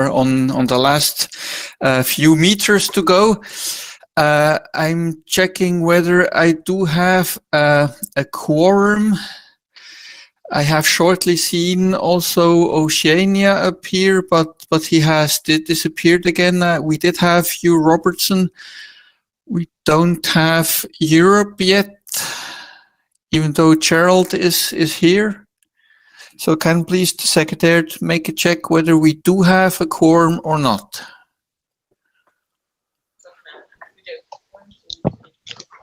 on the last few meters to go. I'm checking whether I do have a quorum. I have shortly seen also Oceania appear, but he has disappeared again. We did have Hugh Robertson. We don't have Europe yet, even though Gerald is here. So can please the Secretary make a check whether we do have a quorum or not?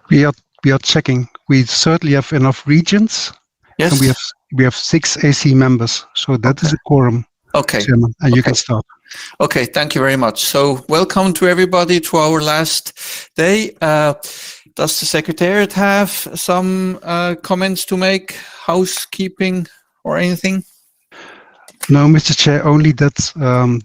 We are checking. We certainly have enough regions. Yes. And we have 6 AC members, so that is a quorum. Okay. Chairman, and you can start. Okay, thank you very much. So welcome to everybody to our last day. Does the Secretariat have some comments to make, housekeeping or anything? No, Mr. Chair, only that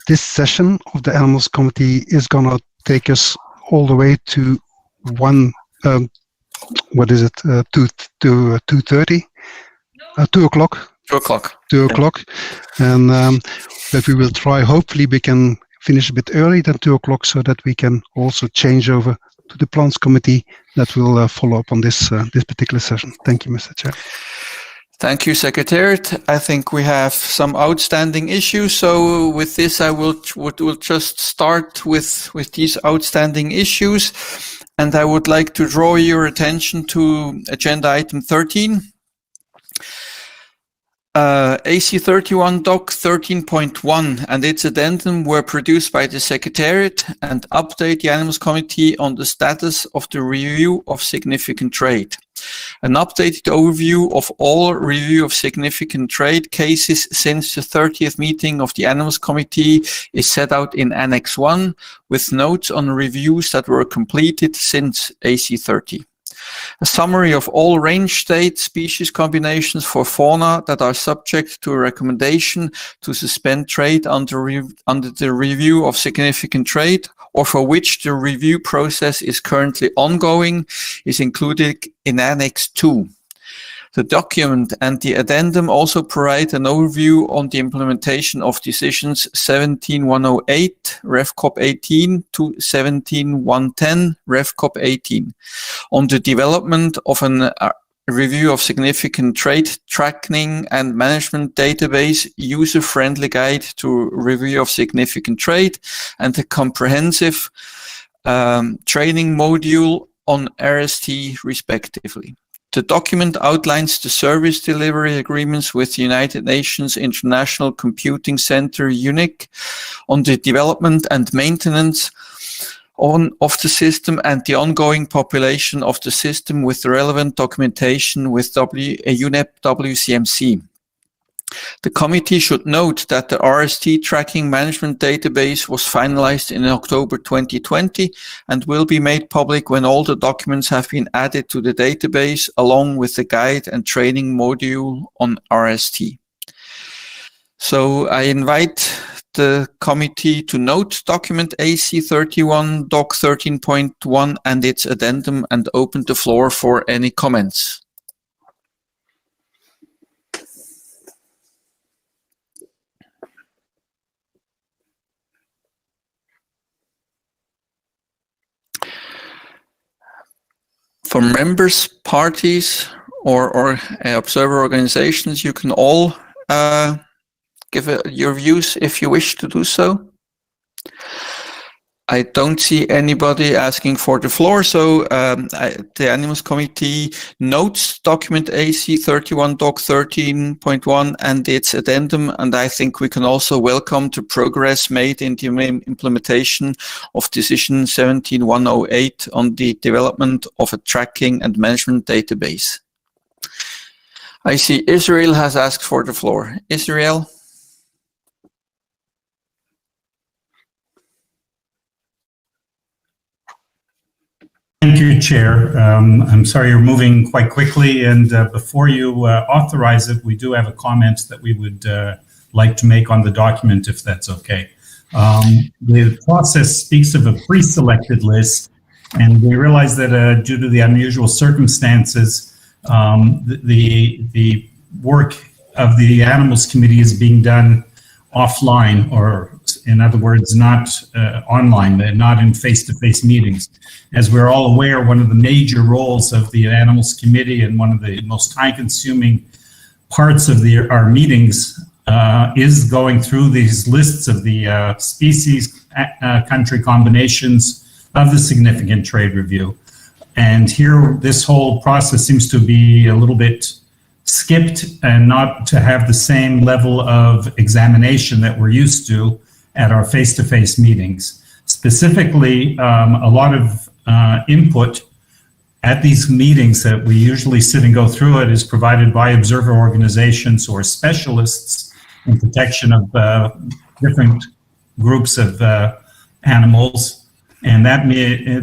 this session of the Animals Committee is going to take us all the way to 2:30? 2 o'clock. 2 o'clock. 2 o'clock. And that we will try, hopefully we can finish a bit early than 2 o'clock so that we can also change over to the Plants Committee that will follow up on this particular session. Thank you, Mr. Chair. Thank you, Secretariat. I think we have some outstanding issues. So with this, I will just start with these outstanding issues. And I would like to draw your attention to agenda item 13. AC 31 Doc 13.1 and its addendum were produced by the Secretariat and update the Animals Committee on the status of the review of significant trade. An updated overview of all review of significant trade cases since the 30th meeting of the Animals Committee is set out in Annex 1 with notes on reviews that were completed since AC 30. A summary of all range state species combinations for fauna that are subject to a recommendation to suspend trade under the review of significant trade or for which the review process is currently ongoing is included in Annex 2. The document and the addendum also provide an overview on the implementation of decisions 17108 RevCop 18 to 17110 RevCop 18 on the development of a review of significant trade tracking and management database, user-friendly guide to review of significant trade, and a comprehensive training module on RST respectively. The document outlines the service delivery agreements with the United Nations International Computing Center, UNIC, on the development and maintenance of the system and the ongoing population of the system with the relevant documentation with UNEP WCMC. The committee should note that the RST tracking management database was finalized in October 2020 and will be made public when all the documents have been added to the database along with the guide and training module on RST. So I invite the committee to note document AC 31 Doc 13.1 and its addendum and open the floor for any comments. For members, parties, or observer organizations, you can all give your views if you wish to do so. I don't see anybody asking for the floor, so the Animals Committee notes document AC 31 Doc 13.1 and its addendum, and I think we can also welcome the progress made in the implementation of Decision 17108 on the development of a tracking and management database. I see Israel has asked for the floor. Israel? Thank you, Chair. I'm sorry you're moving quite quickly, and before you authorize it, we do have a comment that we would like to make on the document, if that's okay. The process speaks of a pre-selected list, and we realize that due to the unusual circumstances, the work of the Animals Committee is being done offline or in other words, not online, not in face-to-face meetings. As we're all aware, one of the major roles of the Animals Committee and one of the most time-consuming parts of our meetings is going through these lists of the species, country combinations of the significant trade review. And here, this whole process seems to be a little bit skipped and not to have the same level of examination that we're used to at our face-to-face meetings. Specifically, a lot of input at these meetings that we usually sit and go through it is provided by observer organizations or specialists in protection of different groups of animals. And that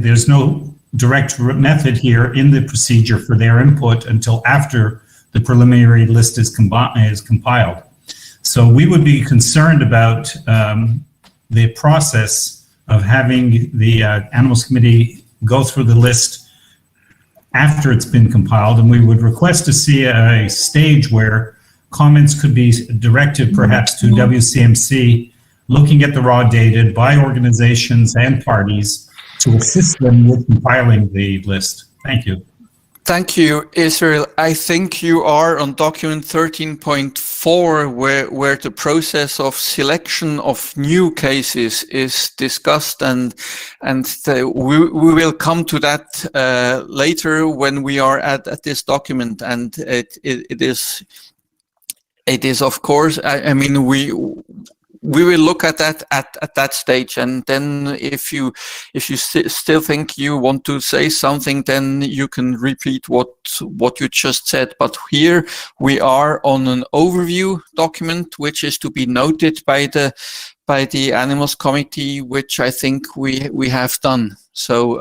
there's no direct method here in the procedure for their input until after the preliminary list is compiled. So we would be concerned about the process of having the Animals Committee go through the list after it's been compiled, and we would request to see a stage where comments could be directed perhaps to WCMC, looking at the raw data by organizations and parties to assist them with compiling the list. Thank you. Thank you, Israel. I think you are on document 13.4, where the process of selection of new cases is discussed, and we will come to that later when we are at this document. And it is of course. I mean, we will look at that at that stage, and then if you still think you want to say something, then you can repeat what you just said. But here we are on an overview document, which is to be noted by the Animals Committee, which I think we have done. So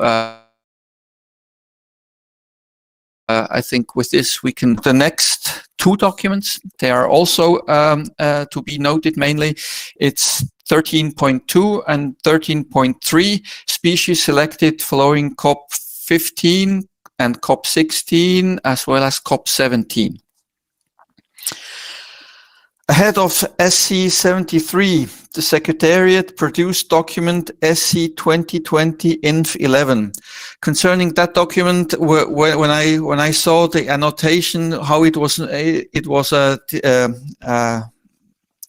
I think with this we can. The next two documents, they are also to be noted mainly. It's 13.2 and 13.3, species selected following COP15 and COP16, as well as COP17. Ahead of SC 73, the Secretariat produced document SC 2020-INF11. Concerning that document, when I saw the annotation, how it was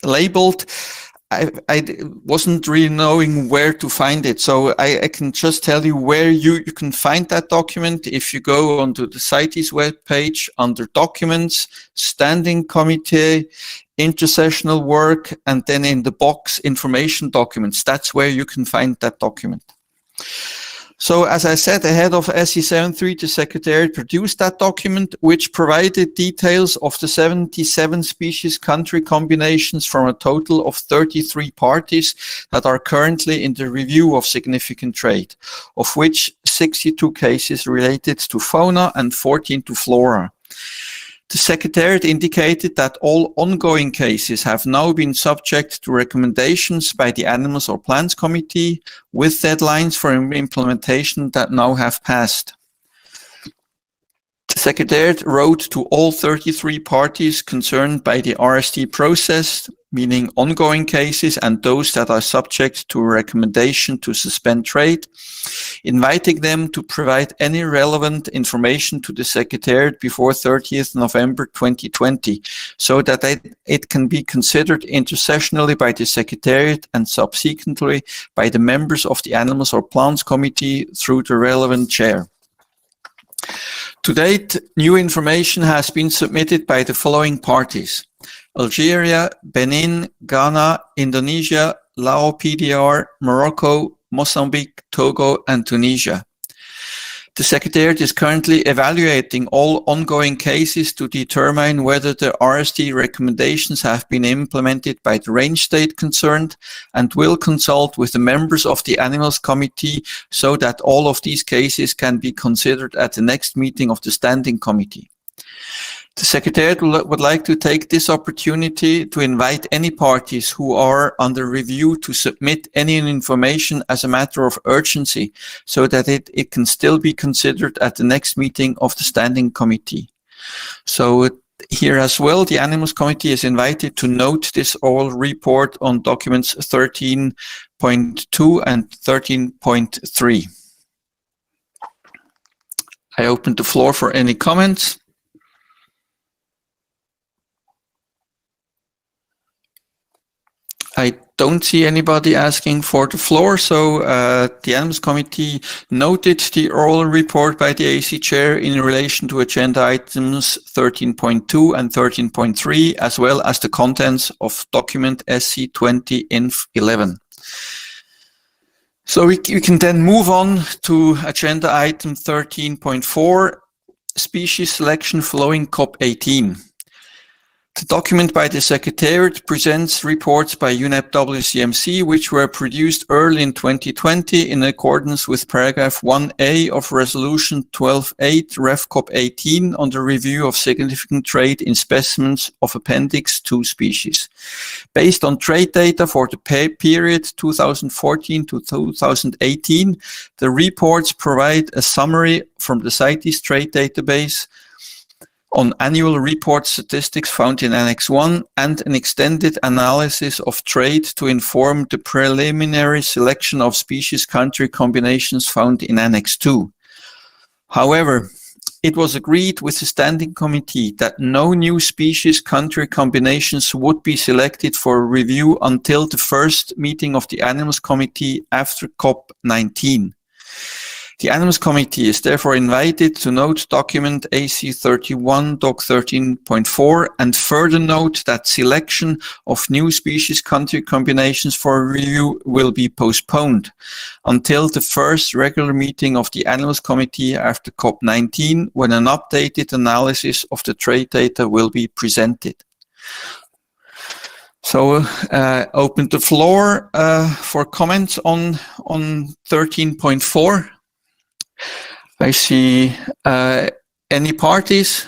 labeled, I wasn't really knowing where to find it. So I can just tell you where you can find that document. If you go onto the CITES webpage under Documents, Standing Committee, Intersessional Work, and then in the box Information Documents, that's where you can find that document. So as I said, ahead of SC 73, the Secretariat produced that document, which provided details of the 77 species country combinations from a total of 33 parties that are currently in the review of significant trade, of which 62 cases related to fauna and 14 to flora. The Secretariat indicated that all ongoing cases have now been subject to recommendations by the Animals or Plants Committee, with deadlines for implementation that now have passed. The Secretariat wrote to all 33 parties concerned by the RST process, meaning ongoing cases and those that are subject to a recommendation to suspend trade, inviting them to provide any relevant information to the Secretariat before 30th November 2020, so that it can be considered intersessionally by the Secretariat and subsequently by the members of the Animals or Plants Committee through the relevant chair. To date, new information has been submitted by the following parties: Algeria, Benin, Ghana, Indonesia, Laos PDR, Morocco, Mozambique, Togo, and Tunisia. The Secretariat is currently evaluating all ongoing cases to determine whether the RST recommendations have been implemented by the range state concerned, and will consult with the members of the Animals Committee so that all of these cases can be considered at the next meeting of the Standing Committee. The Secretariat would like to take this opportunity to invite any parties who are under review to submit any information as a matter of urgency, so that it can still be considered at the next meeting of the Standing Committee. So here as well, the Animals Committee is invited to note this oral report on documents 13.2 and 13.3. I open the floor for any comments. I don't see anybody asking for the floor, so the Animals Committee noted the oral report by the AC Chair in relation to agenda items 13.2 and 13.3, as well as the contents of document SC 20-INF11. So we can then move on to agenda item 13.4, species selection following COP18. The document by the Secretariat presents reports by UNEP WCMC, which were produced early in 2020 in accordance with paragraph 1A of Resolution 12.8 Ref COP18 on the review of significant trade in specimens of Appendix 2 species. Based on trade data for the period 2014 to 2018, the reports provide a summary from the CITES trade database on annual report statistics found in Annex 1 and an extended analysis of trade to inform the preliminary selection of species country combinations found in Annex 2. However, it was agreed with the Standing Committee that no new species country combinations would be selected for review until the first meeting of the Animals Committee after COP19. The Animals Committee is therefore invited to note document AC 31 Doc 13.4 and further note that selection of new species country combinations for review will be postponed until the first regular meeting of the Animals Committee after COP19, when an updated analysis of the trade data will be presented. So open the floor for comments on 13.4. I see any parties.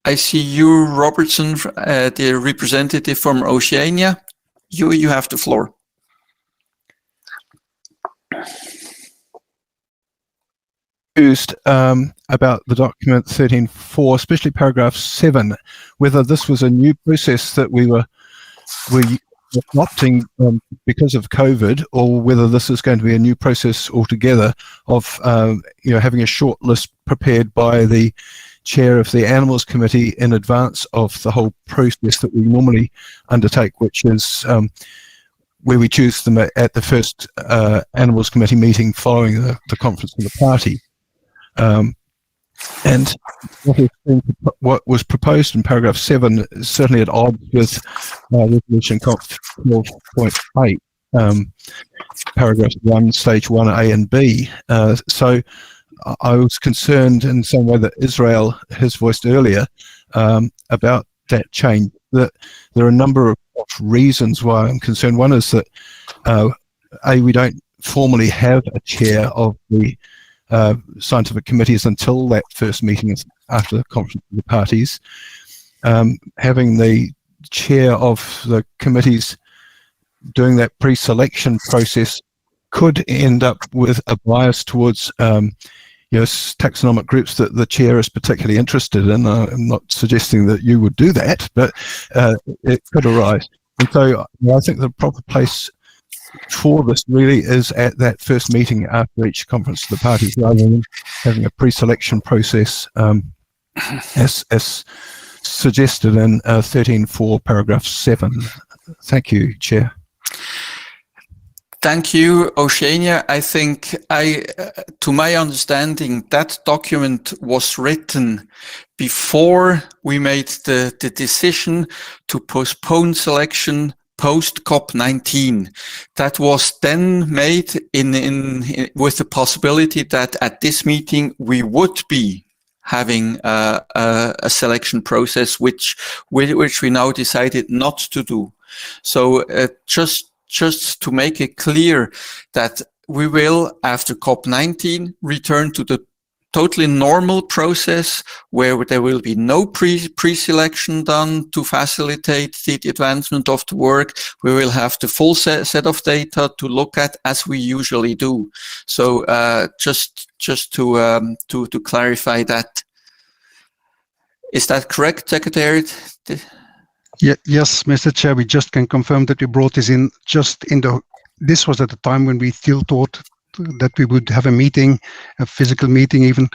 I see you, Robertson, the representative from Oceania. You have the floor. About the document 13.4, especially paragraph 7, whether this was a new process that we were adopting because of COVID, or whether this is going to be a new process altogether of having a short list prepared by the chair of the Animals Committee in advance of the whole process that we normally undertake, which is where we choose them at the first Animals Committee meeting following the conference of the party. And what was proposed in paragraph 7 is certainly at odds with Resolution 12.8, paragraphs 1, stage 1A and B. So I was concerned in some way that Israel has voiced earlier about that change, that there are a number of reasons why I'm concerned. One is that, we don't formally have a chair of the scientific committees until that first meeting after the conference of the parties. Having the chair of the committees doing that pre-selection process could end up with a bias towards taxonomic groups that the chair is particularly interested in. I'm not suggesting that you would do that, but it could arise. And so I think the proper place for this really is at that first meeting after each conference of the parties, rather than having a pre-selection process as suggested in 13.4 paragraph 7. Thank you, Chair. Thank you, Oceania. I think to my understanding, that document was written before we made the decision to postpone selection post COP19. That was then made with the possibility that at this meeting we would be having a selection process, which we now decided not to do. So just to make it clear that we will, after COP19, return to the totally normal process where there will be no pre-selection done to facilitate the advancement of the work. We will have the full set of data to look at as we usually do. So just to clarify that. Is that correct, Secretariat? Yes, Mr. Chair, we just can confirm that we brought this in this was at the time when we still thought that we would have a meeting, a physical meeting even,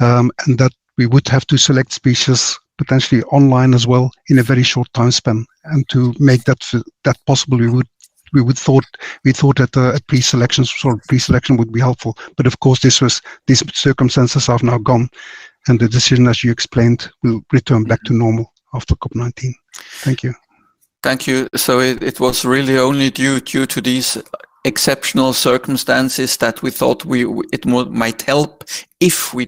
and that we would have to select species potentially online as well in a very short time span. And to make that possible, we thought that a pre-selection would be helpful. But of course, these circumstances have now gone, and the decision, as you explained, will return back to normal after COP19. Thank you. Thank you. So it was really only due to these exceptional circumstances that we thought it might help if we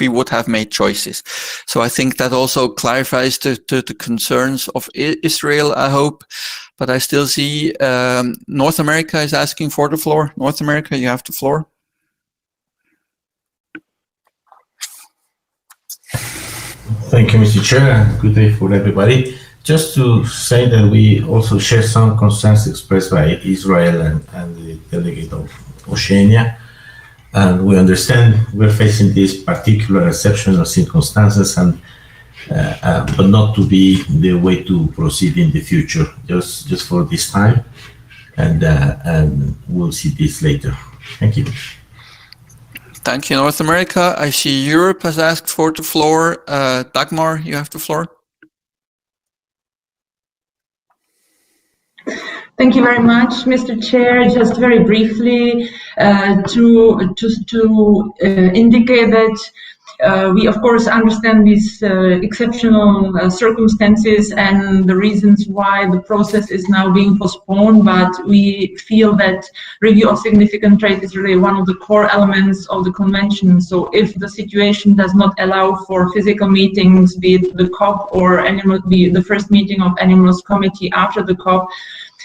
would have made choices. So I think that also clarifies the concerns of Israel, I hope. But I still see North America is asking for the floor. North America, you have the floor. Thank you, Mr. Chair. Good day for everybody. Just to say that we also share some concerns expressed by Israel and the delegate of Oceania. And we understand we're facing these particular exceptional circumstances, but not to be the way to proceed in the future, just for this time. And we'll see this later. Thank you. Thank you, North America. I see Europe has asked for the floor. Dagmar, you have the floor. Thank you very much, Mr. Chair. Just very briefly to indicate that we, of course, understand these exceptional circumstances and the reasons why the process is now being postponed, but we feel that review of significant trade is really one of the core elements of the convention. So if the situation does not allow for physical meetings, be it the COP or the first meeting of Animals Committee after the COP,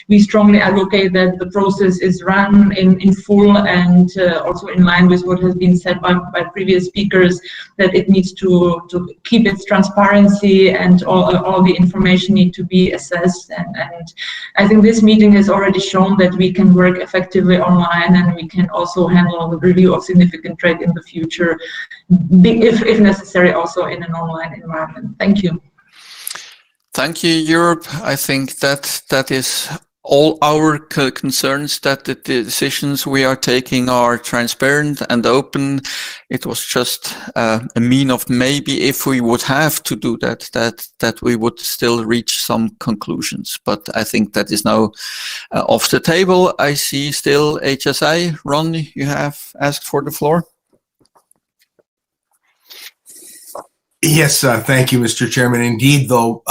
we strongly advocate that the process is run in full and also in line with what has been said by previous speakers, that it needs to keep its transparency and all the information need to be assessed. And I think this meeting has already shown that we can work effectively online and we can also handle the review of significant trade in the future, if necessary, also in an online environment. Thank you. Thank you, Europe. I think that is all our concerns, that the decisions we are taking are transparent and open. It was just a mean of maybe if we would have to do that we would still reach some conclusions. But I think that is now off the table. I see still HSI. Ron, you have asked for the floor. Yes, thank you, Mr. Chairman. Indeed, though,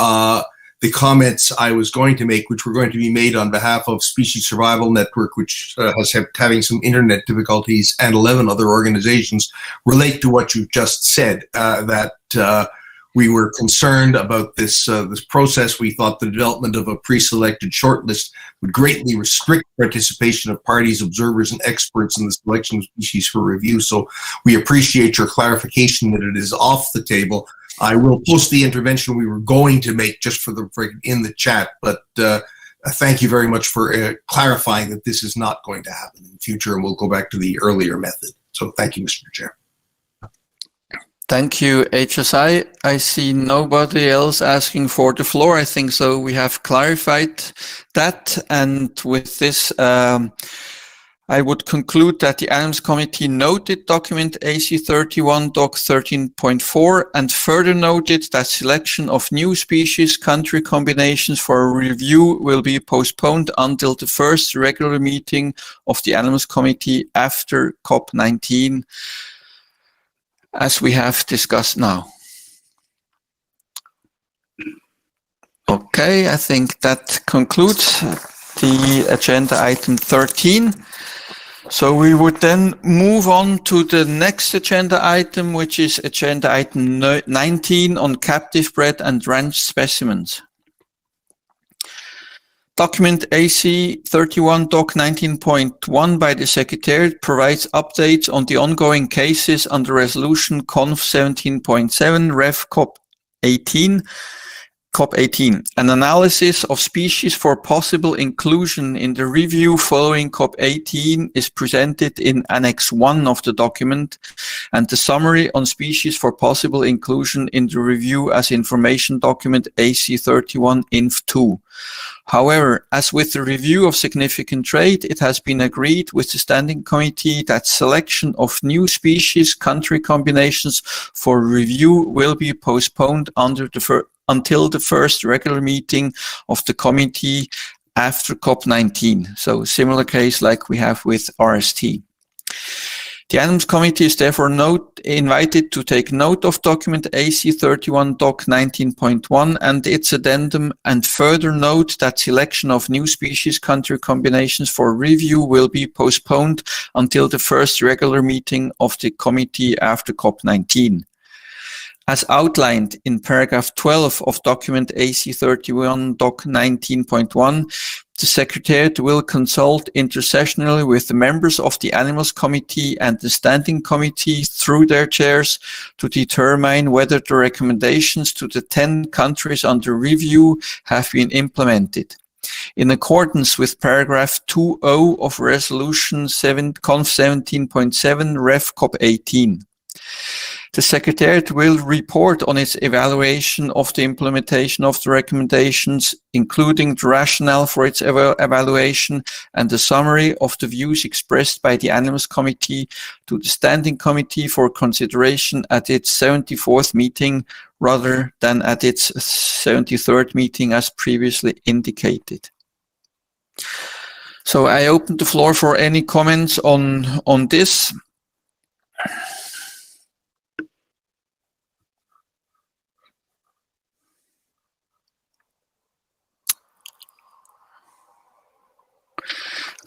the comments I was going to make, which were going to be made on behalf of Species Survival Network, which has having some internet difficulties, and 11 other organizations, relate to what you just said, that we were concerned about this process. We thought the development of a pre-selected shortlist would greatly restrict participation of parties, observers, and experts in the selection of species for review. So we appreciate your clarification that it is off the table. I will post the intervention we were going to make just in the chat, but thank you very much for clarifying that this is not going to happen in the future, and we'll go back to the earlier method. So thank you, Mr. Chair. Thank you, HSI. I see nobody else asking for the floor. I think so. We have clarified that, and with this, I would conclude that the Animals Committee noted document AC31 Doc 13.4 and further noted that selection of new species country combinations for review will be postponed until the first regular meeting of the Animals Committee after COP19, as we have discussed now. Okay, I think that concludes the agenda item 13. So we would then move on to the next agenda item, which is agenda item 19 on captive bred and ranch specimens. Document AC31 Doc 19.1 by the Secretariat provides updates on the ongoing cases under Resolution Conf 17.7 Rev Cop 18 COP18. An analysis of species for possible inclusion in the review following COP18 is presented in Annex 1 of the document, and the summary on species for possible inclusion in the review as information document AC31 Inf 2. However, as with the review of significant trade, it has been agreed with the Standing Committee that selection of new species country combinations for review will be postponed until the first regular meeting of the committee after COP19. So similar case like we have with RST. The Animals Committee is therefore invited to take note of document AC31 Doc 19.1 and its addendum, and further note that selection of new species country combinations for review will be postponed until the first regular meeting of the committee after COP19. As outlined in paragraph 12 of document AC31 Doc 19.1, the Secretariat will consult intersessionally with the members of the Animals Committee and the Standing Committee through their chairs to determine whether the recommendations to the 10 countries under review have been implemented. In accordance with paragraph 2.0 of Resolution Conf 17.7 Ref COP 18. The Secretariat will report on its evaluation of the implementation of the recommendations, including the rationale for its evaluation and the summary of the views expressed by the Animals Committee to the Standing Committee for consideration at its 74th meeting rather than at its 73rd meeting as previously indicated. So I open the floor for any comments on this.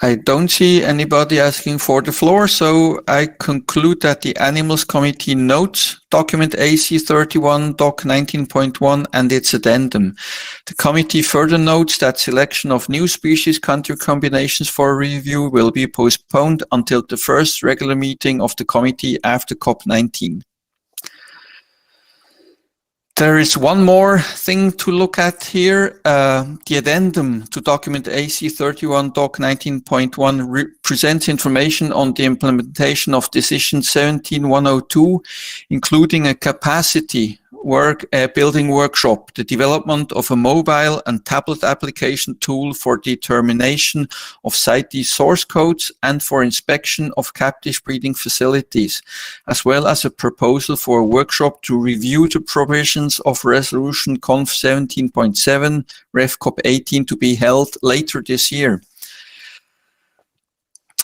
I don't see anybody asking for the floor, so I conclude that the Animals Committee notes document AC31 Doc 19.1 and its addendum. The committee further notes that selection of new species country combinations for review will be postponed until the first regular meeting of the committee after COP19. There is one more thing to look at here. The addendum to document AC31 Doc 19.1 presents information on the implementation of Decision 17102, including a capacity building workshop, the development of a mobile and tablet application tool for determination of CITES source codes and for inspection of captive breeding facilities, as well as a proposal for a workshop to review the provisions of Resolution Conf 17.7 Ref COP 18 to be held later this year.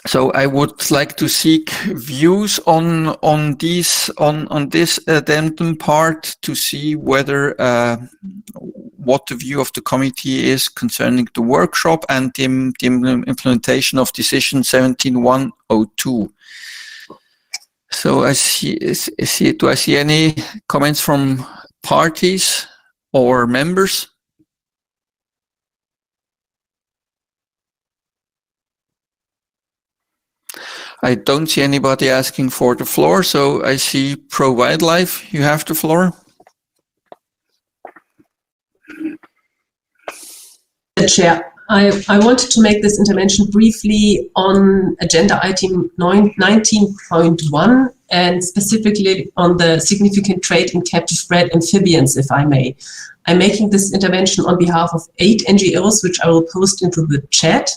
So I would like to seek views on this addendum part to see whether what the view of the committee is concerning the workshop and the implementation of Decision 17102. So do I see any comments from parties or members? I don't see anybody asking for the floor, so I see Pro Wildlife, you have the floor. Chair, I wanted to make this intervention briefly on agenda item 19.1 and specifically on the significant trade in captive bred amphibians, if I may. I'm making this intervention on behalf of 8 NGOs, which I will post into the chat.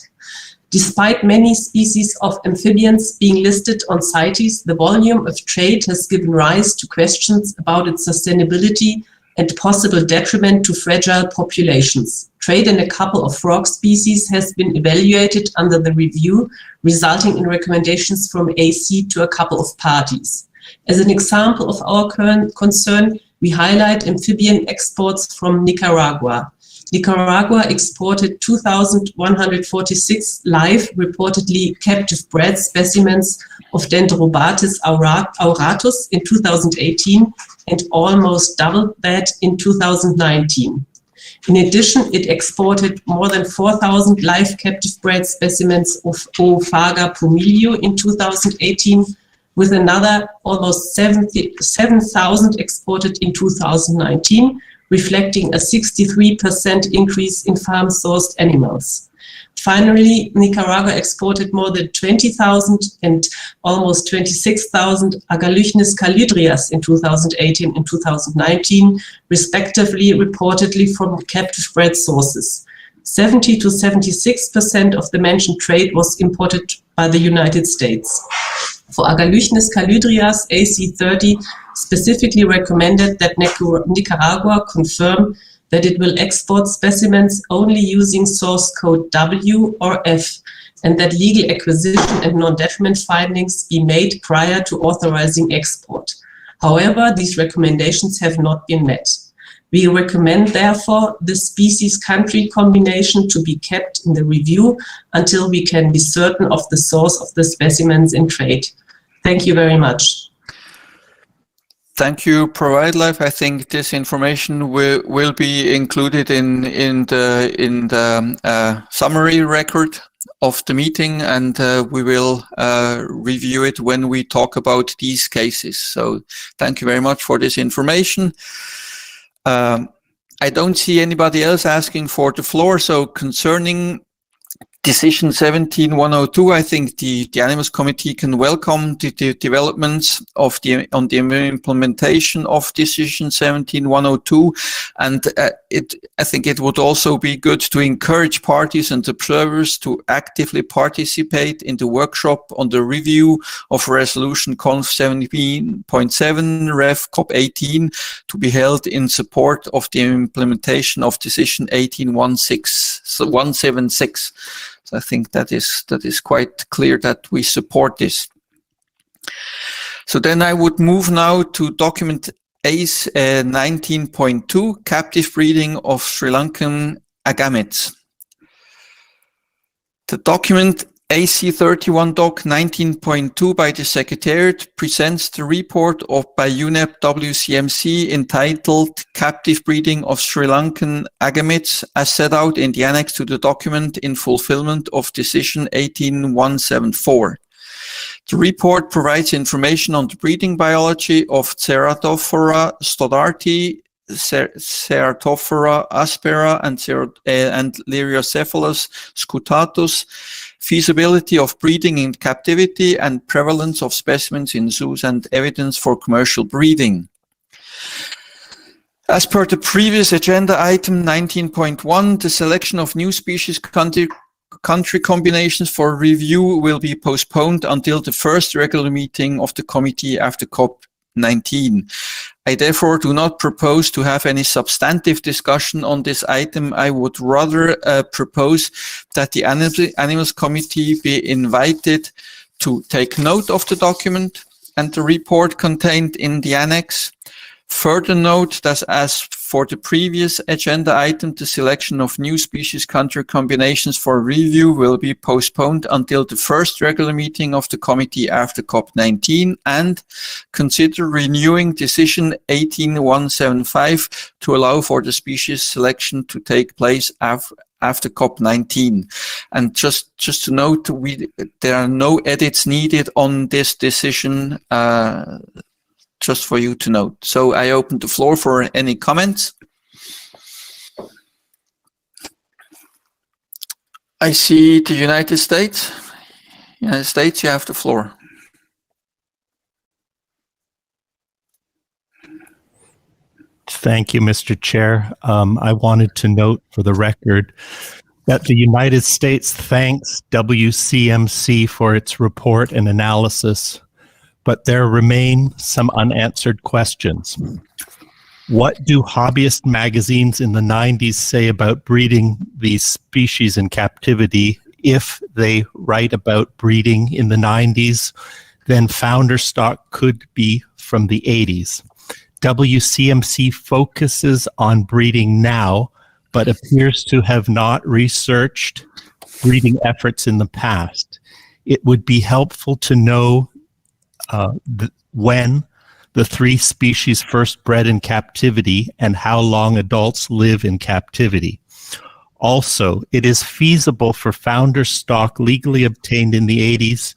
Despite many species of amphibians being listed on CITES, the volume of trade has given rise to questions about its sustainability and possible detriment to fragile populations. Trade in a couple of frog species has been evaluated under the review, resulting in recommendations from AC to a couple of parties. As an example of our current concern, we highlight amphibian exports from Nicaragua. Nicaragua exported 2,146 live, reportedly captive bred specimens of Dendrobates auratus in 2018 and almost doubled that in 2019. In addition, it exported more than 4,000 live captive bred specimens of O. faga pumilio in 2018, with another almost 7,000 exported in 2019, reflecting a 63% increase in farm-sourced animals. Finally, Nicaragua exported more than 20,000 and almost 26,000 Agalychnis calidrias in 2018 and 2019, respectively, reportedly from captive bred sources. 70 to 76% of the mentioned trade was imported by the United States. For Agalychnis calidrias, AC30 specifically recommended that Nicaragua confirm that it will export specimens only using source code W or F, and that legal acquisition and non-detriment findings be made prior to authorizing export. However, these recommendations have not been met. We recommend, therefore, the species-country combination to be kept in the review until we can be certain of the source of the specimens in trade. Thank you very much. Thank you, ProWildlife. I think this information will be included in the summary record of the meeting, and we will review it when we talk about these cases. So thank you very much for this information. I don't see anybody else asking for the floor. So concerning Decision 17102, I think the Animals Committee can welcome the developments on the implementation of Decision 17102, and I think it would also be good to encourage parties and observers to actively participate in the workshop on the review of Resolution Conf 17.7 Rev COP 18 to be held in support of the implementation of Decision 176. So I think that is quite clear that we support this. So then I would move now to document ACE 19.2, captive breeding of Sri Lankan agamids. The document AC31 Doc 19.2 by the Secretariat presents the report by UNEP WCMC entitled Captive Breeding of Sri Lankan Agamids as set out in the annex to the document in fulfillment of Decision 18174. The report provides information on the breeding biology of Ceratophora stoddarti, Ceratophora aspera, and Lyriocephalus scutatus, feasibility of breeding in captivity, and prevalence of specimens in zoos, and evidence for commercial breeding. As per the previous agenda item 19.1, the selection of new species country combinations for review will be postponed until the first regular meeting of the committee after COP19. I therefore do not propose to have any substantive discussion on this item. I would rather propose that the Animals Committee be invited to take note of the document and the report contained in the annex. Further note that as for the previous agenda item, the selection of new species country combinations for review will be postponed until the first regular meeting of the committee after COP19, and consider renewing Decision 18175 to allow for the species selection to take place after COP19. And just to note, there are no edits needed on this decision, just for you to note. So I open the floor for any comments. I see the United States. United States, you have the floor. Thank you, Mr. Chair. I wanted to note for the record that the United States thanks WCMC for its report and analysis, but there remain some unanswered questions. What do hobbyist magazines in the 90s say about breeding these species in captivity? If they write about breeding in the 90s, then founder stock could be from the 80s. WCMC focuses on breeding now, but appears to have not researched breeding efforts in the past. It would be helpful to know when the 3 species first bred in captivity and how long adults live in captivity. Also, it is feasible for founder stock legally obtained in the 80s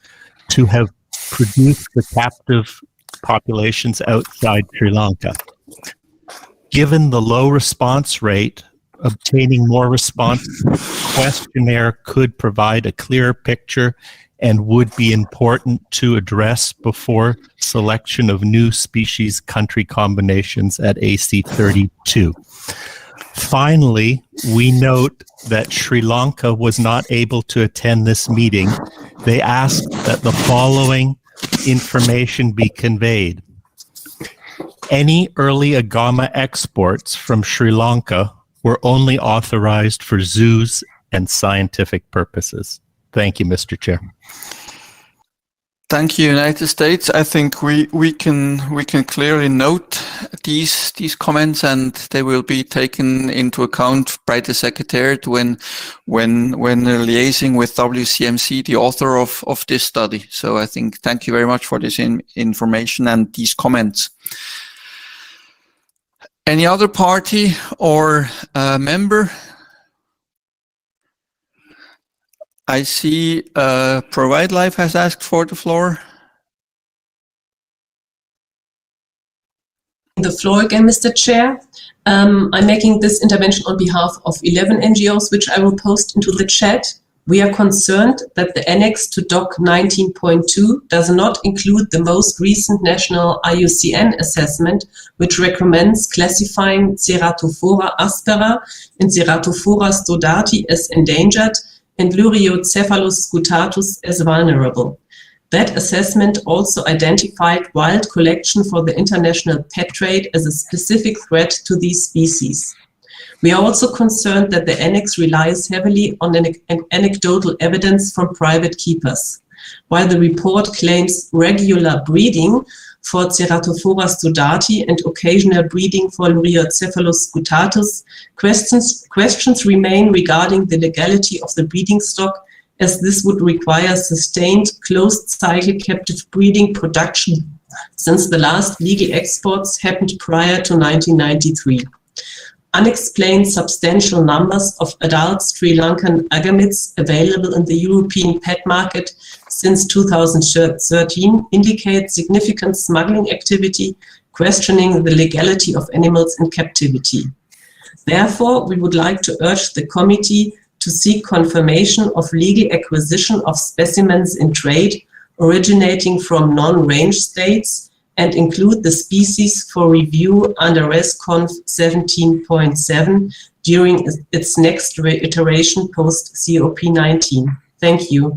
to have produced the captive populations outside Sri Lanka. Given the low response rate, obtaining more response questionnaire could provide a clearer picture and would be important to address before selection of new species country combinations at AC32. Finally, we note that Sri Lanka was not able to attend this meeting. They asked that the following information be conveyed. Any early agama exports from Sri Lanka were only authorized for zoos and scientific purposes. Thank you, Mr. Chair. Thank you, United States. I think we can clearly note these comments, and they will be taken into account by the Secretariat when liaising with WCMC, the author of this study. So I think thank you very much for this information and these comments. Any other party or member? I see Provide Life has asked for the floor. The floor again, Mr. Chair. I'm making this intervention on behalf of 11 NGOs, which I will post into the chat. We are concerned that the annex to Doc 19.2 does not include the most recent national IUCN assessment, which recommends classifying Ceratophora aspera and Ceratophora stodati as endangered and Lyriocephalus scutatus as vulnerable. That assessment also identified wild collection for the international pet trade as a specific threat to these species. We are also concerned that the annex relies heavily on anecdotal evidence from private keepers. While the report claims regular breeding for Ceratophora stodati and occasional breeding for Lyriocephalus scutatus, questions remain regarding the legality of the breeding stock, as this would require sustained closed-cycle captive breeding production since the last legal exports happened prior to 1993. Unexplained substantial numbers of adult Sri Lankan agamids available in the European pet market since 2013 indicate significant smuggling activity, questioning the legality of animals in captivity. Therefore, we would like to urge the committee to seek confirmation of legal acquisition of specimens in trade originating from non-range states and include the species for review under ResConf 17.7 during its next reiteration post COP19. Thank you.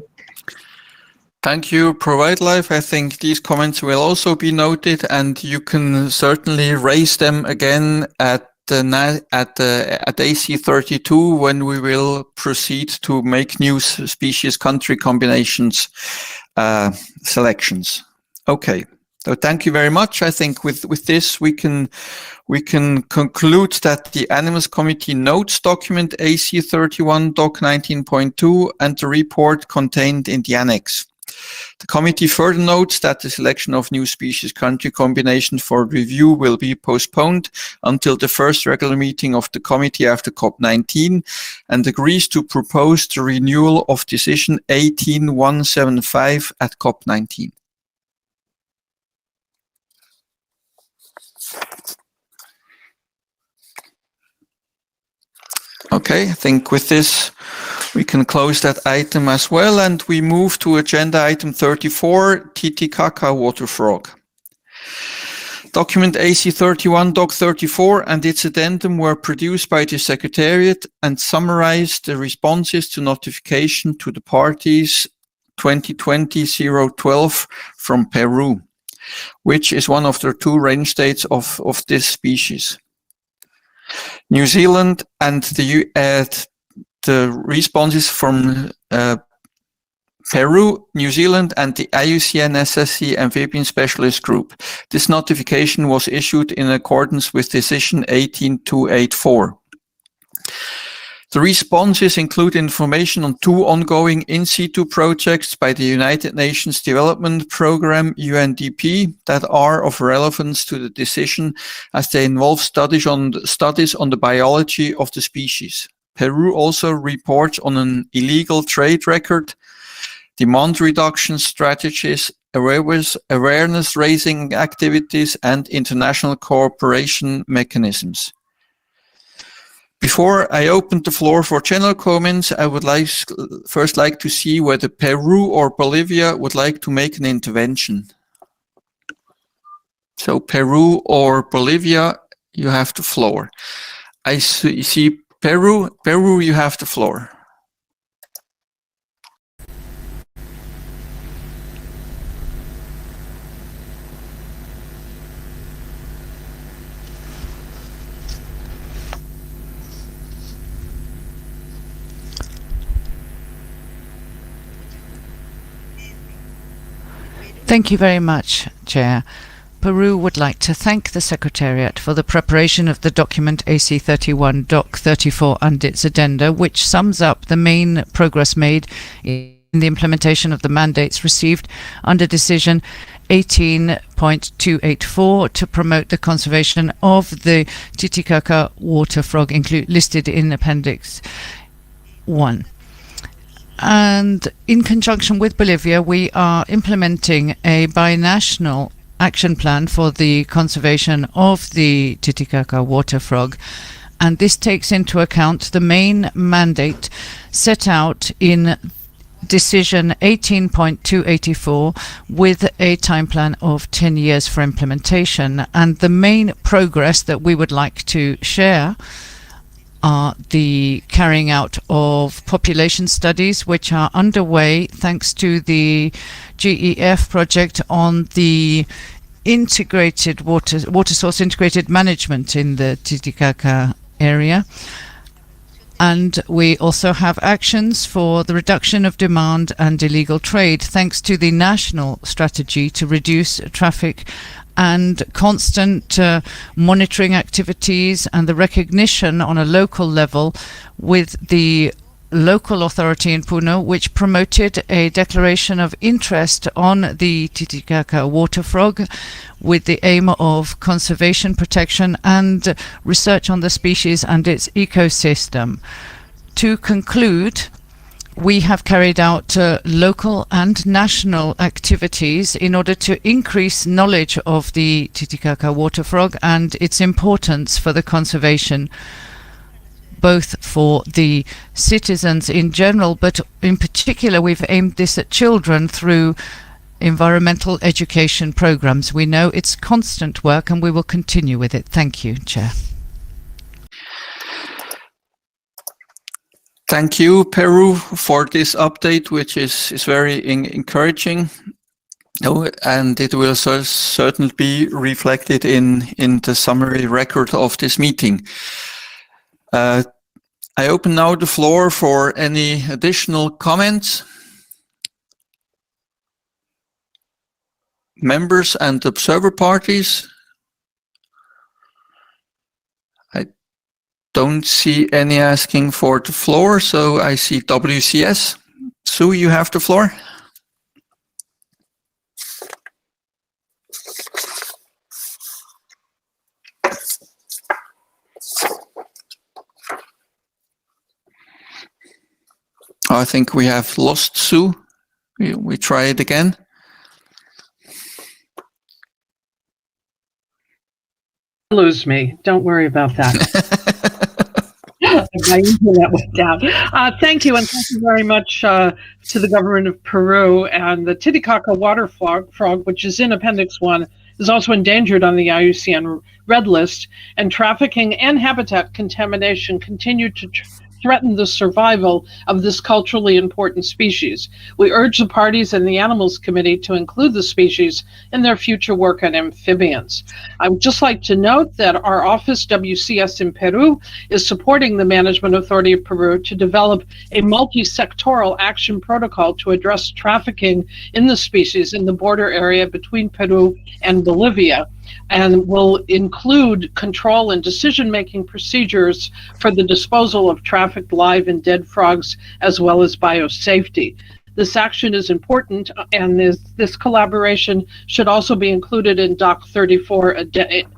Thank you, Provide Life. I think these comments will also be noted, and you can certainly raise them again at AC32 when we will proceed to make new species country combinations selections. Okay. So thank you very much. I think with this we can conclude that the Animals Committee notes document AC31 Doc 19.2 and the report contained in the annex. The committee further notes that the selection of new species country combination for review will be postponed until the first regular meeting of the committee after COP19 and agrees to propose the renewal of decision 18175 at COP19. Okay, I think with this we can close that item as well, and we move to agenda item 34, Titicaca waterfrog. Document AC31 Doc 34 and its addendum were produced by the Secretariat and summarized the responses to notification to the parties 2020-012 from Peru, which is one of the two range states of this species. New Zealand and the responses from Peru, New Zealand, and the IUCN SSC Amphibian Specialist Group. This notification was issued in accordance with Decision 18284. The responses include information on two ongoing in situ projects by the United Nations Development Programme, UNDP, that are of relevance to the decision as they involve studies on the biology of the species. Peru also reports on an illegal trade record demand reduction strategies, awareness raising activities, and international cooperation mechanisms. Before I open the floor for general comments, I would first like to see whether Peru or Bolivia would like to make an intervention. So Peru or Bolivia, you have the floor. I see Peru. Peru, you have the floor. Thank you very much, Chair. Peru would like to thank the Secretariat for the preparation of the document AC31 Doc 34 and its addenda, which sums up the main progress made in the implementation of the mandates received under Decision 18.284 to promote the conservation of the Titicaca waterfrog listed in Appendix 1. And in conjunction with Bolivia, we are implementing a binational action plan for the conservation of the Titicaca waterfrog. And this takes into account the main mandate set out in Decision 18.284 with a time plan of 10 years for implementation. And the main progress that we would like to share are the carrying out of population studies, which are underway thanks to the GEF project on the integrated water source integrated management in the Titicaca area. And we also have actions for the reduction of demand and illegal trade thanks to the national strategy to reduce traffic and constant monitoring activities and the recognition on a local level with the local authority in Puno, which promoted a declaration of interest on the Titicaca waterfrog with the aim of conservation, protection and research on the species and its ecosystem. To conclude, we have carried out local and national activities in order to increase knowledge of the Titicaca waterfrog and its importance for the conservation, both for the citizens in general, but in particular we've aimed this at children through environmental education programs. We know it's constant work and we will continue with it. Thank you, Chair. Thank you, Peru, for this update, which is very encouraging. And it will certainly be reflected in the summary record of this meeting. I open now the floor for any additional comments. Members and observer parties. I don't see any asking for the floor, so I see WCS. Sue, you have the floor. I think we have lost Sue. We try it again. Lose me. Don't worry about that. My internet went down. Thank you, and thank you very much to the government of Peru. And the Titicaca waterfrog, which is in Appendix 1, is also endangered on the IUCN Red List, and trafficking and habitat contamination continue to threaten the survival of this culturally important species. We urge the parties and the Animals Committee to include the species in their future work on amphibians. I would just like to note that our office, WCS in Peru, is supporting the Management Authority of Peru to develop a multi-sectoral action protocol to address trafficking in the species in the border area between Peru and Bolivia, and will include control and decision-making procedures for the disposal of trafficked live and dead frogs, as well as biosafety. This action is important, and this collaboration should also be included in Doc 34,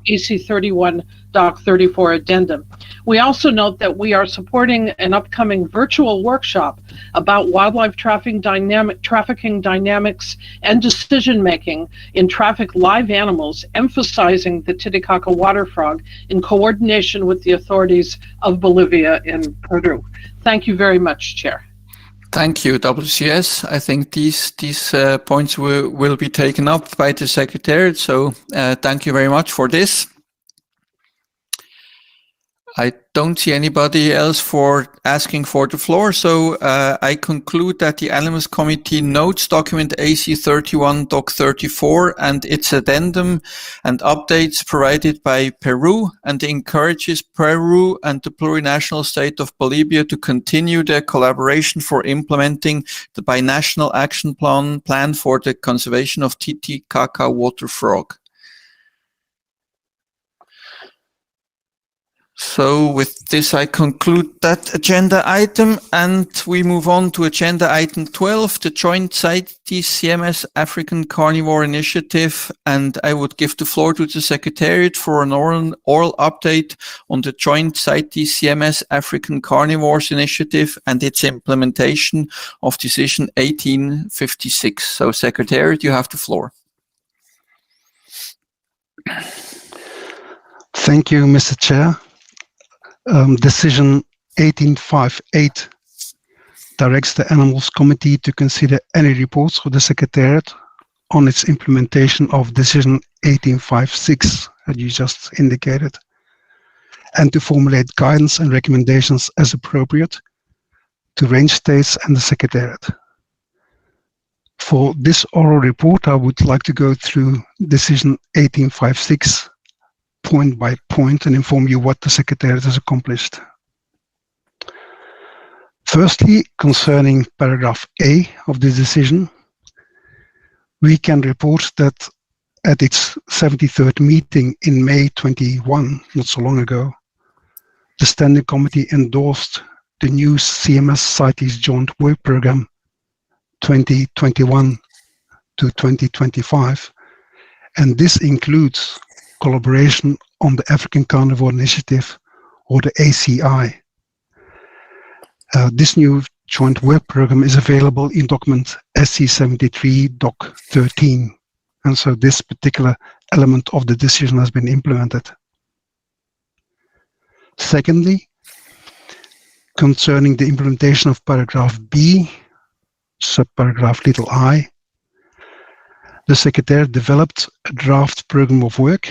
AC 31 Doc 34 addendum. We also note that we are supporting an upcoming virtual workshop about wildlife trafficking dynamics and decision-making in trafficked live animals, emphasizing the Titicaca waterfrog in coordination with the authorities of Bolivia and Peru. Thank you very much, Chair. Thank you, WCS. I think these points will be taken up by the Secretariat, so thank you very much for this. I don't see anybody else for asking for the floor, so I conclude that the Animals Committee notes document AC 31 Doc 34 and its addendum and updates provided by Peru, and encourages Peru and the plurinational state of Bolivia to continue their collaboration for implementing the binational action plan for the conservation of Titicaca waterfrog. So with this, I conclude that agenda item, and we move on to agenda item 12, the joint CITES CMS African Carnivore Initiative. And I would give the floor to the Secretariat for an oral update on the joint CITES CMS African Carnivores Initiative and its implementation of Decision 1856. So Secretariat, you have the floor. Thank you, Mr. Chair. Decision 1858 directs the Animals Committee to consider any reports of the Secretariat on its implementation of Decision 1856, as you just indicated, and to formulate guidance and recommendations as appropriate to range states and the Secretariat. For this oral report, I would like to go through Decision 1856 point by point and inform you what the Secretariat has accomplished. Firstly, concerning paragraph A of the decision, we can report that at its 73rd meeting in May 21, not so long ago, the Standing Committee endorsed the new CMS CITES Joint Work Programme 2021 to 2025, and this includes collaboration on the African Carnivore Initiative, or the ACI. This new joint work program is available in document SC73 Doc 13, and so this particular element of the decision has been implemented. Secondly, concerning the implementation of paragraph B, subparagraph little I, the Secretariat developed a draft program of work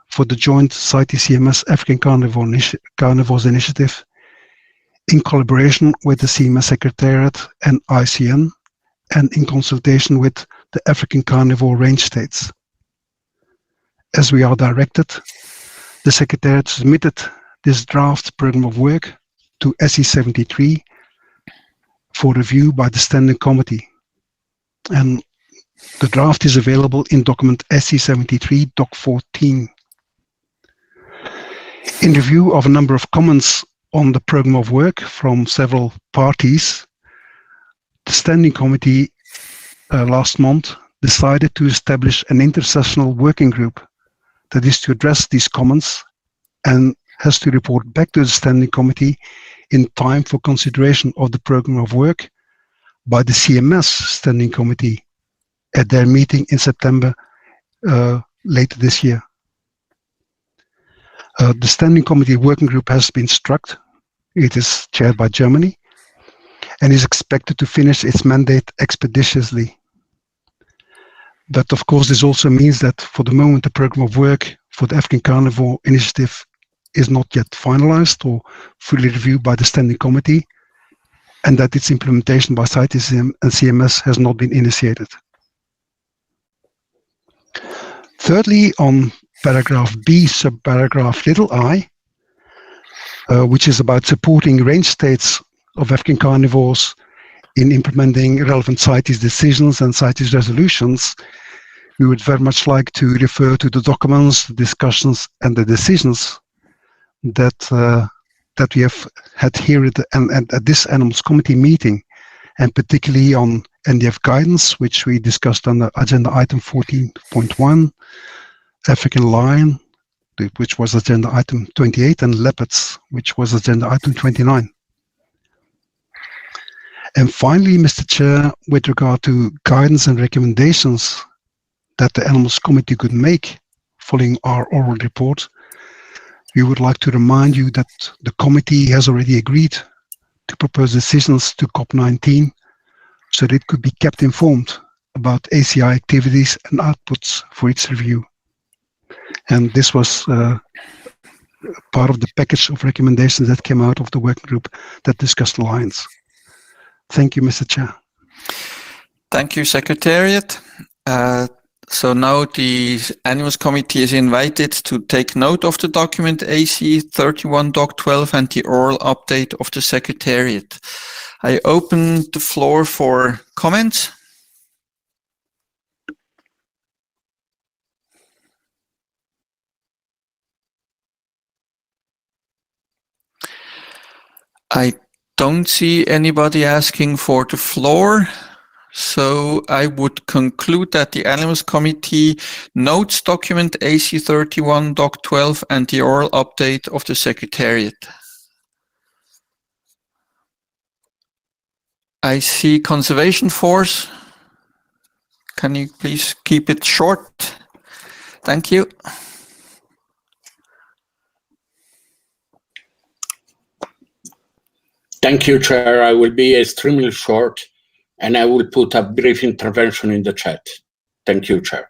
for the joint CITES CMS African Carnivores Initiative in collaboration with the CMS Secretariat and ICN, and in consultation with the African carnivore range states. As we are directed, the Secretariat submitted this draft program of work to SC73 for review by the Standing Committee, and the draft is available in document SC73 Doc 14. In review of a number of comments on the program of work from several parties, the Standing Committee last month decided to establish an intersessional working group that is to address these comments and has to report back to the Standing Committee in time for consideration of the program of work by the CMS Standing Committee at their meeting in September later this year. The Standing Committee working group has been struck. It is chaired by Germany and is expected to finish its mandate expeditiously. But of course, this also means that for the moment, the program of work for the African Carnivore Initiative is not yet finalized or fully reviewed by the Standing Committee, and that its implementation by CITES and CMS has not been initiated. Thirdly, on paragraph B, subparagraph little I, which is about supporting range states of African carnivores in implementing relevant CITES decisions and CITES resolutions, we would very much like to refer to the documents, the discussions, and the decisions that we have had here at this Animals Committee meeting, and particularly on NDF guidance, which we discussed on the agenda item 14.1, African lion, which was agenda item 28, and leopards, which was agenda item 29. And finally, Mr. Chair, with regard to guidance and recommendations that the Animals Committee could make following our oral report, we would like to remind you that the committee has already agreed to propose decisions to COP19 so that it could be kept informed about ACI activities and outputs for its review. And this was part of the package of recommendations that came out of the working group that discussed lions. Thank you, Mr. Chair. Thank you, Secretariat. So now the Animals Committee is invited to take note of the document AC 31 Doc 12 and the oral update of the Secretariat. I open the floor for comments. I don't see anybody asking for the floor, so I would conclude that the Animals Committee notes document AC 31 Doc 12 and the oral update of the Secretariat. I see Conservation Force. Can you please keep it short? Thank you. Thank you, Chair. I will be extremely short, and I will put a brief intervention in the chat. Thank you, Chair.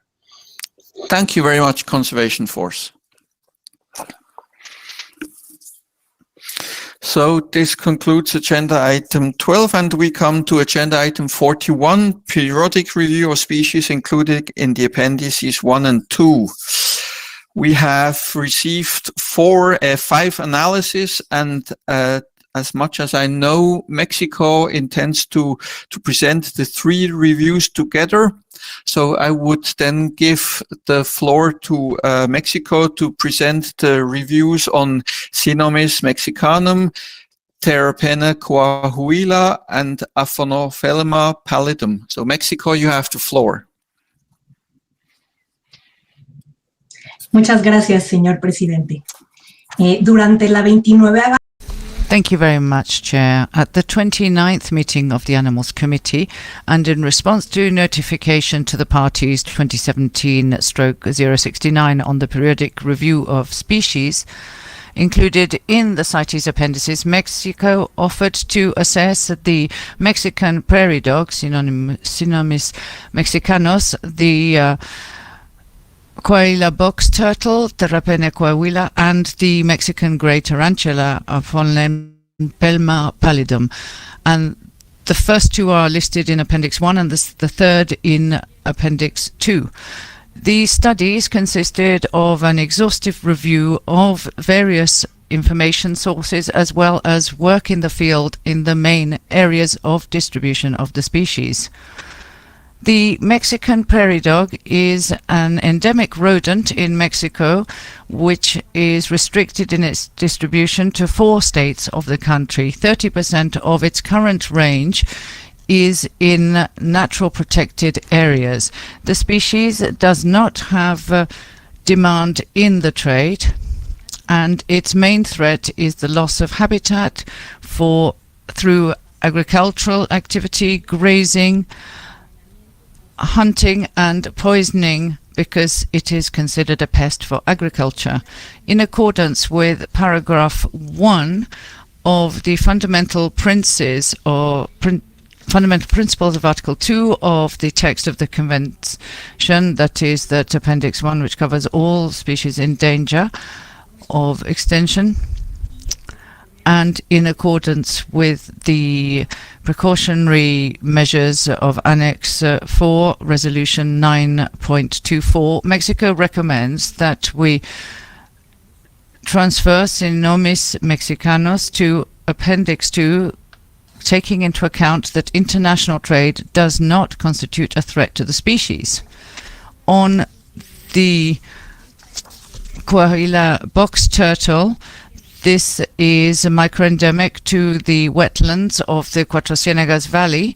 Thank you very much, Conservation Force. So this concludes agenda item 12, and we come to agenda item 41, periodic review of species included in the appendices 1 and 2. We have received 5 analyses, and as much as I know, Mexico intends to present the 3 reviews together. So I would then give the floor to Mexico to present the reviews on Cynomys mexicanum, Terrapena coahuila, and Aphonophelma pallidum. So Mexico, you have the floor. Muchas gracias, señor presidente. Durante la 29ª Thank you very much, Chair. At the 29th meeting of the Animals Committee, and in response to notification to the parties 2017/069 on the periodic review of species included in the CITES appendices, Mexico offered to assess the Mexican prairie dog, Cynomys mexicanus, the Coahuila box turtle, Terrapena coahuila, and the Mexican grey tarantula, Aphonophelma pallidum. And the first 2 are listed in Appendix 1 and the third in Appendix 2. These studies consisted of an exhaustive review of various information sources as well as work in the field in the main areas of distribution of the species. The Mexican prairie dog is an endemic rodent in Mexico, which is restricted in its distribution to 4 states of the country. 30% of its current range is in natural protected areas. The species does not have demand in the trade, and its main threat is the loss of habitat through agricultural activity, grazing, hunting and poisoning, because it is considered a pest for agriculture. In accordance with paragraph 1 of the fundamental principles of Article 2 of the text of the Convention, that is that Appendix 1, which covers all species in danger of extinction, and in accordance with the precautionary measures of Annex 4, Resolution 9.24, Mexico recommends that we transfer Cynomys mexicanus to Appendix 2, taking into account that international trade does not constitute a threat to the species. On the Coahuila box turtle, this is a microendemic to the wetlands of the Cuatro Ciénegas Valley,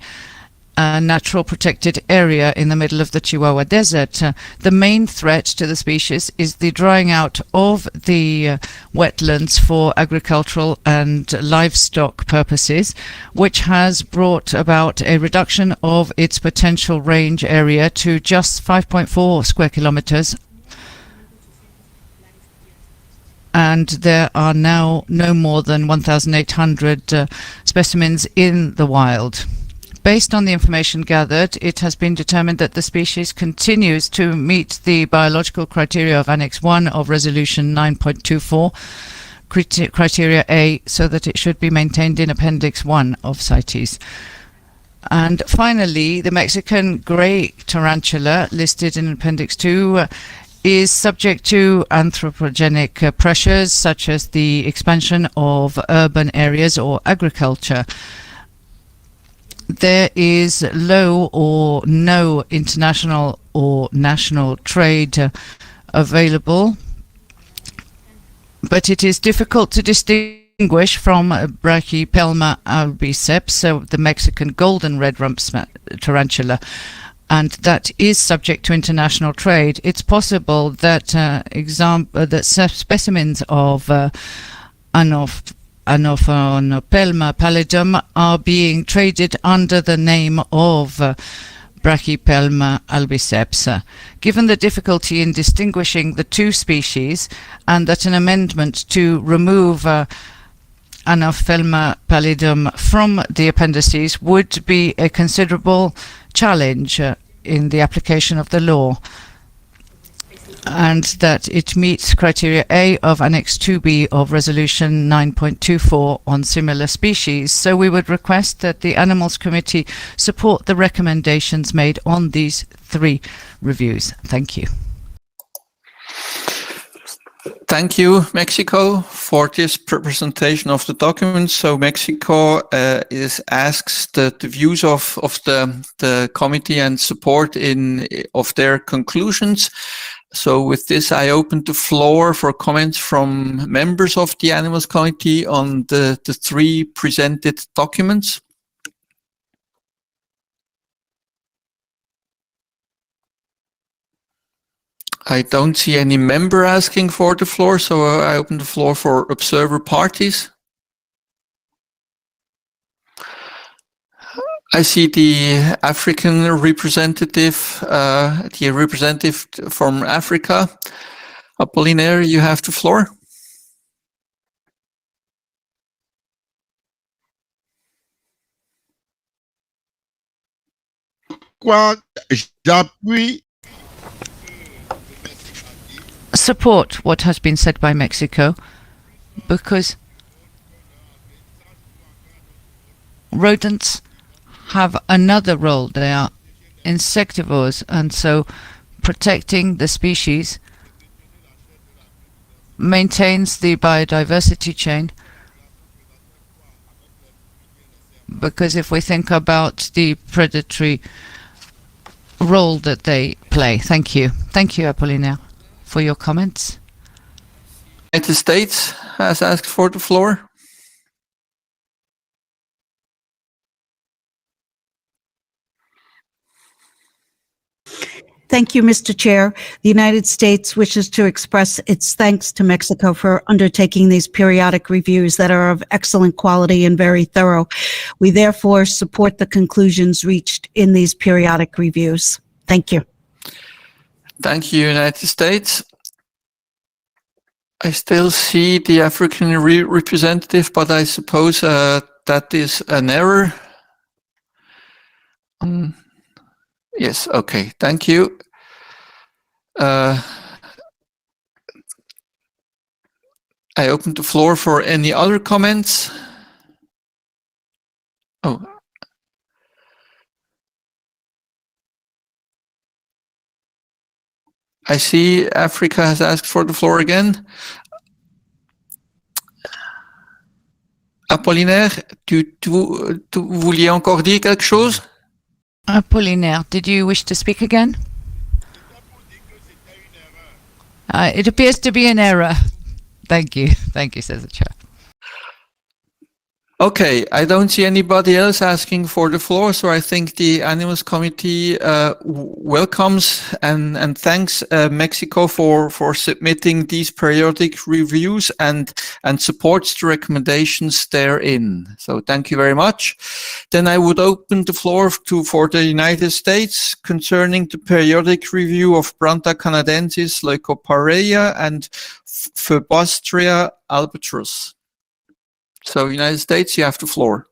a natural protected area in the middle of the Chihuahua Desert. The main threat to the species is the drying out of the wetlands for agricultural and livestock purposes, which has brought about a reduction of its potential range area to just 5.4 square kilometers. And there are now no more than 1,800 specimens in the wild. Based on the information gathered, it has been determined that the species continues to meet the biological criteria of Annex 1 of Resolution 9.24, Criteria A, so that it should be maintained in Appendix 1 of CITES. And finally, the Mexican grey tarantula, listed in Appendix 2, is subject to anthropogenic pressures, such as the expansion of urban areas or agriculture. There is low or no international or national trade available, but it is difficult to distinguish from Brachypelma albiceps, so the Mexican golden red rump tarantula, and that is subject to international trade. It's possible that specimens of Anophelma pallidum are being traded under the name of Brachypelma albiceps. Given the difficulty in distinguishing the two species, and that an amendment to remove Anophelma pallidum from the appendices would be a considerable challenge in the application of the law, and that it meets criteria A of Annex 2B of Resolution 9.24 on similar species. So we would request that the Animals Committee support the recommendations made on these 3 reviews. Thank you. Thank you, Mexico, for this presentation of the documents. So Mexico asks the views of the committee and support of their conclusions. So with this, I open the floor for comments from members of the Animals Committee on the 3 presented documents. I don't see any member asking for the floor, so I open the floor for observer parties. I see the African representative, the representative from Africa. Apollinaire, you have the floor. Support what has been said by Mexico, because rodents have another role. They are insectivores, and so protecting the species maintains the biodiversity chain, because if we think about the predatory role that they play. Thank you. Thank you, Apollinaire, for your comments. United States has asked for the floor. Thank you, Mr. Chair. The United States wishes to express its thanks to Mexico for undertaking these periodic reviews that are of excellent quality and very thorough. We therefore support the conclusions reached in these periodic reviews. Thank you. Thank you, United States. I still see the African representative, but I suppose that is an error. Yes, okay, thank you. I open the floor for any other comments. Oh. I see Africa has asked for the floor again. Apollinaire, tu vouliez encore dire quelque chose? Apollinaire, did you wish to speak again? It appears to be an error. Thank you. Thank you, says the chair. Okay, I don't see anybody else asking for the floor, so I think the Animals Committee welcomes and thanks Mexico for submitting these periodic reviews and supports the recommendations therein. So thank you very much. Then I would open the floor for the United States concerning the periodic review of Branta canadensis, Leucoparreia, and Phobostria albatros. So, United States, you have the floor.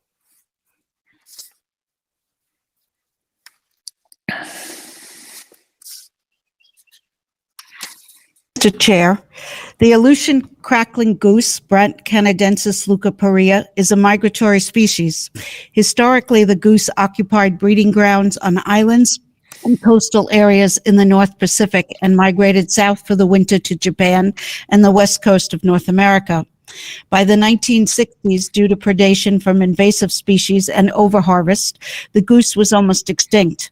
Mr. Chair, the Aleutian crackling goose, Brant canadensis leucoparreia, is a migratory species. Historically, the goose occupied breeding grounds on islands and coastal areas in the North Pacific and migrated south for the winter to Japan and the west coast of North America. By the 1960s, due to predation from invasive species and overharvest, the goose was almost extinct.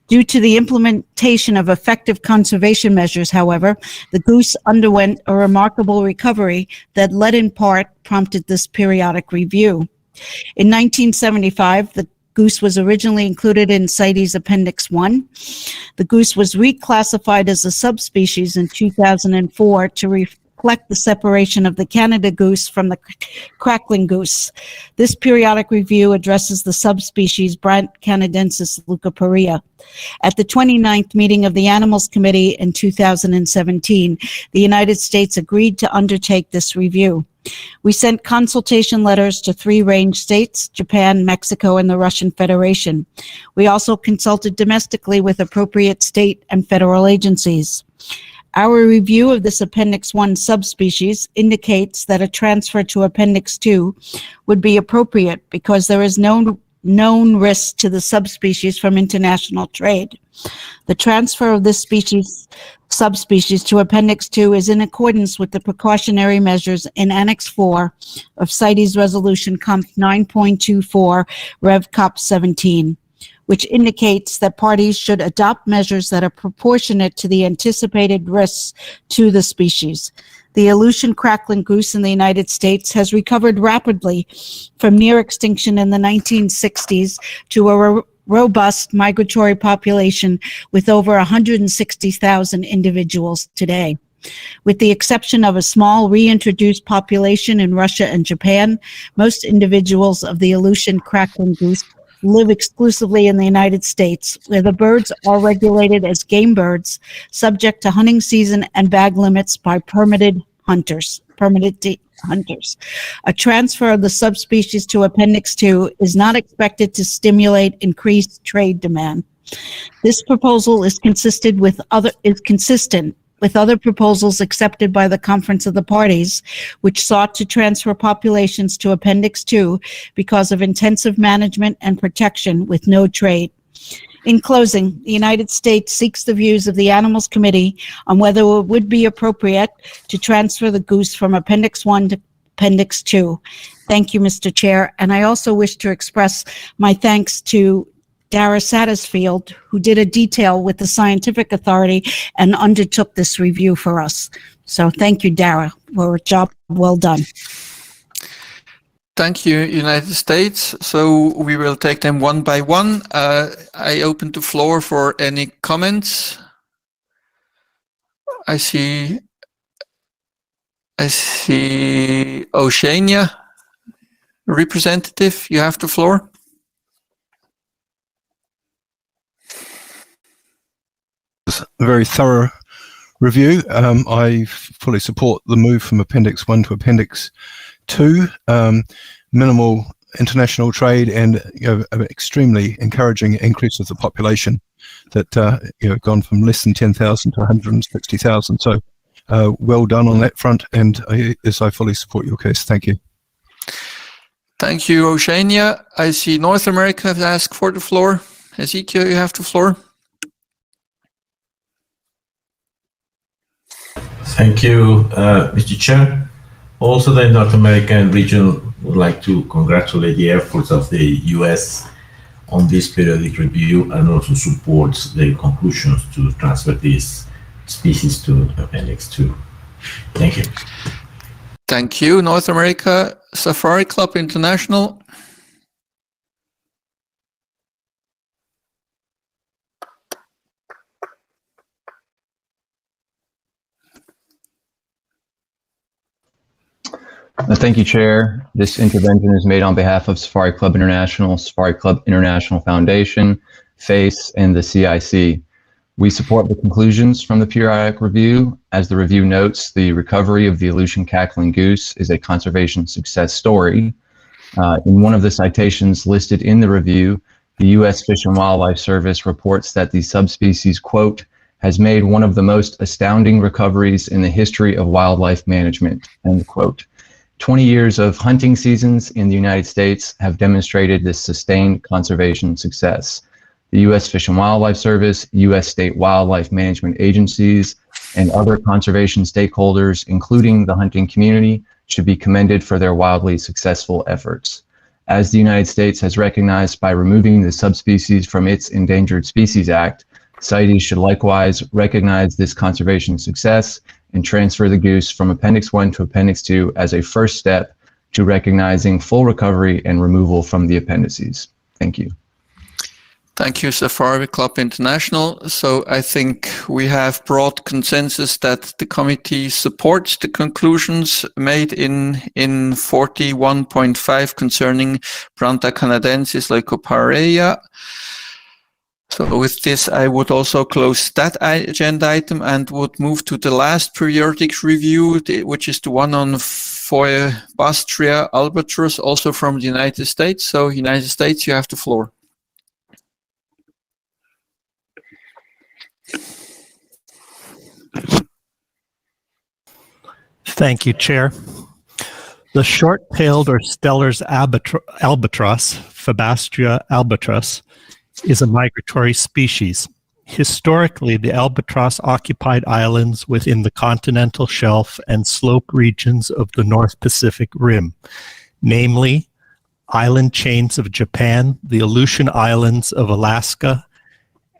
Due to the implementation of effective conservation measures, however, the goose underwent a remarkable recovery that led in part prompted this periodic review. In 1975, the goose was originally included in CITES Appendix 1. The goose was reclassified as a subspecies in 2004 to reflect the separation of the Canada goose from the crackling goose. This periodic review addresses the subspecies Brant canadensis leucoparreia. At the 29th meeting of the Animals Committee in 2017, the United States agreed to undertake this review. We sent consultation letters to 3 range states, Japan, Mexico, and the Russian Federation. We also consulted domestically with appropriate state and federal agencies. Our review of this Appendix 1 subspecies indicates that a transfer to Appendix 2 would be appropriate because there is no known risk to the subspecies from international trade. The transfer of this subspecies to Appendix 2 is in accordance with the precautionary measures in Annex 4 of CITES Resolution Comp 9.24 Rev Cop 17. Which indicates that parties should adopt measures that are proportionate to the anticipated risks to the species. The Aleutian crackling goose in the United States has recovered rapidly from near extinction in the 1960s to a robust migratory population with over 160,000 individuals today. With the exception of a small reintroduced population in Russia and Japan, most individuals of the Aleutian crackling goose live exclusively in the United States, where the birds are regulated as game birds, subject to hunting season and bag limits by permitted hunters. A transfer of the subspecies to Appendix 2 is not expected to stimulate increased trade demand. This proposal is consistent with other proposals accepted by the Conference of the Parties, which sought to transfer populations to Appendix 2 because of intensive management and protection with no trade. In closing, the United States seeks the views of the Animals Committee on whether it would be appropriate to transfer the goose from Appendix 1 to Appendix 2. Thank you, Mr. Chair, and I also wish to express my thanks to Dara Satterfield, who did a detail with the Scientific Authority and undertook this review for us. So thank you, Dara, for a job well done. Thank you, United States. So we will take them one by one. I open the floor for any comments. I see Oceania representative. You have the floor. A very thorough review. I fully support the move from Appendix 1 to Appendix 2. Minimal international trade and an extremely encouraging increase of the population that gone from less than 10,000 to 160,000. So well done on that front, and I fully support your case. Thank you. Thank you, Oceania. I see North America has asked for the floor. Ezekiel, you have the floor. Thank you, Mr. Chair. Also, the North American region would like to congratulate the efforts of the U.S. on this periodic review and also supports the conclusions to transfer these species to Appendix 2. Thank you. Thank you, North America. Safari Club International. Thank you, Chair. This intervention is made on behalf of Safari Club International Foundation, FACE, and the CIC. We support the conclusions from the periodic review. As the review notes, the recovery of the Aleutian cackling goose is a conservation success story. In one of the citations listed in the review, the U.S. Fish and Wildlife Service reports that the subspecies, quote, has made one of the most astounding recoveries in the history of wildlife management, end quote. 20 years of hunting seasons in the United States have demonstrated this sustained conservation success. The U.S. Fish and Wildlife Service, U.S. state wildlife management agencies, and other conservation stakeholders, including the hunting community, should be commended for their wildly successful efforts. As the United States has recognized by removing the subspecies from its Endangered Species Act, CITES should likewise recognize this conservation success and transfer the goose from Appendix 1 to Appendix 2 as a first step to recognizing full recovery and removal from the appendices. Thank you. Thank you, Safari Club International. So I think we have broad consensus that the committee supports the conclusions made in 41.5 concerning Branta canadensis leucopareia. So with this, I would also close that agenda item and would move to the last periodic review, which is the one on Foebastria albatros, also from the United States. So United States, you have the floor. Thank you, Chair. The short-tailed or Steller's albatross, Foebastria albatros, is a migratory species. Historically, the albatross occupied islands within the continental shelf and slope regions of the North Pacific Rim, namely island chains of Japan, the Aleutian Islands of Alaska,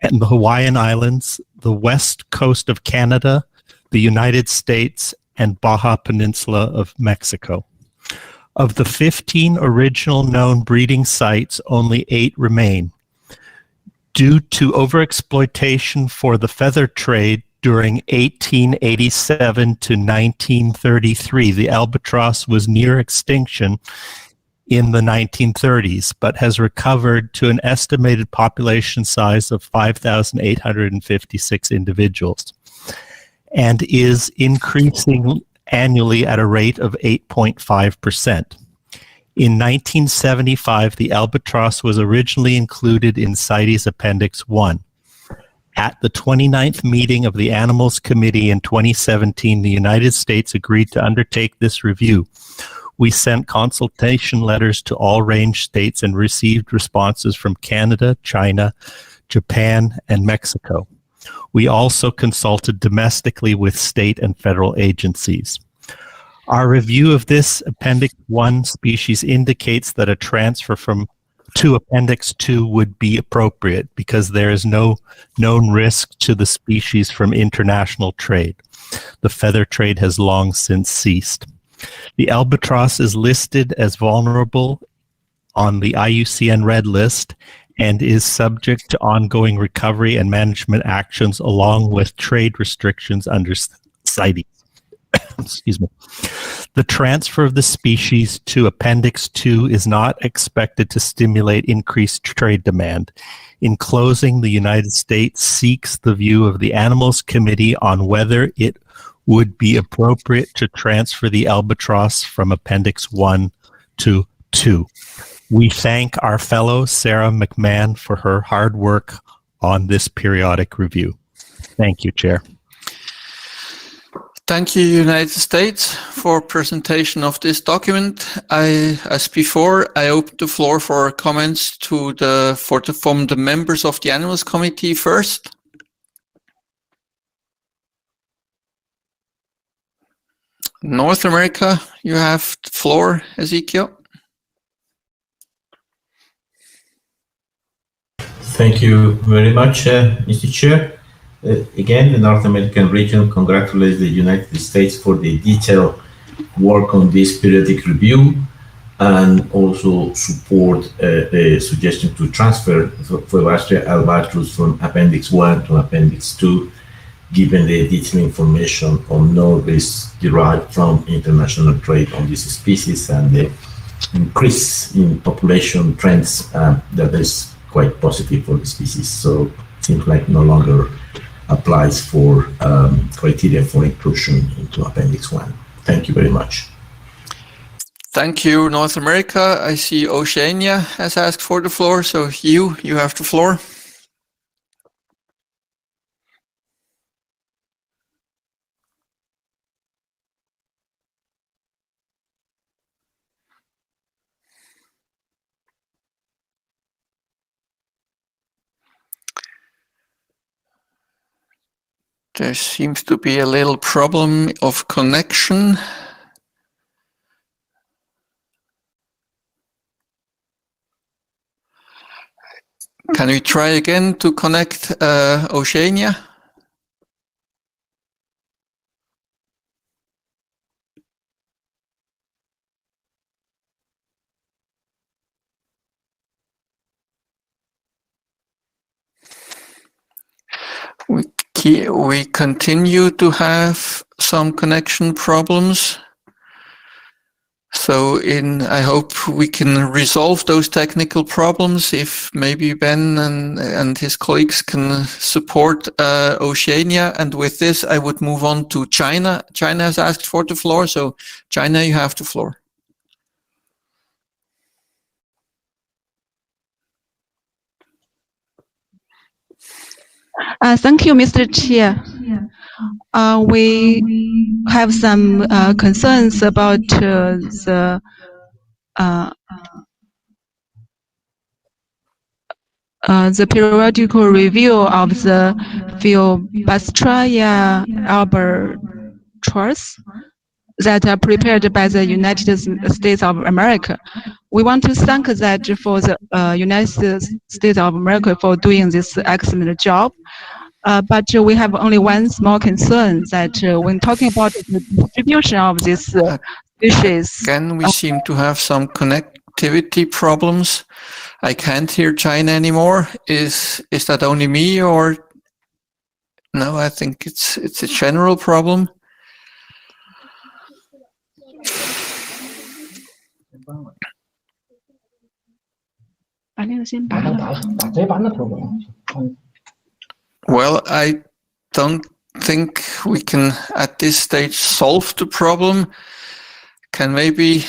and the Hawaiian Islands, the west coast of Canada, the United States, and Baja Peninsula of Mexico. Of the 15 original known breeding sites, only 8 remain. Due to overexploitation for the feather trade during 1887 to 1933, the albatross was near extinction in the 1930s, but has recovered to an estimated population size of 5,856 individuals, and is increasing annually at a rate of 8.5%. In 1975, the albatross was originally included in CITES Appendix 1. At the 29th meeting of the Animals Committee in 2017, the United States agreed to undertake this review. We sent consultation letters to all range states and received responses from Canada, China, Japan, and Mexico. We also consulted domestically with state and federal agencies. Our review of this Appendix 1 species indicates that a transfer to Appendix 2 would be appropriate because there is no known risk to the species from international trade. The feather trade has long since ceased. The albatross is listed as vulnerable on the IUCN Red List and is subject to ongoing recovery and management actions along with trade restrictions under CITES. Excuse me. The transfer of the species to Appendix 2 is not expected to stimulate increased trade demand. In closing, the United States seeks the view of the Animals Committee on whether it would be appropriate to transfer the albatross from Appendix 1 to 2. We thank our fellow Sarah McMahon for her hard work on this periodic review. Thank you, Chair. Thank you, United States, for presentation of this document. As before, I open the floor for comments from the members of the Animals Committee first. North America, you have the floor, Ezekiel. Thank you very much, Mr. Chair. Again, the North American region congratulates the United States for the detailed work on this periodic review. and also support the suggestion to transfer Phoebastria albatros from Appendix 1 to Appendix 2, given the detailed information on no risk derived from international trade on this species and the increase in population trends that is quite positive for the species. So it seems like no longer applies for criteria for inclusion into Appendix 1. Thank you very much. Thank you, North America. I see Oceania has asked for the floor, so you have the floor. There seems to be a little problem of connection. Can we try again to connect Oceania? We continue to have some connection problems. So I hope we can resolve those technical problems if maybe Ben and his colleagues can support Oceania. And with this, I would move on to China. China has asked for the floor. So China, you have the floor. Thank you, Mr. Chair. We have some concerns about the periodical review of the Phoebastria albatros that are prepared by the United States of America. We want to thank that for the United States of America for doing this excellent job. But we have only one small concern that when talking about the distribution of this species. Again, we seem to have some connectivity problems. I can't hear China anymore. Is that only me or no? I think it's a general problem. Well, I don't think we can at this stage solve the problem. Can maybe,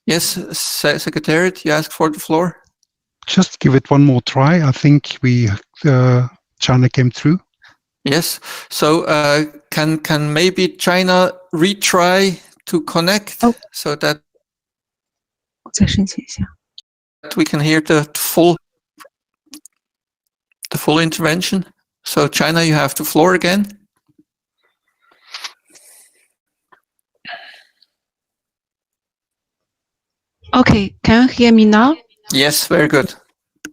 yes, Secretariat, you asked for the floor? Just give it one more try. I think China came through. Yes. So can maybe China retry to connect so that we can hear the full intervention? So China, you have the floor again. Okay, can you hear me now? Yes, very good.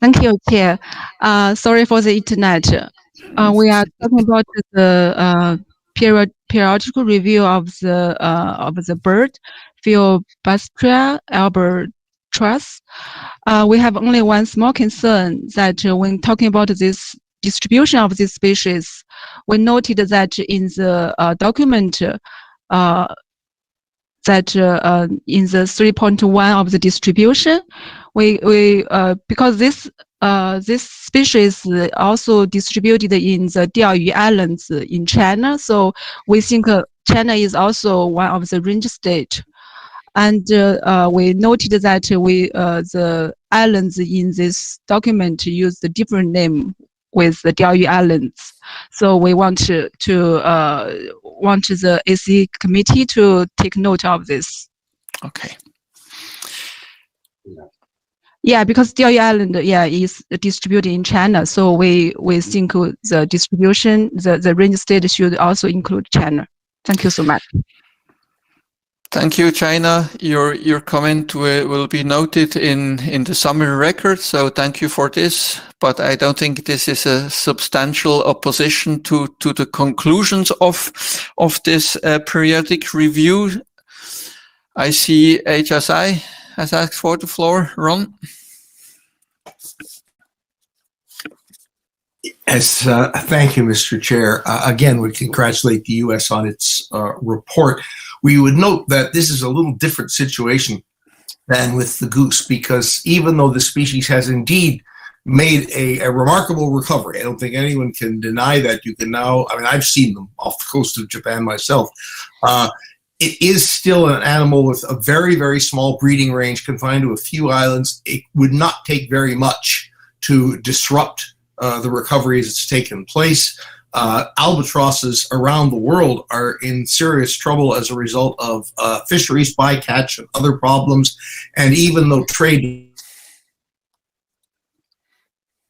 Thank you, Chair. Sorry for the internet. We are talking about the periodical review of the bird, Phoebastria albatros. We have only one small concern that when talking about this distribution of this species, we noted that in the document that in the 3.1 of the distribution, we because this species also distributed in the Diaoyu Islands in China, so we think China is also one of the range state. And we noted that the islands in this document use the different name with the Diaoyu Islands. So we want the AC committee to take note of this. Okay. Yeah, because Diaoyu Island, is distributed in China. So we think the distribution, the range state should also include China. Thank you so much. Thank you, China. Your comment will be noted in the summary record. So thank you for this. But I don't think this is a substantial opposition to the conclusions of this periodic review. I see HSI has asked for the floor. Ron? Yes, thank you, Mr. Chair. Again, we congratulate the U.S. on its report. We would note that this is a little different situation than with the goose, because even though the species has indeed made a remarkable recovery, I don't think anyone can deny that. You can now, I mean, I've seen them off the coast of Japan myself. It is still an animal with a very, very small breeding range confined to a few islands. It would not take very much to disrupt the recovery as it's taken place. Albatrosses around the world are in serious trouble as a result of fisheries bycatch and other problems. And even though trade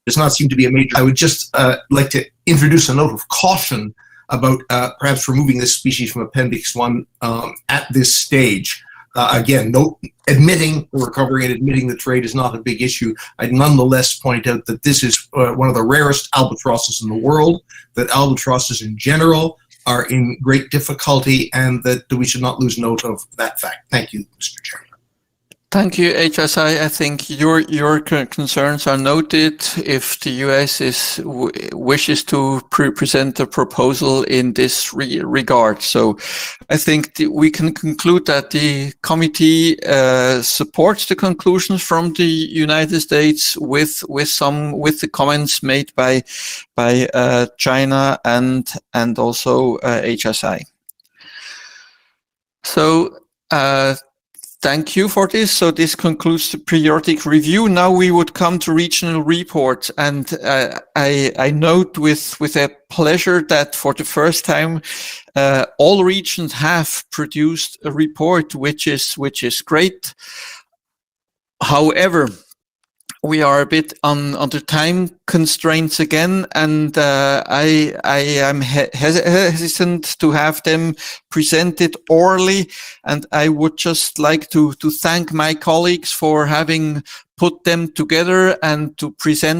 does not seem to be a major, I would just like to introduce a note of caution about perhaps removing this species from Appendix 1 at this stage. Again, admitting the recovery and admitting the trade is not a big issue. I'd nonetheless point out that this is one of the rarest albatrosses in the world, that albatrosses in general are in great difficulty, and that we should not lose note of that fact. Thank you, Mr. Chairman. Thank you, HSI. I think your concerns are noted. If the US wishes to present a proposal in this regard, so I think we can conclude that the committee supports the conclusions from the United States with the comments made by China and also HSI. So. Thank you for this. So this concludes the periodic review. Now we would come to regional reports, and I note with a pleasure that for the first time all regions have produced a report, which is great. However, we are a bit under time constraints again, and I am hesitant to have them presented orally, and I would just like to thank my colleagues for having put them together and to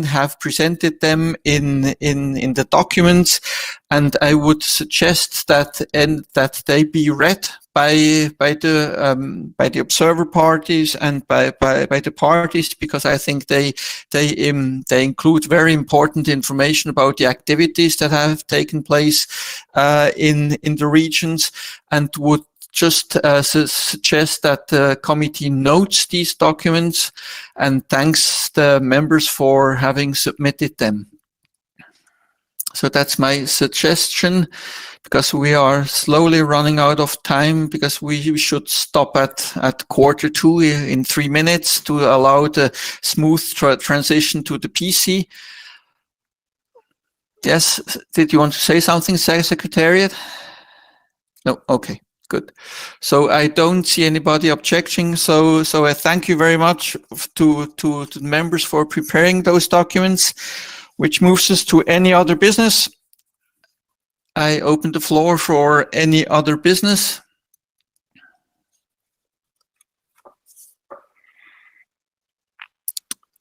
have presented them in the documents, and I would suggest that they be read by the observer parties and by the parties, because I think they include very important information about the activities that have taken place in the regions, and would just suggest that the committee notes these documents and thanks the members for having submitted them. So that's my suggestion, because we are slowly running out of time, because we should stop at 1:45 in 3 minutes to allow the smooth transition to the PC. Yes, did you want to say something, Secretariat? No, okay. Good. So I don't see anybody objecting. So I thank you very much to the members for preparing those documents, which moves us to any other business. I open the floor for any other business.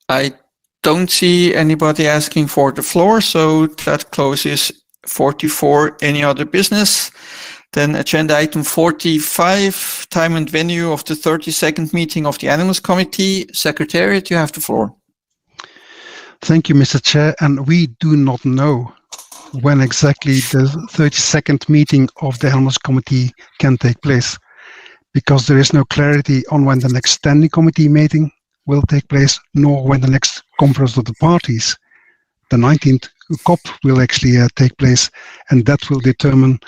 I don't see anybody asking for the floor, so that closes 44, any other business. Then agenda item 45, time and venue of the 32nd meeting of the Animals Committee. Secretariat, you have the floor. Thank you, Mr. Chair. And we do not know when exactly the 32nd meeting of the Animals Committee can take place, because there is no clarity on when the next standing committee meeting will take place, nor when the next conference of the parties, the 19th COP, will actually take place, and that will determine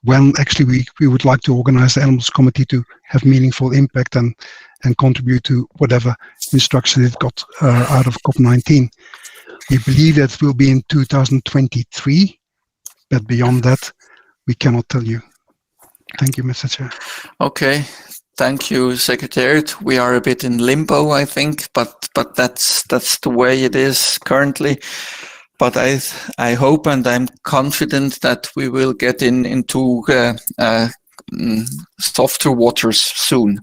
when actually we would like to organize the Animals Committee to have meaningful impact and contribute to whatever instruction it got out of COP19. We believe that it will be in 2023, but beyond that, we cannot tell you. Thank you, Mr. Chair. Okay. Thank you, Secretariat. We are a bit in limbo, I think, but that's the way it is currently. But I hope and I'm confident that we will get into softer waters soon.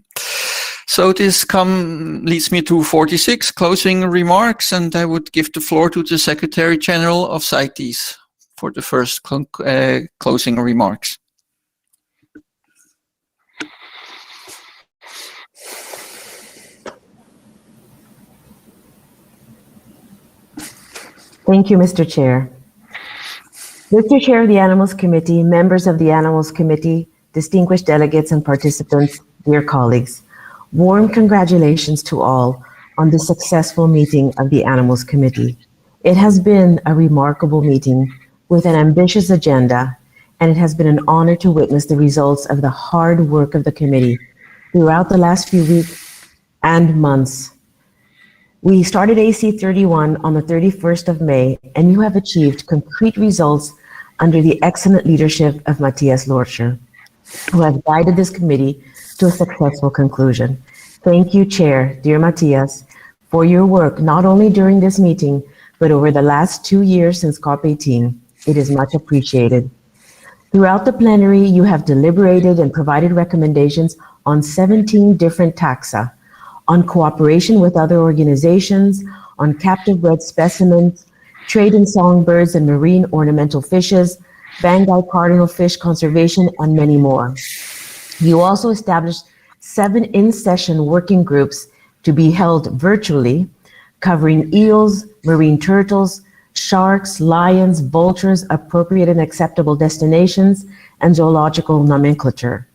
So this leads me to 46, closing remarks, and I would give the floor to the Secretary General of CITES for the first closing remarks. Thank you, Mr. Chair. Mr. Chair of the Animals Committee, members of the Animals Committee, distinguished delegates and participants, dear colleagues, warm congratulations to all on the successful meeting of the Animals Committee. It has been a remarkable meeting with an ambitious agenda, and it has been an honor to witness the results of the hard work of the committee throughout the last few weeks and months. We started AC 31 on the 31st of May, and you have achieved concrete results under the excellent leadership of Matthias Lorcher, who has guided this committee to a successful conclusion. Thank you, Chair, dear Matthias, for your work not only during this meeting, but over the last 2 years since COP18. It is much appreciated. Throughout the plenary, you have deliberated and provided recommendations on 17 different taxa, on cooperation with other organizations, on captive bred specimens, trade in songbirds and marine ornamental fishes, Banggai cardinal fish conservation, and many more. You also established 7 in-session working groups to be held virtually, covering eels, marine turtles, sharks, lions, vultures, appropriate and acceptable destinations, and zoological nomenclature.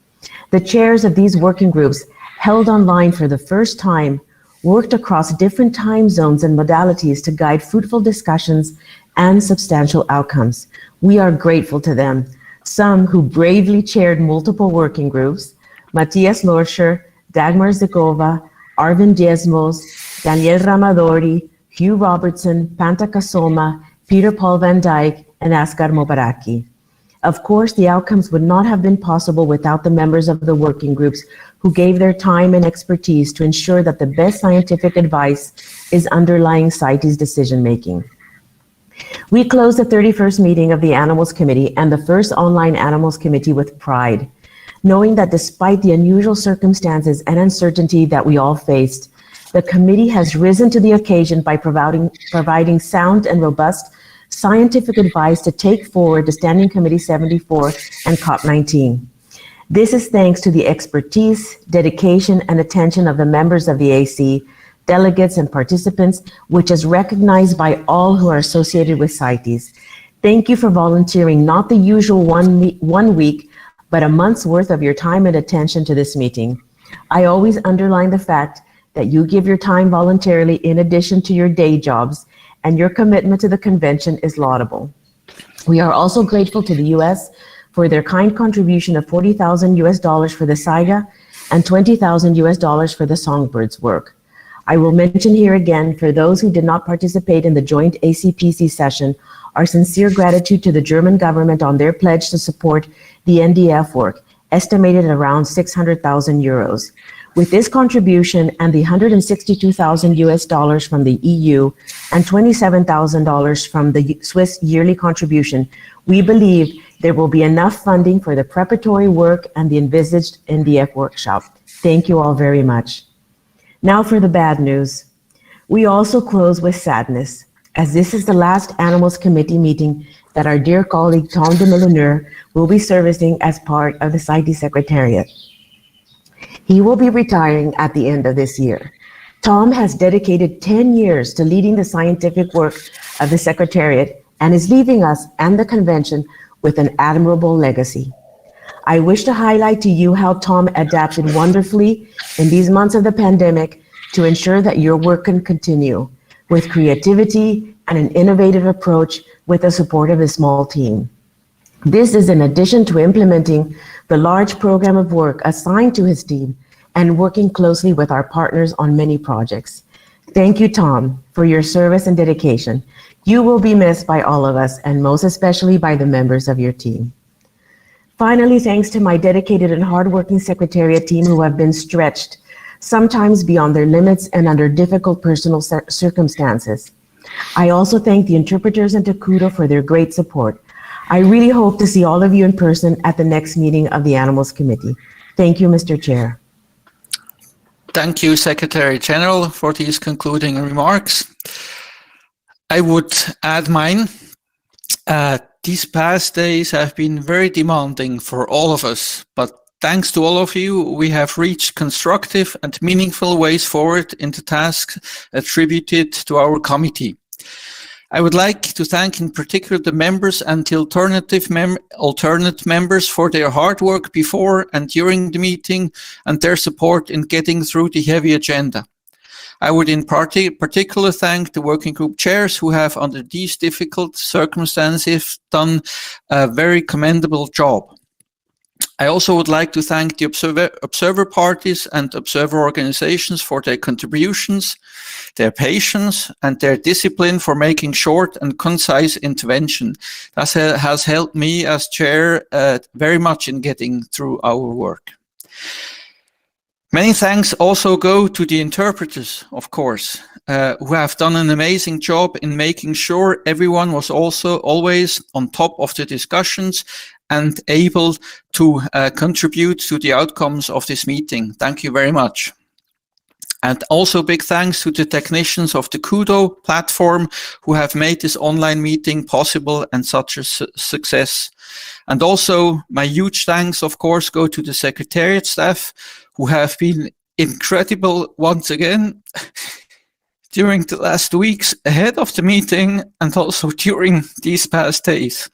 The chairs of these working groups, held online for the first time, worked across different time zones and modalities to guide fruitful discussions and substantial outcomes. We are grateful to them, some who bravely chaired multiple working groups: Matthias Lorcher, Dagmar Zikova, Arvind Diezmos, Daniel Ramadori, Hugh Robertson, Panta Kasoma, Peter Paul Van Dyke, and Asghar Mobaraki. Of course, the outcomes would not have been possible without the members of the working groups who gave their time and expertise to ensure that the best scientific advice is underlying CITES decision-making. We closed the 31st meeting of the Animals Committee and the first online Animals Committee with pride, knowing that despite the unusual circumstances and uncertainty that we all faced, the committee has risen to the occasion by providing sound and robust scientific advice to take forward the Standing Committee 74 and COP19. This is thanks to the expertise, dedication, and attention of the members of the AC, delegates, and participants, which is recognized by all who are associated with CITES. Thank you for volunteering not the usual one week, but a month's worth of your time and attention to this meeting. I always underline the fact that you give your time voluntarily in addition to your day jobs, and your commitment to the convention is laudable. We are also grateful to the U.S. for their kind contribution of $40,000 for the SIGA and $20,000 for the songbirds work. I will mention here again, for those who did not participate in the joint ACPC session, our sincere gratitude to the German government on their pledge to support the NDF work, estimated at around 600,000 euros. With this contribution and the $162,000 from the EU and $27,000 from the Swiss yearly contribution, we believe there will be enough funding for the preparatory work and the envisaged NDF workshop. Thank you all very much. Now for the bad news. We also close with sadness, as this is the last Animals Committee meeting that our dear colleague Tom de Villeneuve will be servicing as part of the CITES Secretariat. He will be retiring at the end of this year. Tom has dedicated 10 years to leading the scientific work of the Secretariat and is leaving us and the convention with an admirable legacy. I wish to highlight to you how Tom adapted wonderfully in these months of the pandemic to ensure that your work can continue with creativity and an innovative approach with the support of a small team. This is in addition to implementing the large program of work assigned to his team and working closely with our partners on many projects. Thank you, Tom, for your service and dedication. You will be missed by all of us, and most especially by the members of your team. Finally, thanks to my dedicated and hardworking Secretariat team who have been stretched, sometimes beyond their limits and under difficult personal circumstances. I also thank the interpreters and Takudo for their great support. I really hope to see all of you in person at the next meeting of the Animals Committee. Thank you, Mr. Chair. Thank you, Secretary General, for these concluding remarks. I would add mine. These past days have been very demanding for all of us, but thanks to all of you, we have reached constructive and meaningful ways forward in the tasks attributed to our committee. I would like to thank in particular the members and the alternate members for their hard work before and during the meeting and their support in getting through the heavy agenda. I would in particular thank the working group chairs who have, under these difficult circumstances, done a very commendable job. I also would like to thank the observer parties and observer organizations for their contributions, their patience, and their discipline for making short and concise intervention. That has helped me as chair very much in getting through our work. Many thanks also go to the interpreters, of course, who have done an amazing job in making sure everyone was also always on top of the discussions and able to contribute to the outcomes of this meeting. Thank you very much. And also big thanks to the technicians of the Kudo platform who have made this online meeting possible and such a success. And also my huge thanks, of course, go to the Secretariat staff who have been incredible once again during the last weeks ahead of the meeting and also during these past days.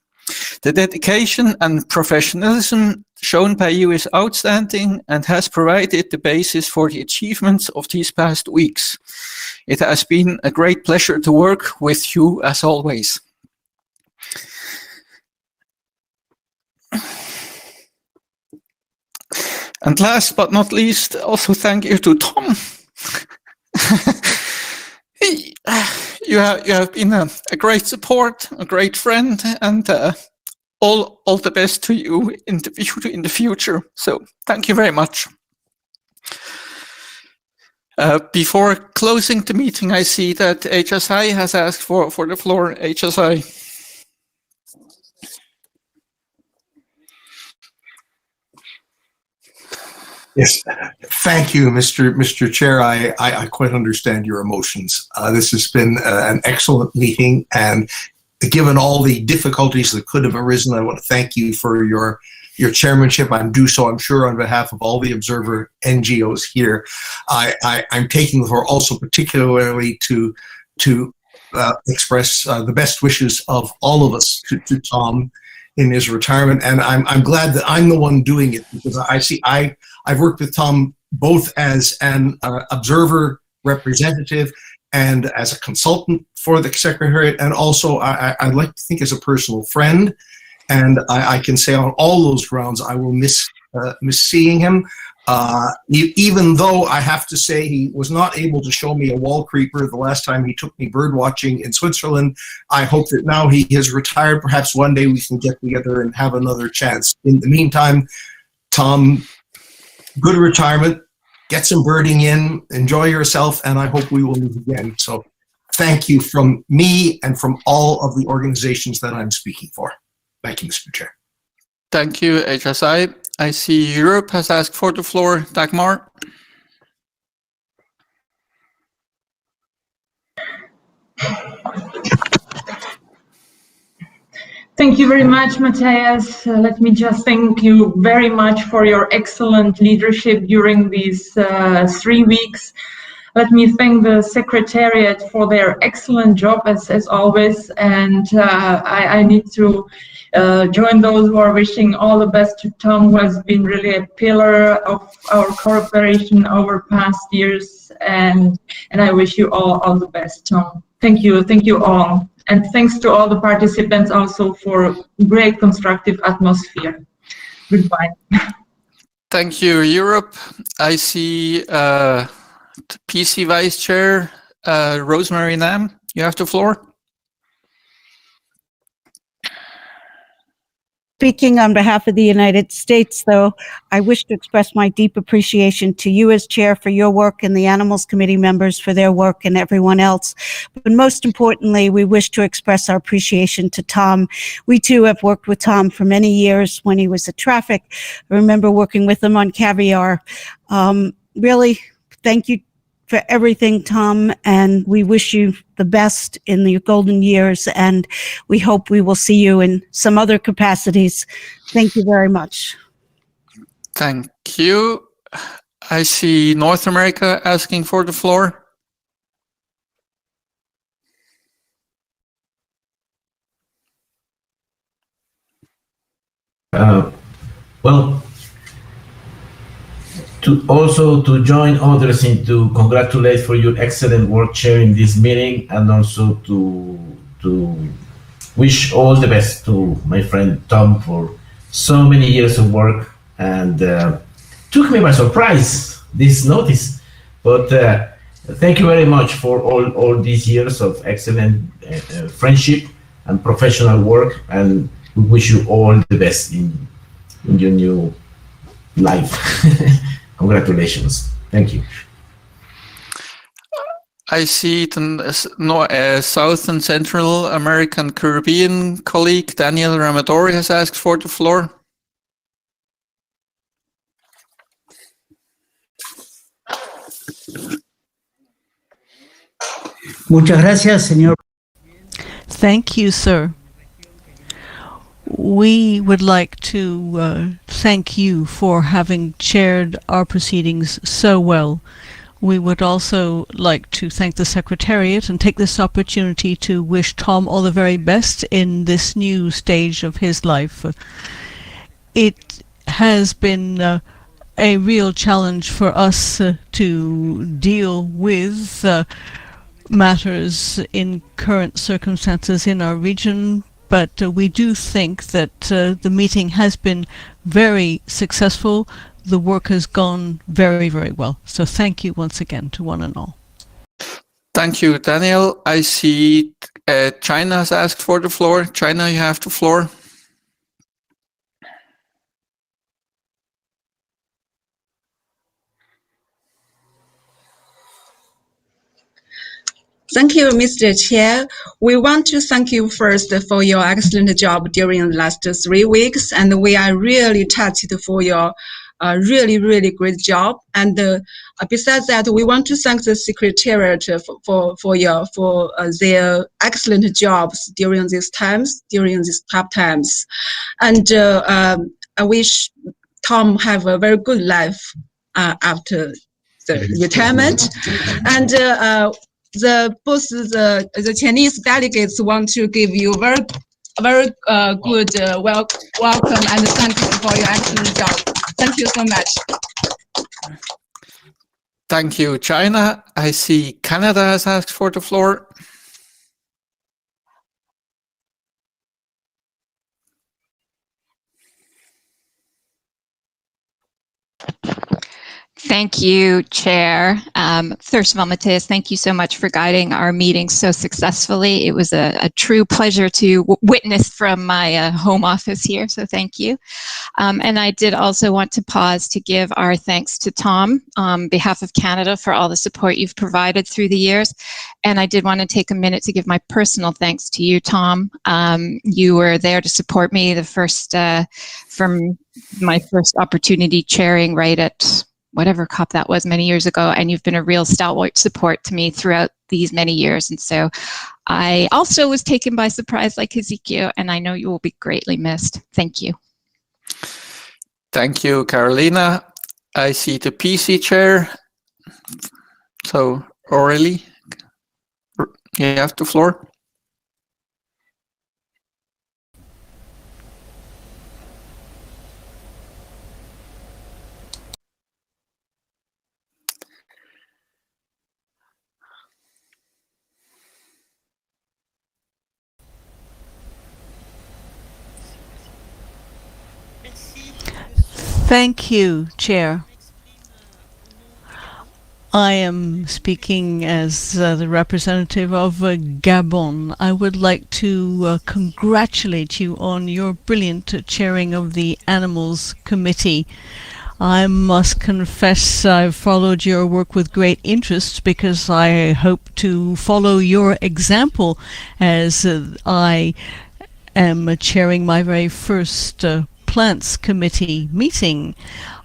The dedication and professionalism shown by you is outstanding and has provided the basis for the achievements of these past weeks. It has been a great pleasure to work with you as always. And last but not least, also thank you to Tom. You have been a great support, a great friend, and all the best to you in the future. So thank you very much. Before closing the meeting, I see that HSI has asked for the floor. HSI. Yes, thank you, Mr. Chair. I quite understand your emotions. This has been an excellent meeting, and given all the difficulties that could have arisen, I want to thank you for your chairmanship. I'm sure, on behalf of all the observer NGOs here. I'm taking the floor also particularly to express the best wishes of all of us to Tom in his retirement, and I'm glad that I'm the one doing it, because I've worked with Tom both as an observer representative and as a consultant for the Secretariat, and also I'd like to think as a personal friend, and I can say on all those grounds I will miss seeing him. Even though I have to say he was not able to show me a wall creeper the last time he took me bird watching in Switzerland, I hope that now he has retired, perhaps one day we can get together and have another chance. In the meantime, Tom, good retirement, get some birding in, enjoy yourself, and I hope we will meet again. So thank you from me and from all of the organizations that I'm speaking for. Thank you, Mr. Chair. Thank you, HSI. I see Europe has asked for the floor. Dagmar. Thank you very much, Matthias. Let me just thank you very much for your excellent leadership during these 3 weeks. Let me thank the Secretariat for their excellent job as always, and I need to join those who are wishing all the best to Tom, who has been really a pillar of our cooperation over past years, and I wish you all the best, Tom. Thank you all. And thanks to all the participants also for great constructive atmosphere. Goodbye. Thank you, Europe. I see PC Vice Chair Rosemary Nam. You have the floor. Speaking on behalf of the United States, though, I wish to express my deep appreciation to you as chair for your work and the Animals Committee members for their work and everyone else. But most importantly, we wish to express our appreciation to Tom. We too have worked with Tom for many years when he was at Traffic. I remember working with him on caviar. Really, thank you for everything, Tom, and we wish you the best in the golden years, and we hope we will see you in some other capacities. Thank you very much. Thank you. I see North America asking for the floor. Well, to join others in to congratulate for your excellent work chairing this meeting, and also to wish all the best to my friend Tom for so many years of work, and took me by surprise, this notice, but thank you very much for all these years of excellent friendship and professional work, and we wish you all the best in your new life. Congratulations. Thank you. I see the South and Central American Caribbean colleague Daniel Ramadori has asked for the floor. Muchas gracias, señor. Thank you, sir. We would like to thank you for having chaired our proceedings so well. We would also like to thank the Secretariat and take this opportunity to wish Tom all the very best in this new stage of his life. It has been a real challenge for us to deal with matters in current circumstances in our region, but we do think that the meeting has been very successful. The work has gone very, very well. So thank you once again to one and all. Thank you, Daniel. I see China has asked for the floor. China, you have the floor. Thank you, Mr. Chair. We want to thank you first for your excellent job during the last 3 weeks, and we are really touched for your really great job. And besides that, we want to thank the Secretariat for their excellent jobs during these tough times. And I wish Tom have a very good life after the retirement. And both the Chinese delegates want to give you very good welcome and thank you for your excellent job. Thank you so much. Thank you, China. I see Canada has asked for the floor. Thank you, Chair. First of all, Matthias, thank you so much for guiding our meeting so successfully. It was a true pleasure to witness from my home office here, so thank you. And I did also want to pause to give our thanks to Tom on behalf of Canada for all the support you've provided through the years. And I did want to take a minute to give my personal thanks to you, Tom. You were there to support me from my first opportunity chairing right at whatever COP that was many years ago, and you've been a real stalwart support to me throughout these many years. And so I also was taken by surprise like Ezekiel, and I know you will be greatly missed. Thank you. Thank you, Carolina. I see the PC chair. So, Aurélie, you have the floor. Thank you, Chair. I am speaking as the representative of Gabon. I would like to congratulate you on your brilliant chairing of the Animals Committee. I must confess I've followed your work with great interest because I hope to follow your example as I am chairing my very first Plants Committee meeting.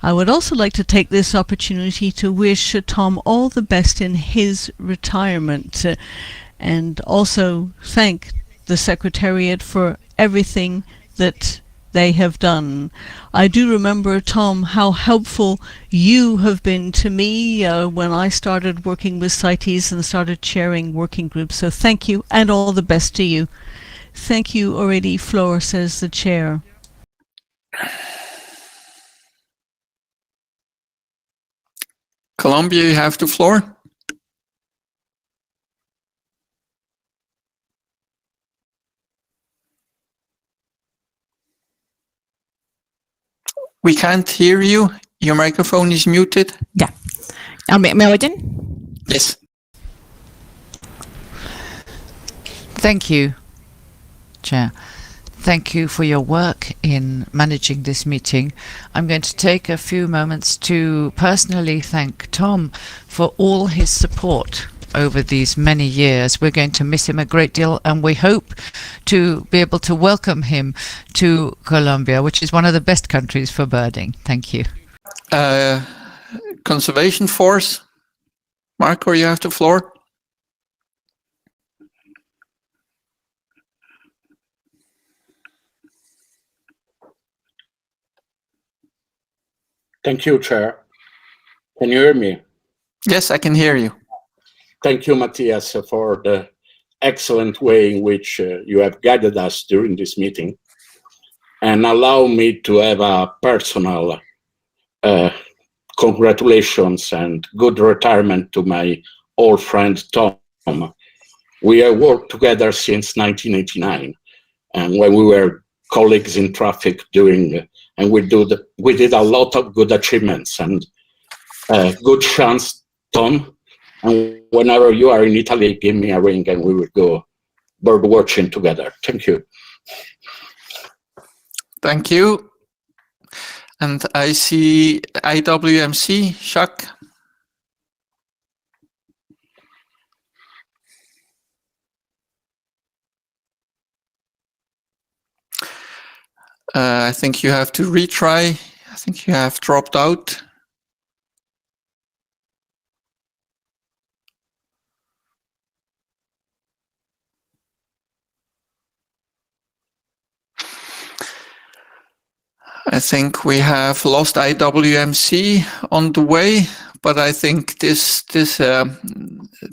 I would also like to take this opportunity to wish Tom all the best in his retirement and also thank the Secretariat for everything that they have done. I do remember, Tom, how helpful you have been to me when I started working with CITES and started chairing working groups. So thank you and all the best to you. Thank you, Aurélie Flore, says the chair. Colombia, you have the floor. We can't hear you. Your microphone is muted. Ya. ¿Me oyen? Yes. Thank you, Chair. Thank you for your work in managing this meeting. I'm going to take a few moments to personally thank Tom for all his support over these many years. We're going to miss him a great deal, and we hope to be able to welcome him to Colombia, which is one of the best countries for birding. Thank you. Conservation Force. Marco, you have the floor. Thank you, Chair. Can you hear me? Yes, I can hear you. Thank you, Matthias, for the excellent way in which you have guided us during this meeting. And allow me to have a personal congratulations and good retirement to my old friend Tom. We have worked together since 1989, and when we were colleagues in traffic doing, and we did a lot of good achievements. And good chance, Tom. And whenever you are in Italy, give me a ring and we will go bird watching together. Thank you. Thank you. And I see IWMC, Jacques. I think you have to retry. I think you have dropped out. I think we have lost IWMC on the way, but I think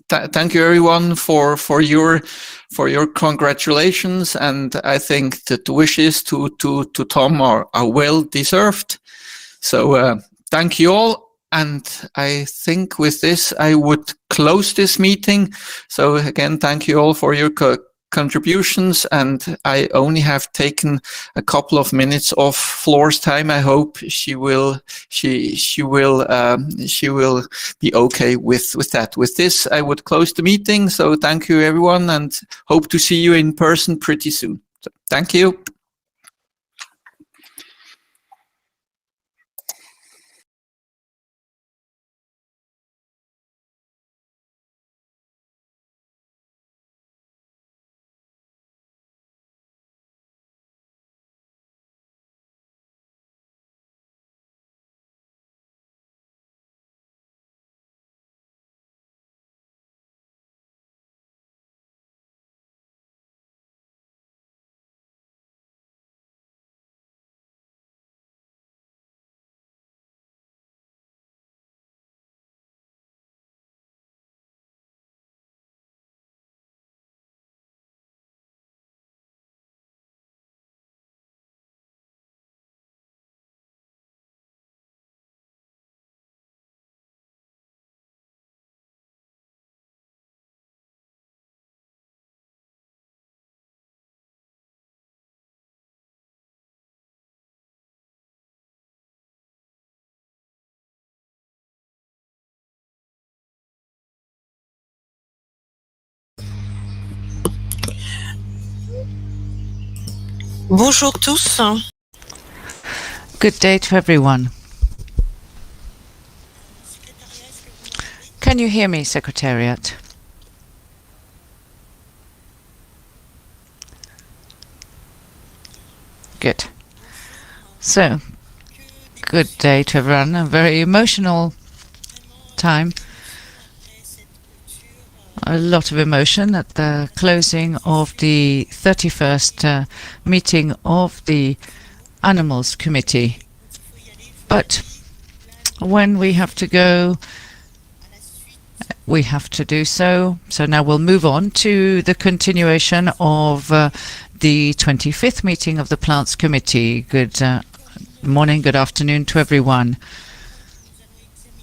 thank you everyone for your congratulations, and I think that the wishes to Tom are well deserved. So thank you all, and I think with this I would close this meeting. So again, thank you all for your contributions, and I only have taken a couple of minutes of Floor's time. I hope she will be okay with that. With this, I would close the meeting. So thank you everyone, and hope to see you in person pretty soon. So, thank you. Bonjour tous. Good day to everyone. Can you hear me, Secretariat? Good. So, good day to everyone. A very emotional time. A lot of emotion at the closing of the 31st meeting of the Animals Committee. But when we have to go, we have to do so. So now we'll move on to the continuation of the 25th meeting of the Plants Committee. Good morning, good afternoon to everyone.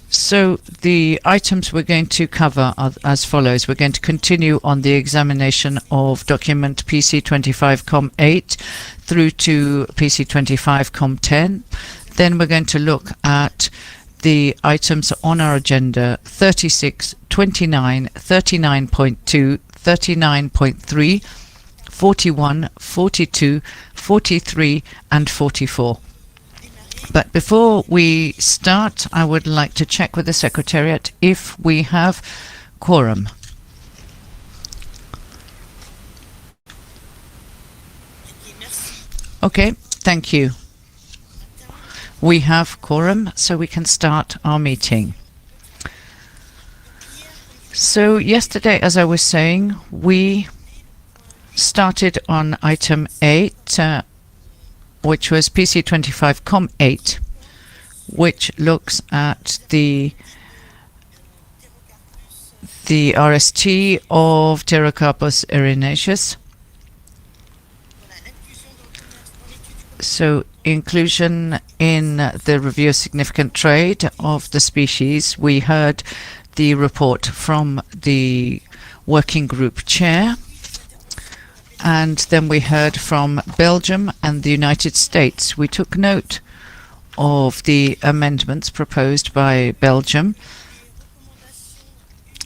So the items we're going to cover are as follows. We're going to continue on the examination of document PC25Com8 through to PC25Com10. Then we're going to look at the items on our agenda 36, 29, 39.2, 39.3, 41, 42, 43 and 44. But before we start, I would like to check with the Secretariat if we have quorum. Okay, thank you. We have quorum, so we can start our meeting. So yesterday, as I was saying, we started on item 8, which was PC25Com8, which looks at the RST of Pterocarpus erinaceus. So inclusion in the review of significant trade of the species. We heard the report from the working group chair. And then we heard from Belgium and the United States. We took note of the amendments proposed by Belgium.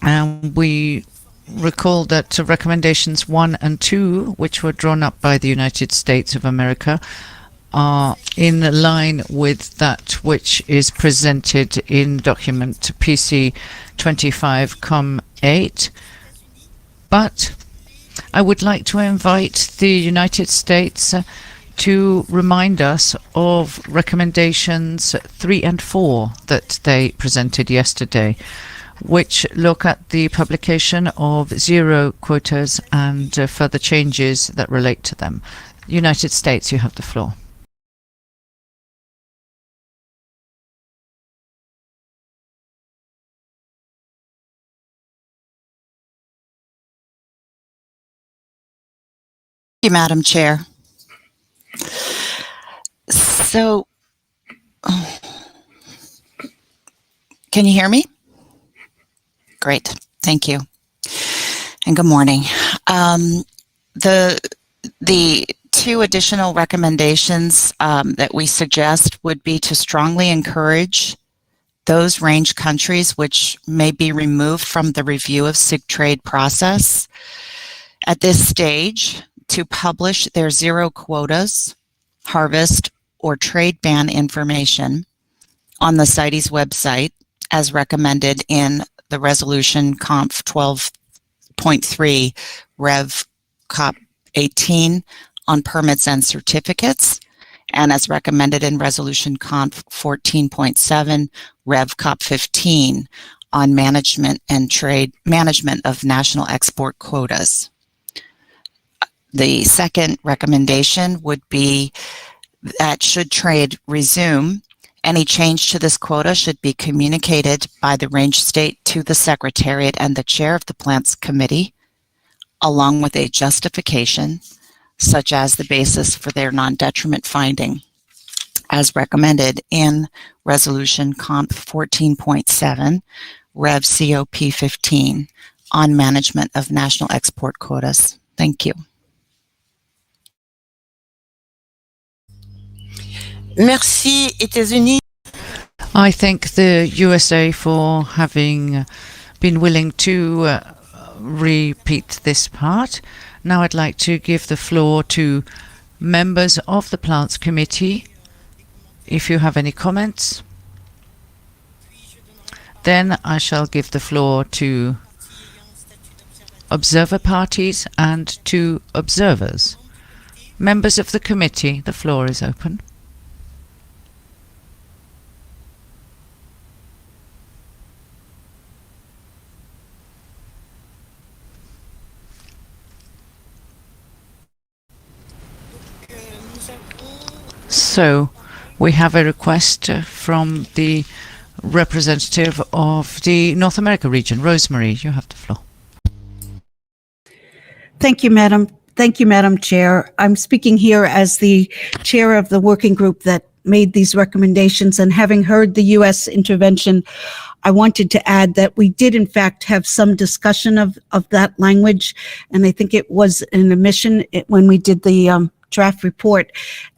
And we recall that recommendations 1 and 2, which were drawn up by the United States of America, are in line with that which is presented in document PC25Com8. But I would like to invite the United States to remind us of recommendations 3 and 4 that they presented yesterday, which look at the publication of zero quotas and further changes that relate to them. United States, you have the floor. Thank you, Madam Chair. So, can you hear me? Great, thank you. And good morning. The 2 additional recommendations that we suggest would be to strongly encourage those range countries which may be removed from the review of SIG trade process at this stage to publish their zero quotas, harvest, or trade ban information on the CITES website as recommended in the Resolution Conf 12.3 Rev Cop 18 on permits and certificates, and as recommended in Resolution Conf 14.7 Rev Cop 15 on management and trade management of national export quotas. The second recommendation would be that should trade resume, any change to this quota should be communicated by the range state to the Secretariat and the chair of the Plants Committee, along with a justification, such as the basis for their non-detriment finding, as recommended in Resolution Conf 14.7, Rev COP 15, on management of national export quotas. Thank you. Merci, États-Unis. I thank the USA for having been willing to repeat this part. Now I'd like to give the floor to members of the Plants Committee. If you have any comments, then I shall give the floor to observer parties and to observers. Members of the committee, the floor is open. So we have a request from the representative of the North America region. Rosemary, you have the floor. Thank you, Madam. Thank you, Madam Chair. I'm speaking here as the chair of the working group that made these recommendations, and having heard the U.S. intervention, I wanted to add that we did in fact have some discussion of that language, and I think it was an omission when we did the draft report.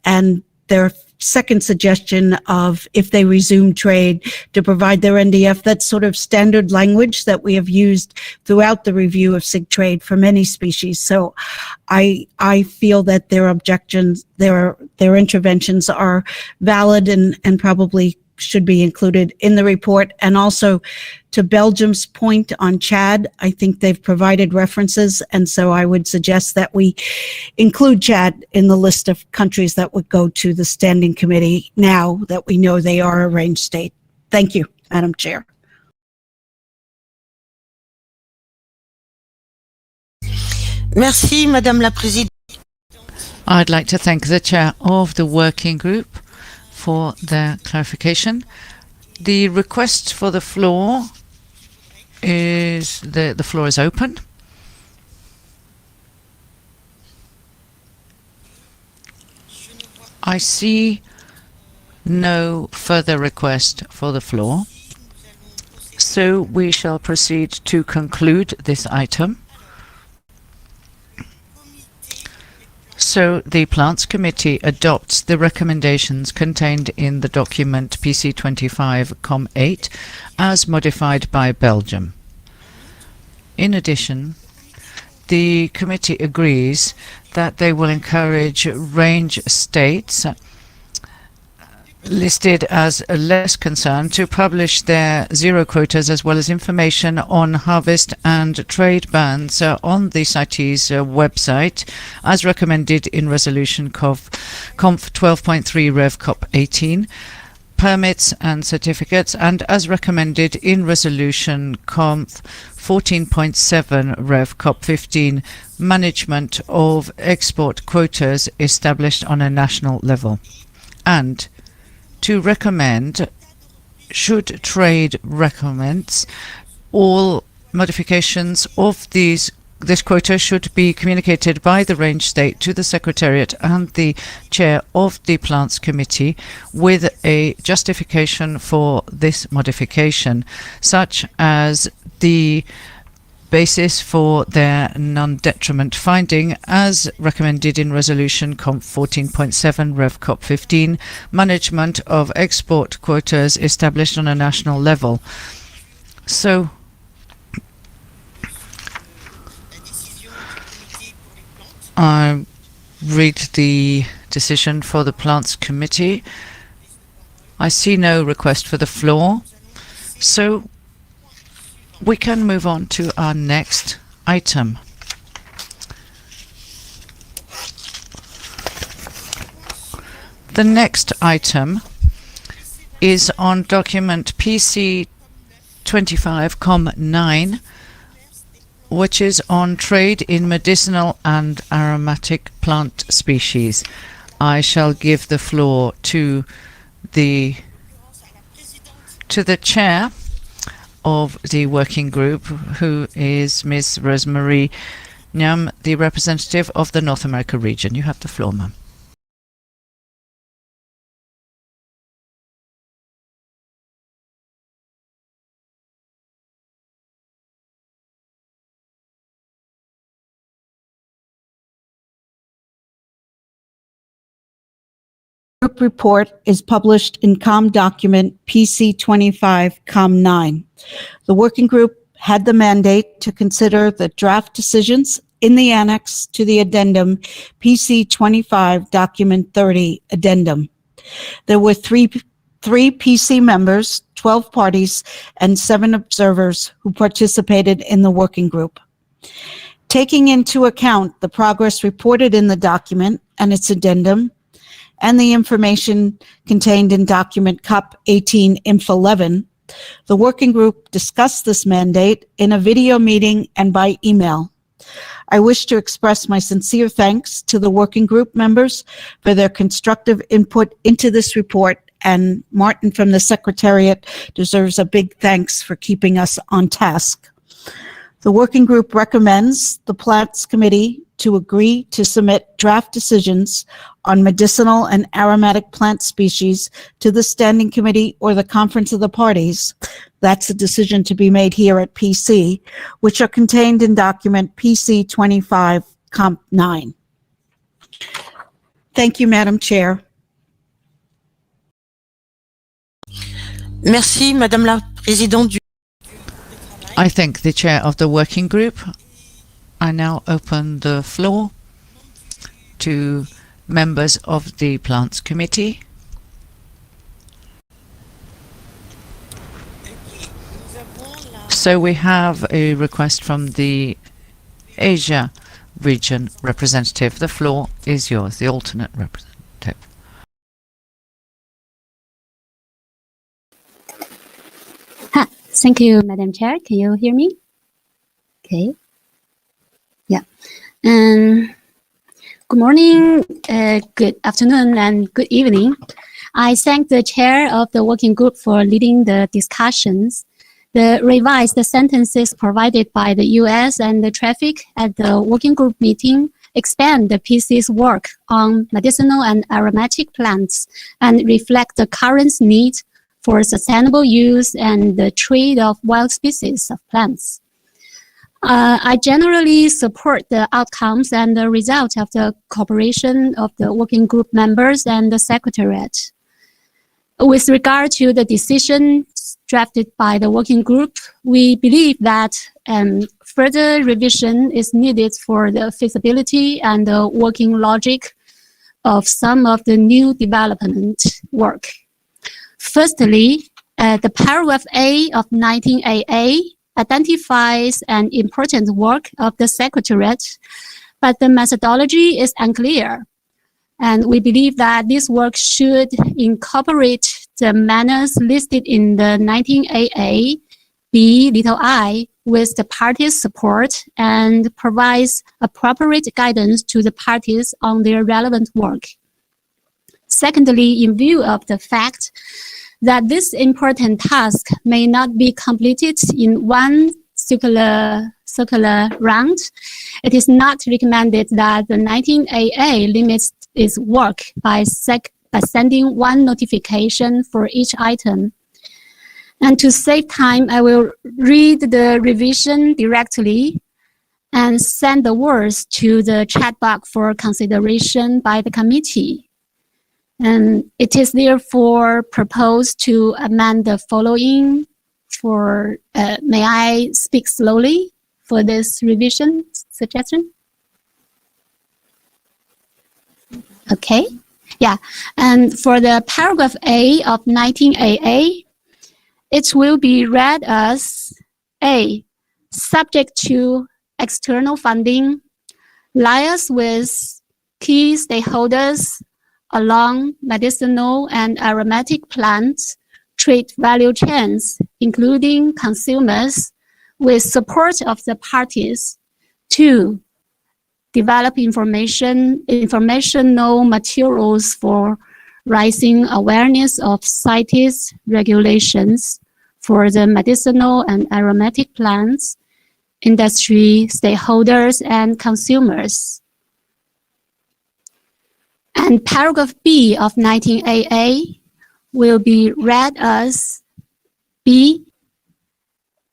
And their second suggestion of if they resume trade to provide their NDF, that's sort of standard language that we have used throughout the review of SIG trade for many species. So I feel that their objections, their interventions are valid and probably should be included in the report. And also to Belgium's point on Chad, I think they've provided references, and so I would suggest that we include Chad in the list of countries that would go to the Standing Committee now that we know they are a range state. Thank you, Madam Chair. Merci, Madame la Présidente. I'd like to thank the chair of the working group for their clarification. The request for the floor is the floor is open. I see no further request for the floor, so we shall proceed to conclude this item. So the Plants Committee adopts the recommendations contained in the document PC25-8 as modified by Belgium. In addition, the committee agrees that they will encourage range states listed as less concerned to publish their zero quotas as well as information on harvest and trade bans on the CITES website as recommended in resolution Conf 12.3 Rev Cop 18, permits and certificates, and as recommended in resolution Conf 14.7 Rev Cop 15, management of export quotas established on a national level. And to recommend, should trade recommends, all modifications of this quota should be communicated by the range state to the Secretariat and the chair of the Plants Committee with a justification for this modification, such as the basis for their non-detriment finding as recommended in resolution Conf 14.7 Rev Cop 15, management of export quotas established on a national level. So I read the decision for the Plants Committee. I see no request for the floor, so we can move on to our next item. The next item is on document PC25-9, which is on trade in medicinal and aromatic plant species. I shall give the floor to the chair of the working group, who is Ms. Rosemary Nyam, the representative of the North America region. You have the floor, ma'am. Group report is published in COM document PC25-9. The working group had the mandate to consider the draft decisions in the annex to the addendum PC25 document 30 addendum. There were three PC members, 12 parties, and 7 observers who participated in the working group. Taking into account the progress reported in the document and its addendum, and the information contained in document COP 18 Inf 11, the working group discussed this mandate in a video meeting and by email. I wish to express my sincere thanks to the working group members for their constructive input into this report, and Martin from the Secretariat deserves a big thanks for keeping us on task. The working group recommends the Plants Committee to agree to submit draft decisions on medicinal and aromatic plant species to the Standing Committee or the Conference of the Parties. That's a decision to be made here at PC, which are contained in document PC 25 Comp 9. Thank you, Madam Chair. Merci, Madame la Présidente. I thank the chair of the working group. I now open the floor to members of the Plants Committee. So we have a request from the Asia region representative. The floor is yours, the alternate representative. Thank you, Madam Chair. Can you hear me? Okay. Yeah. Good morning, good afternoon, and good evening. I thank the chair of the working group for leading the discussions. The revised sentences provided by the U.S. and the traffic at the working group meeting expand the PC's work on medicinal and aromatic plants and reflect the current need for sustainable use and the trade of wild species of plants. I generally support the outcomes and the result of the cooperation of the working group members and the Secretariat. With regard to the decisions drafted by the working group, we believe that further revision is needed for the feasibility and the working logic of some of the new development work. Firstly, the paragraph A of 19AA identifies an important work of the Secretariat, but the methodology is unclear. And we believe that this work should incorporate the manners listed in the 19AA B(i) with the parties' support and provides appropriate guidance to the parties on their relevant work. Secondly, in view of the fact that this important task may not be completed in one circular round, it is not recommended that the 19AA limits its work by sending one notification for each item. And to save time, I will read the revision directly and send the words to the chat box for consideration by the committee. And it is therefore proposed to amend the following for, may I speak slowly for this revision suggestion? Okay, yeah, and for the paragraph A of 19AA, it will be read as A, subject to external funding, liaise with key stakeholders along medicinal and aromatic plants trade value chains, including consumers, with support of the parties. 2, develop informational materials for raising awareness of CITES regulations for the medicinal and aromatic plants, industry stakeholders, and consumers. And paragraph B of 19AA will be read as B,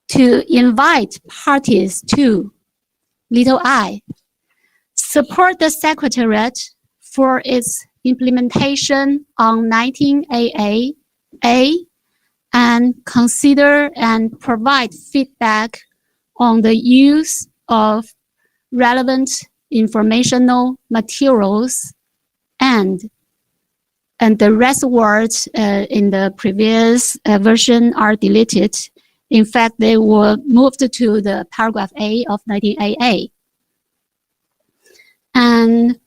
to invite parties to (i) support the Secretariat for its implementation on 19AA A and consider and provide feedback on the use of relevant informational materials, and the rest words in the previous version are deleted. In fact, they were moved to the paragraph A of 19AA. And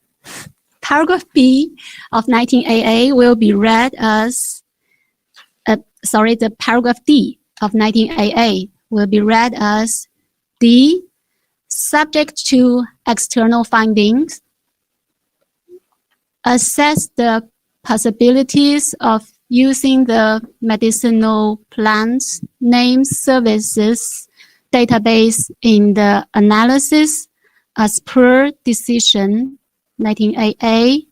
paragraph B of 19AA will be read as, the paragraph D of 19AA will be read as D, subject to external findings, assess the possibilities of using the medicinal plants name services database in the analysis, as per decision 19AA,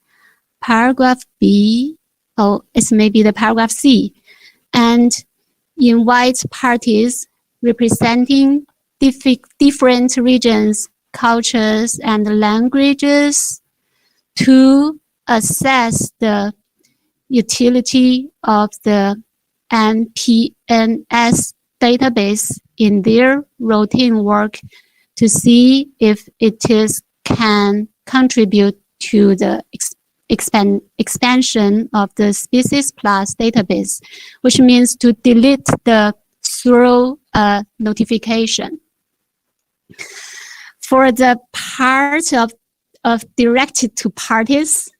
paragraph B, it may be the paragraph C, and invite parties representing different regions, cultures, and languages to assess the utility of the NPNS database in their routine work to see if can contribute to the expansion of the Species Plus database, which means to delete the through notification. For the part of directed to parties,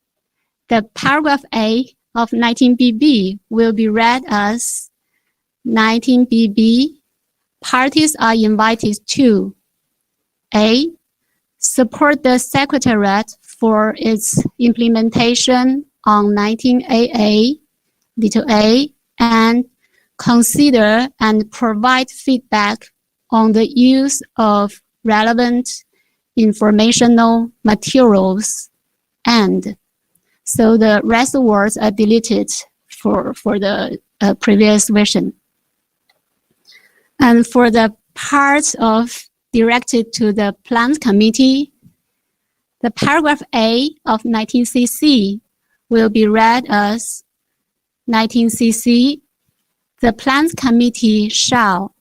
the paragraph A of 19BB will be read as 19BB. Parties are invited to A. Support the Secretariat for its implementation on 19AA, little a, and consider and provide feedback on the use of relevant informational materials. And so the rest of the words are deleted for the previous version. And for the part of directed to the Plants Committee, the paragraph A of 19CC will be read as 19CC. The Plants Committee shall,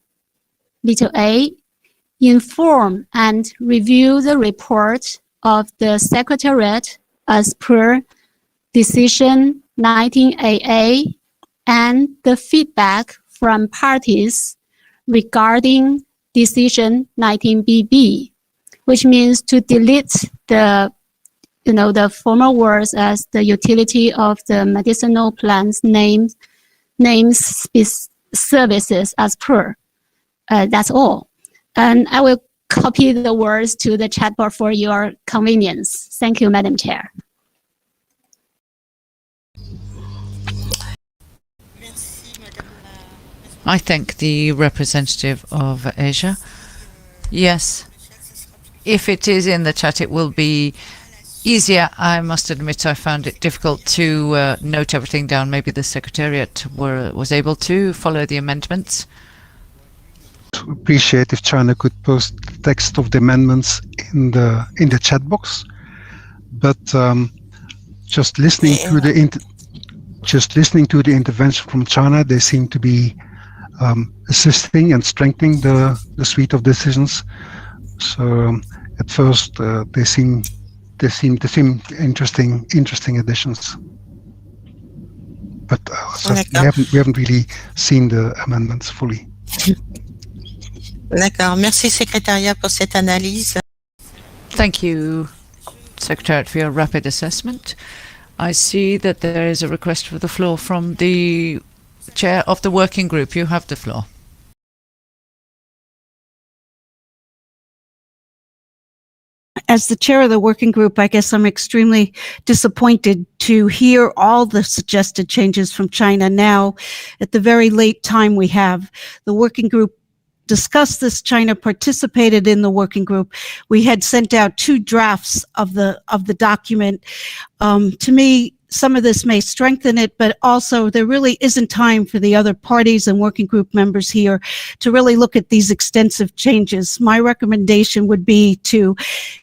little a, inform and review the report of the Secretariat as per decision 19AA and the feedback from parties regarding decision 19BB, which means to delete the former words as the utility of the medicinal plants names services as per. That's all. And I will copy the words to the chat board for your convenience. Thank you, Madam Chair. I thank the representative of Asia. Yes, if it is in the chat, it will be easier. I must admit I found it difficult to note everything down. Maybe the Secretariat was able to follow the amendments. Appreciate if China could post the text of the amendments in the chat box, but just listening to the intervention from China, they seem to be assisting and strengthening the suite of decisions. So at first they seem interesting additions, but so we haven't really seen the amendments fully. D'accord. Merci, Secrétariat, pour cette analyse. Thank you, Secretariat, for your rapid assessment. I see that there is a request for the floor from the Chair of the Working Group. You have the floor. As the chair of the working group, I guess I'm extremely disappointed to hear all the suggested changes from China now at the very late time we have. The working group discussed this. China participated in the working group. We had sent out 2 drafts of the document. To me, some of this may strengthen it, but also there really isn't time for the other parties and working group members here to really look at these extensive changes. My recommendation would be to,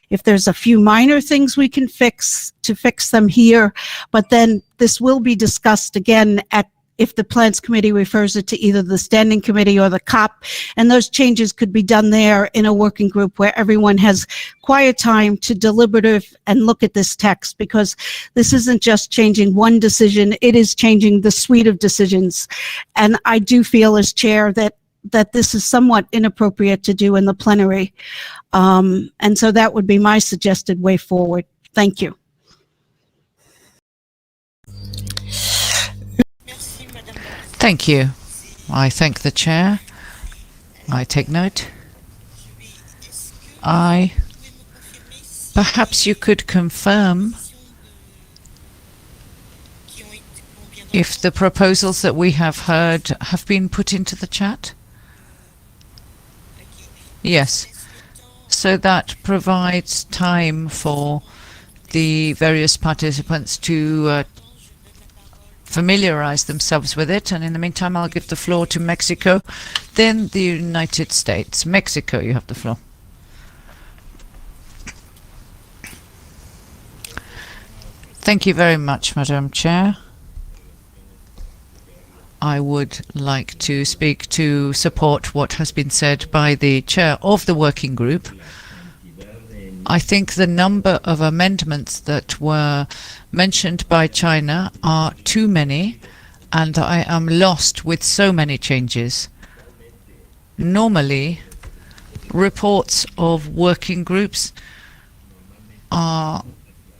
if there's a few minor things we can fix, to fix them here, but then this will be discussed again if the Plants Committee refers it to either the Standing Committee or the COP, and those changes could be done there in a working group where everyone has quiet time to deliberative and look at this text, because this isn't just changing one decision, it is changing the suite of decisions. And I do feel as chair that this is somewhat inappropriate to do in the plenary. And so that would be my suggested way forward. Thank you. Thank you. I thank the chair. I take note. Perhaps you could confirm if the proposals that we have heard have been put into the chat? Yes. So that provides time for the various participants to familiarize themselves with it. And in the meantime, I'll give the floor to Mexico, then the United States. Mexico, you have the floor. Thank you very much, Madam Chair. I would like to speak to support what has been said by the chair of the working group. I think the number of amendments that were mentioned by China are too many, and I am lost with so many changes. Normally, reports of working groups are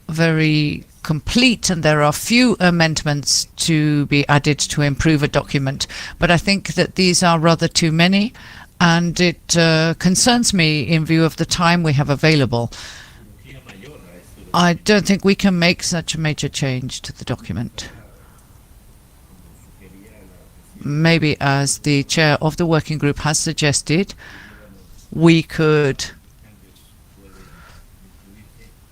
very complete and there are few amendments to be added to improve a document, but I think that these are rather too many, and it concerns me in view of the time we have available. I don't think we can make such a major change to the document. Maybe, as the chair of the working group has suggested, we could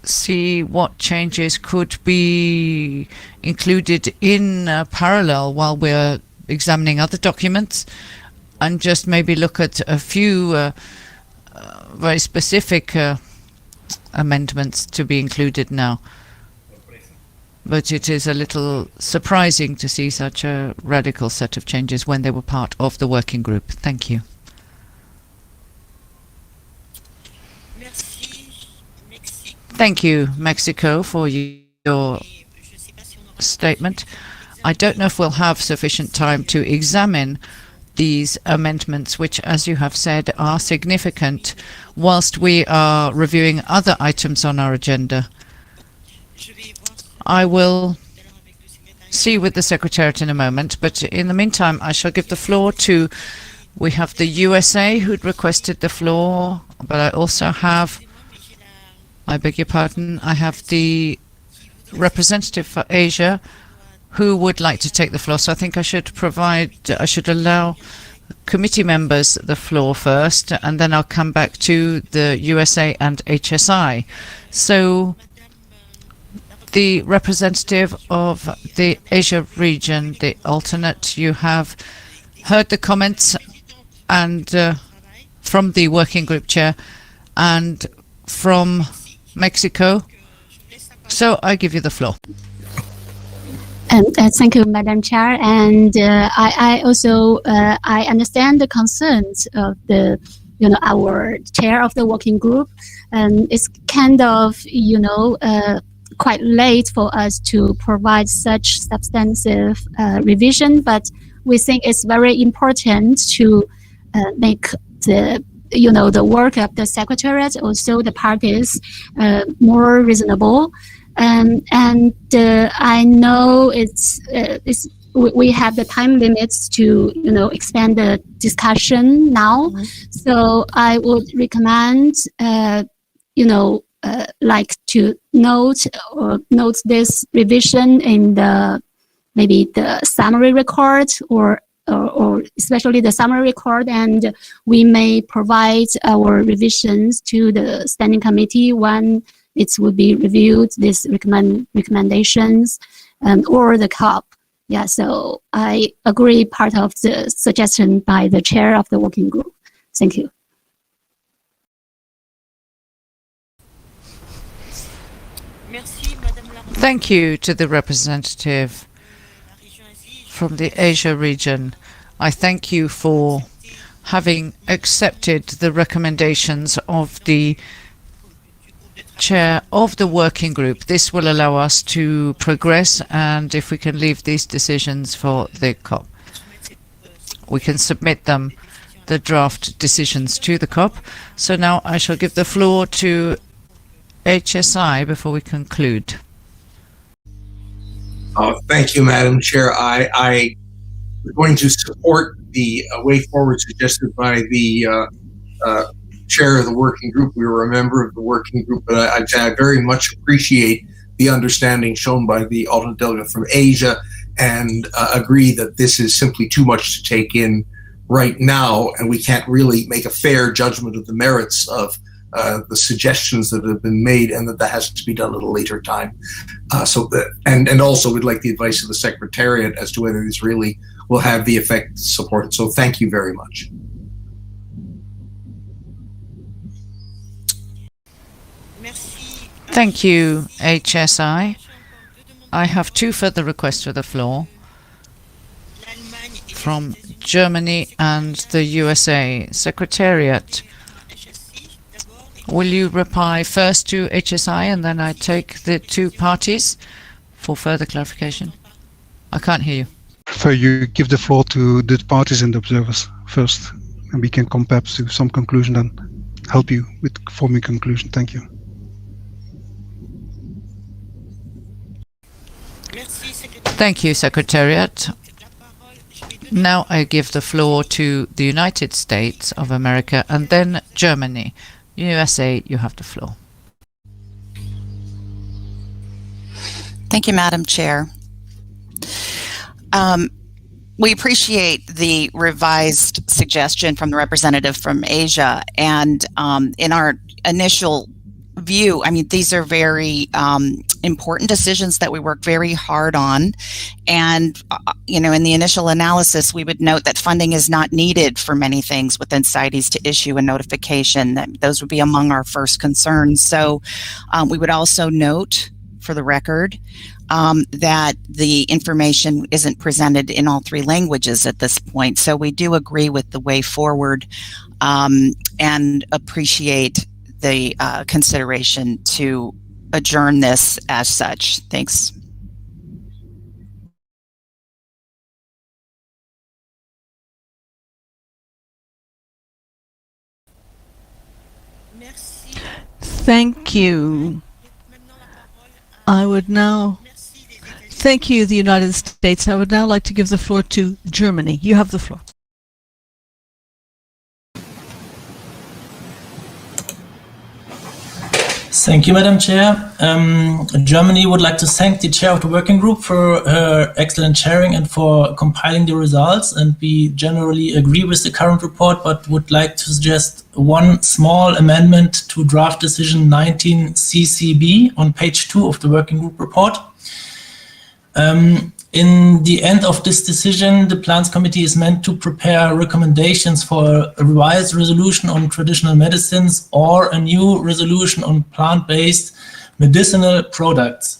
see what changes could be included in parallel while we're examining other documents, and just maybe look at a few very specific amendments to be included now. But it is a little surprising to see such a radical set of changes when they were part of the working group. Thank you. Thank you, Mexico, for your statement. I don't know if we'll have sufficient time to examine these amendments, which, as you have said, are significant, whilst we are reviewing other items on our agenda. I will see with the Secretariat in a moment, but in the meantime, I shall give the floor to, we have the USA who'd requested the floor, but I also have, I beg your pardon, I have the representative for Asia who would like to take the floor. So I think I should allow committee members the floor first, and then I'll come back to the USA and HSI. So the representative of the Asia region, the alternate, you have heard the comments and from the working group chair and from Mexico. So I give you the floor. Thank you, Madam Chair. And I also I understand the concerns of the our chair of the working group. It's kind of quite late for us to provide such substantive revision, but we think it's very important to make the work of the Secretariat, also the parties, more reasonable. And I know we have the time limits to expand the discussion now. So I would recommend like to note this revision in maybe the summary record or especially the summary record, and we may provide our revisions to the standing committee when it will be reviewed, these recommendations, or the COP. Yeah, so I agree part of the suggestion by the chair of the working group. Thank you. Thank you to the representative from the Asia region. I thank you for having accepted the recommendations of the chair of the working group. This will allow us to progress, and if we can leave these decisions for the COP, we can submit them, the draft decisions, to the COP. So now I shall give the floor to HSI before we conclude. Thank you, Madam Chair. I'm going to support the way forward suggested by the chair of the working group. We were a member of the working group, but I very much appreciate the understanding shown by the alternate delegate from Asia, and agree that this is simply too much to take in right now, and we can't really make a fair judgment of the merits of the suggestions that have been made, and that has to be done at a later time. And also we'd like the advice of the Secretariat as to whether this really will have the effect supported. So thank you very much. Thank you, HSI. I have two further requests for the floor from Germany and the USA. Secretariat, will you reply first to HSI and then I take the two parties for further clarification? I can't hear you. So you give the floor to the parties and the observers first, and we can come perhaps to some conclusion and help you with forming conclusion. Thank you. Thank you, Secretariat. Now I give the floor to the United States of America and then Germany. USA, you have the floor. Thank you, Madam Chair. We appreciate the revised suggestion from the representative from Asia, and in our initial view, I mean, these are very important decisions that we worked very hard on, and you know, in the initial analysis we would note that funding is not needed for many things within CITES to issue a notification. That those would be among our first concerns. So we would also note for the record that the information isn't presented in all three languages at this point. So we do agree with the way forward and appreciate the consideration to adjourn this as such. Thanks. Thank you. I would now thank you, the United States. I would now like to give the floor to Germany. You have the floor. Thank you, Madam Chair. Germany would like to thank the chair of the working group for her excellent chairing and for compiling the results. And we generally agree with the current report, but would like to suggest one small amendment to draft decision 19 CCB on page 2 of the working group report. In the end of this decision, the Plants Committee is meant to prepare recommendations for a revised resolution on traditional medicines or a new resolution on plant-based medicinal products.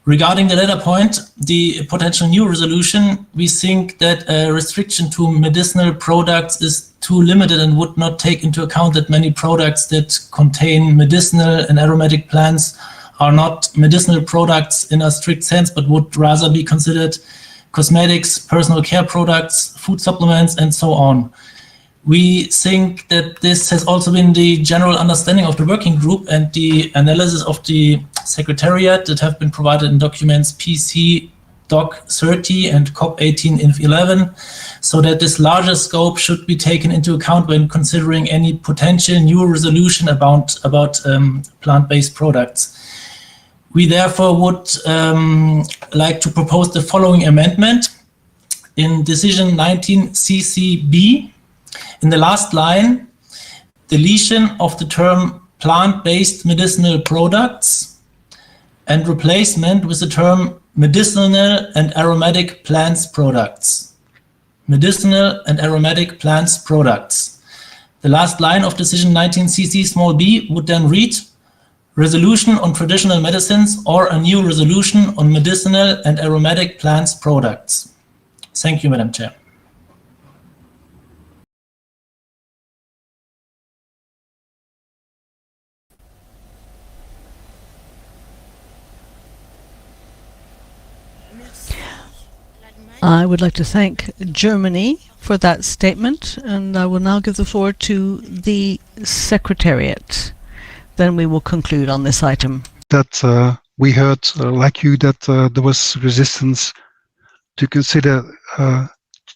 Regarding the latter point, the potential new resolution, we think that a restriction to medicinal products is too limited and would not take into account that many products that contain medicinal and aromatic plants are not medicinal products in a strict sense, but would rather be considered cosmetics, personal care products, food supplements, and so on. We think that this has also been the general understanding of the working group and the analysis of the Secretariat that have been provided in documents PC Doc 30 and COP 18 Inf 11, so that this larger scope should be taken into account when considering any potential new resolution about plant-based products. We therefore would like to propose the following amendment. In decision 19 CCB, in the last line, deletion of the term plant-based medicinal products and replacement with the term medicinal and aromatic plants products. Medicinal and aromatic plants products. The last line of decision 19 CC small b would then read, resolution on traditional medicines or a new resolution on medicinal and aromatic plants products. Thank you, Madam Chair. I would like to thank Germany for that statement, and I will now give the floor to the Secretariat. Then we will conclude on this item. That we heard, like you, that there was resistance to consider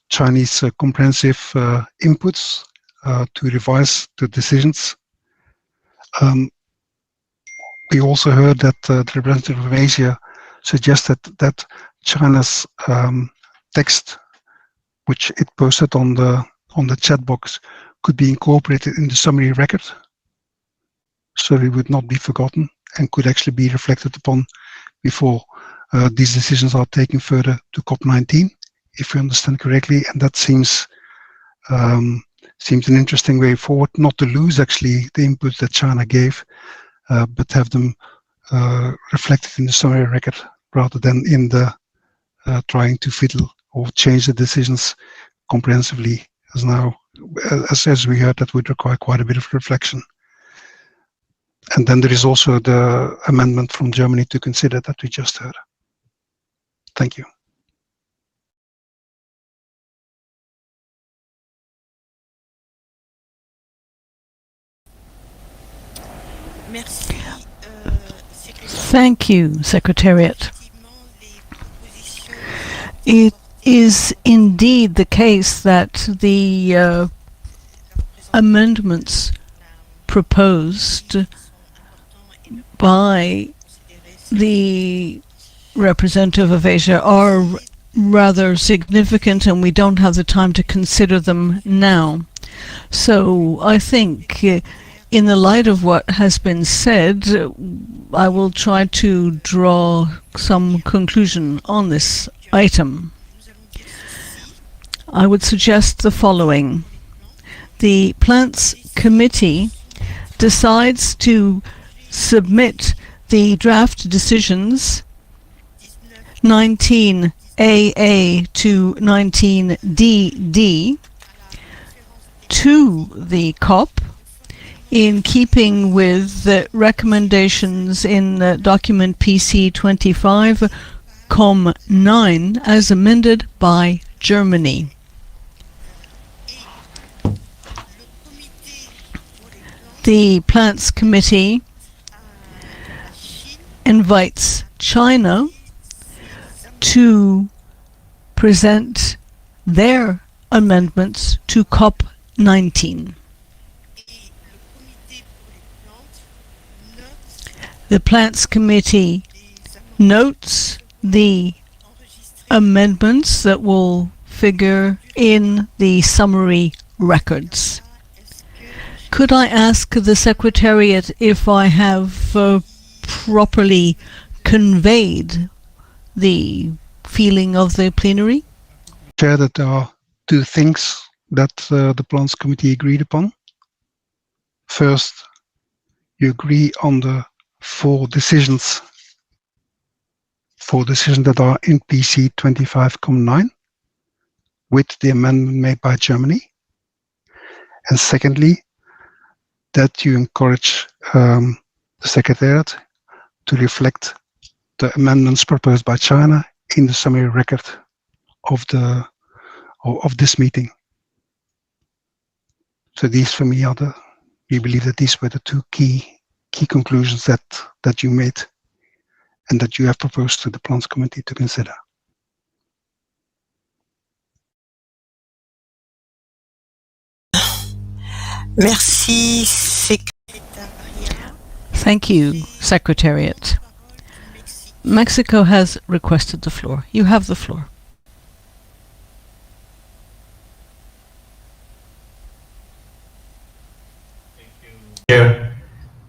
Chinese comprehensive inputs to revise the decisions. We also heard that the representative of Asia suggested that China's text, which it posted on the chat box, could be incorporated in the summary record. so it would not be forgotten and could actually be reflected upon before these decisions are taken further to COP19, if we understand correctly. And that seems an interesting way forward, not to lose actually the input that China gave, but have them reflected in the summary record rather than in the trying to fiddle or change the decisions comprehensively as now. As we heard, that would require quite a bit of reflection. And then there is also the amendment from Germany to consider that we just heard. Thank you. Thank you, Secretariat. It is indeed the case that the amendments proposed by the representative of Asia are rather significant, and we don't have the time to consider them now. So I think in the light of what has been said, I will try to draw some conclusion on this item. I would suggest the following. The Plants Committee decides to submit the draft decisions 19AA to 19DD to the COP in keeping with the recommendations in document PC 25 COM 9 as amended by Germany. The Plants Committee invites China to present their amendments to COP19. The Plants Committee notes the amendments that will figure in the summary records. Could I ask the Secretariat if I have properly conveyed the feeling of the plenary? Chair, that there are two things that the Plants Committee agreed upon. First, you agree on the four decisions that are in PC 25.9 with the amendment made by Germany. And secondly, that you encourage the Secretariat to reflect the amendments proposed by China in the summary record of this meeting. So these, for me, we believe that these were the two key conclusions that you made and that you have proposed to the Plants Committee to consider. Merci, Thank you, Secretariat. Mexico has requested the floor. You have the floor. Chair,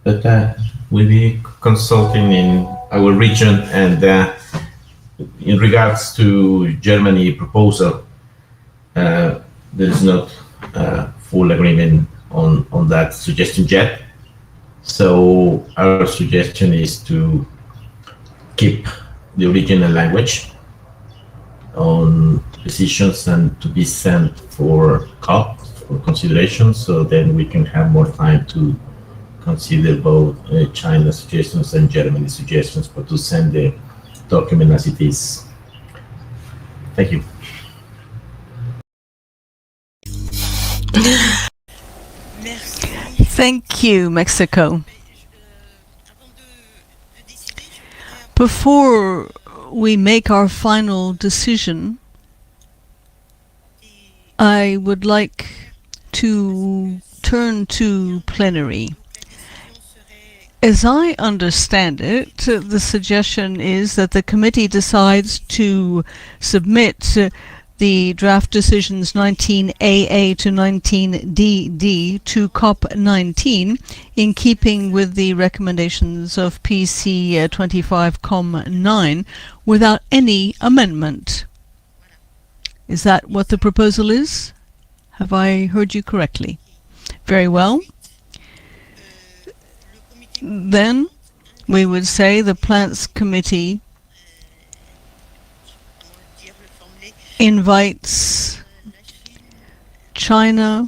but we'll be consulting in our region, and in regards to Germany proposal, there is not full agreement on that suggestion yet. So our suggestion is to keep the original language on decisions and to be sent for COP for consideration, so then we can have more time to consider both China's suggestions and Germany's suggestions, but to send the document as it is. Thank you. Thank you, Mexico. Before we make our final decision, I would like to turn to plenary. As I understand it, the suggestion is that the committee decides to submit the draft decisions 19AA to 19DD to COP19 in keeping with the recommendations of PC 25.9 without any amendment. Is that what the proposal is? Have I heard you correctly? Very well. Then we would say the Plants Committee invites China,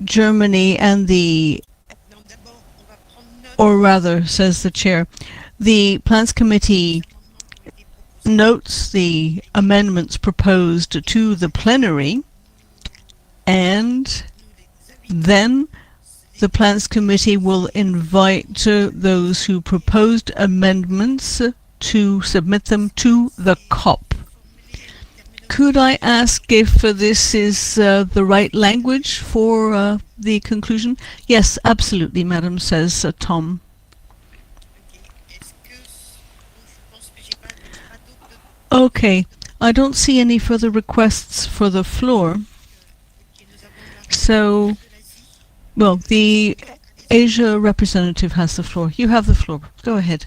Germany, and or rather, says the chair, the Plants Committee notes the amendments proposed to the plenary, and then the Plants Committee will invite those who proposed amendments to submit them to the COP. Could I ask if this is the right language for the conclusion? Yes, absolutely, madam, says Tom. Okay, I don't see any further requests for the floor. So, well, the Asia representative has the floor. You have the floor. Go ahead.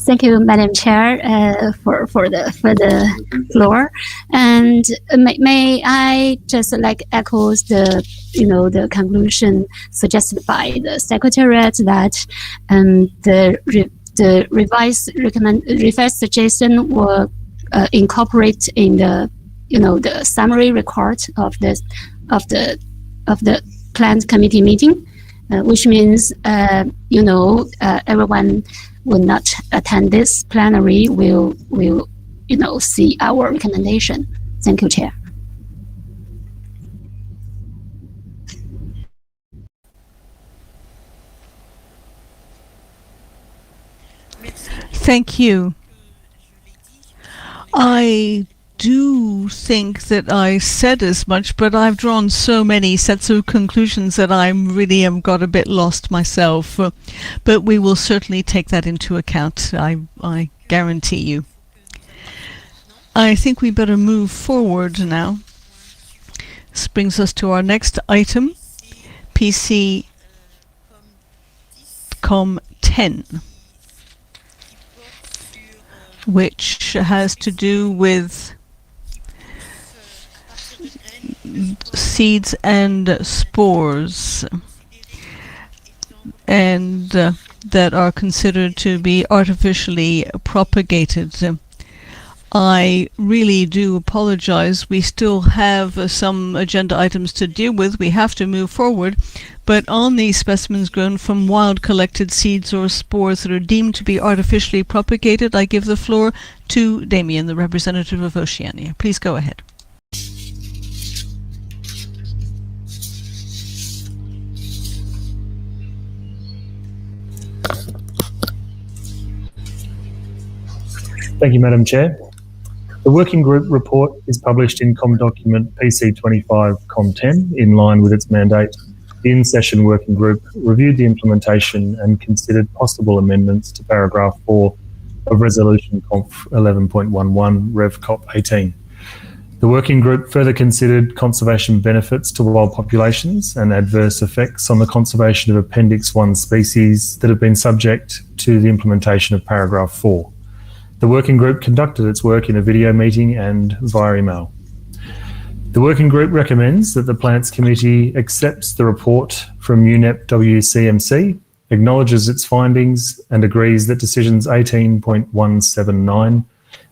Thank you, Madam Chair, for the floor. And may I just echo the conclusion suggested by the Secretariat that the revised suggestion will incorporate in the summary record of the Plants Committee meeting, which means everyone will not attend this plenary will see our recommendation. Thank you, Chair. Thank you. I do think that I said as much, but I've drawn so many sets of conclusions that I really have got a bit lost myself. But we will certainly take that into account, I guarantee you. I think we better move forward now. This brings us to our next item, PC Com 10. Which has to do with seeds and spores, and that are considered to be artificially propagated. I really do apologize. We still have some agenda items to deal with. We have to move forward. But on these specimens grown from wild collected seeds or spores that are deemed to be artificially propagated, I give the floor to Damien, the representative of Oceania. Please go ahead. Thank you, Madam Chair. The working group report is published in COM document PC 25-COM10 in line with its mandate. The in-session working group reviewed the implementation and considered possible amendments to paragraph 4 of Resolution Conf 11.11 Rev COP 18. The working group further considered conservation benefits to wild populations and adverse effects on the conservation of Appendix 1 species that have been subject to the implementation of paragraph 4. The working group conducted its work in a video meeting and via email. The working group recommends that the Plants Committee accepts the report from UNEP WCMC, acknowledges its findings, and agrees that decisions 18.179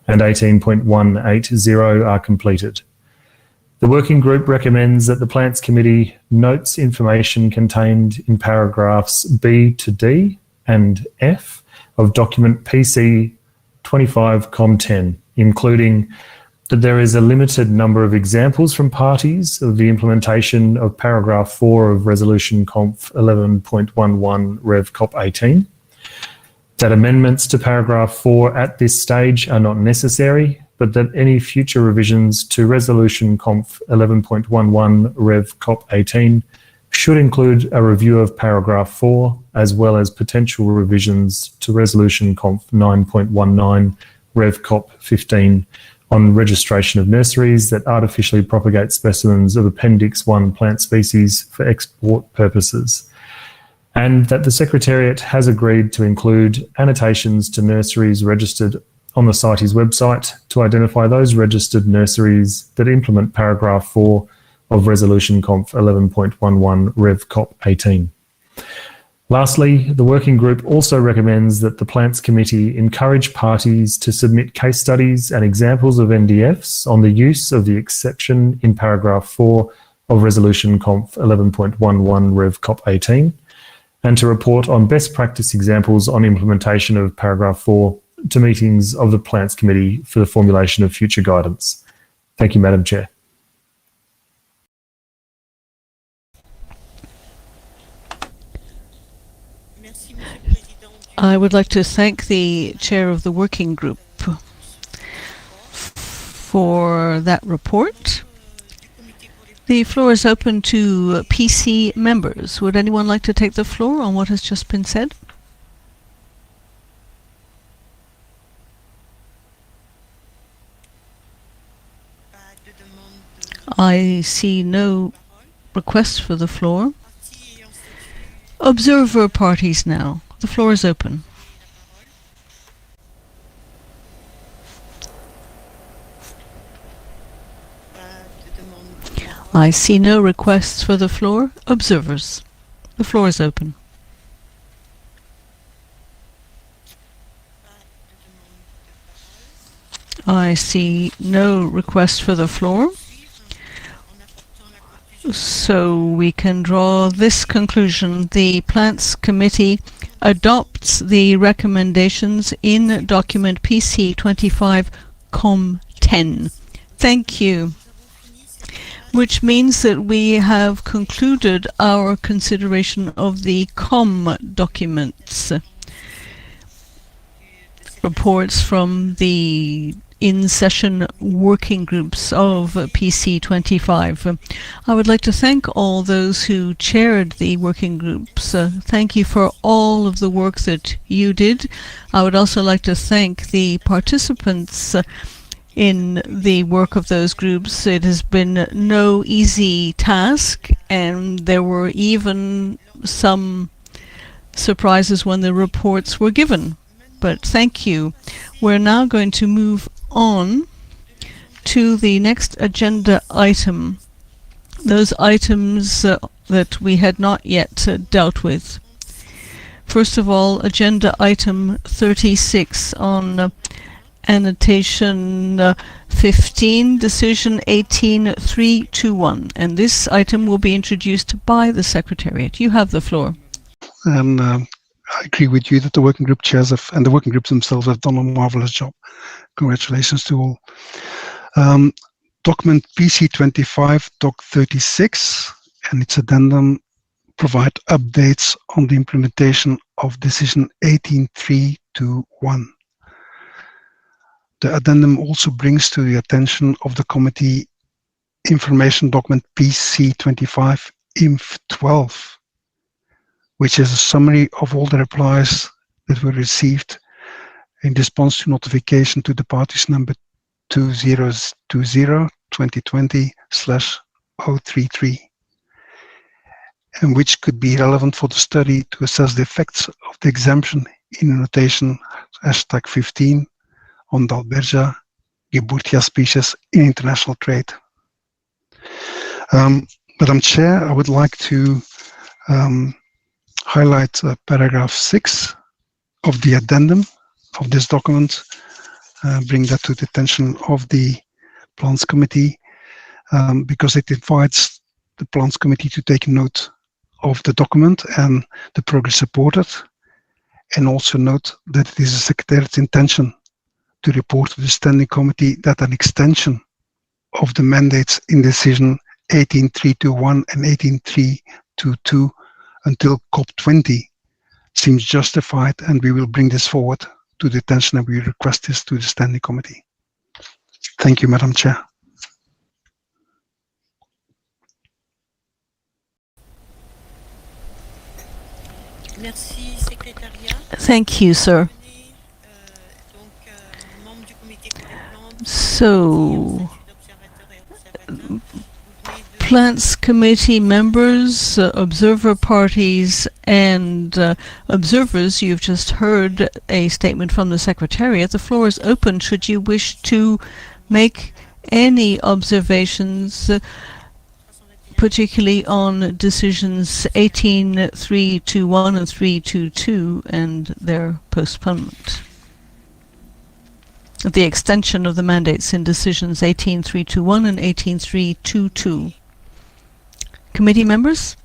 and 18.180 are completed. The working group recommends that the Plants Committee notes information contained in paragraphs B to D and F of document PC 25-COM10, including that there is a limited number of examples from parties of the implementation of paragraph 4 of Resolution Conf 11.11 Rev COP 18, that amendments to paragraph 4 at this stage are not necessary, but that any future revisions to Resolution Conf 11.11 Rev COP 18 should include a review of paragraph 4 as well as potential revisions to Resolution Conf 9.19 Rev Cop 15 on registration of nurseries that artificially propagate specimens of Appendix 1 plant species for export purposes, and that the Secretariat has agreed to include annotations to nurseries registered on the CITES website to identify those registered nurseries that implement paragraph 4 of Resolution Conf 11.11 Rev Cop 18. Lastly, the working group also recommends that the Plants Committee encourage parties to submit case studies and examples of NDFs on the use of the exception in paragraph 4 of Resolution Conf 11.11 Rev Cop 18, and to report on best practice examples on implementation of paragraph 4 to meetings of the Plants Committee for the formulation of future guidance. Thank you, Madam Chair. I would like to thank the chair of the working group for that report. The floor is open to PC members. Would anyone like to take the floor on what has just been said? I see no requests for the floor. Observer parties now. The floor is open. I see no requests for the floor. Observers. The floor is open. I see no request for the floor. So we can draw this conclusion. The Plants Committee adopts the recommendations in document PC 25 Com 10. Thank you. Which means that we have concluded our consideration of the COM documents. Reports from the in-session working groups of PC 25. I would like to thank all those who chaired the working groups. Thank you for all of the work that you did. I would also like to thank the participants in the work of those groups. It has been no easy task, and there were even some surprises when the reports were given. But thank you. We're now going to move on to the next agenda item, those items that we had not yet dealt with. First of all, agenda item 36 on annotation 15, decision 18321, and this item will be introduced by the Secretariat. You have the floor. And I agree with you that the working group chairs and the working groups themselves have done a marvelous job. Congratulations to all. Document PC25, Doc 36, and its addendum provide updates on the implementation of decision 18321. The addendum also brings to the attention of the committee information document PC25 INF 12, which is a summary of all the replies that were received in response to notification to the parties number 2020/033, and which could be relevant for the study to assess the effects of the exemption in annotation #15 on Dalbergia geburtia species in international trade. Madam Chair, I would like to highlight paragraph 6 of the addendum of this document, bring that to the attention of the Plants Committee, because it invites the Plants Committee to take note of the document and the progress reported, and also note that it is the Secretariat's intention to report to the Standing Committee that an extension of the mandates in decision 18321 and 18322 until COP20 seems justified, and we will bring this forward to the attention and we request this to the Standing Committee. Thank you, Madam Chair. Thank you, sir. So, Plants Committee members, observer parties, and observers, you've just heard a statement from the Secretariat. The floor is open should you wish to make any observations, particularly on decisions 18.321 and 322 and their postponement. The extension of the mandates in decisions 18.321 and 18.322. Committee members?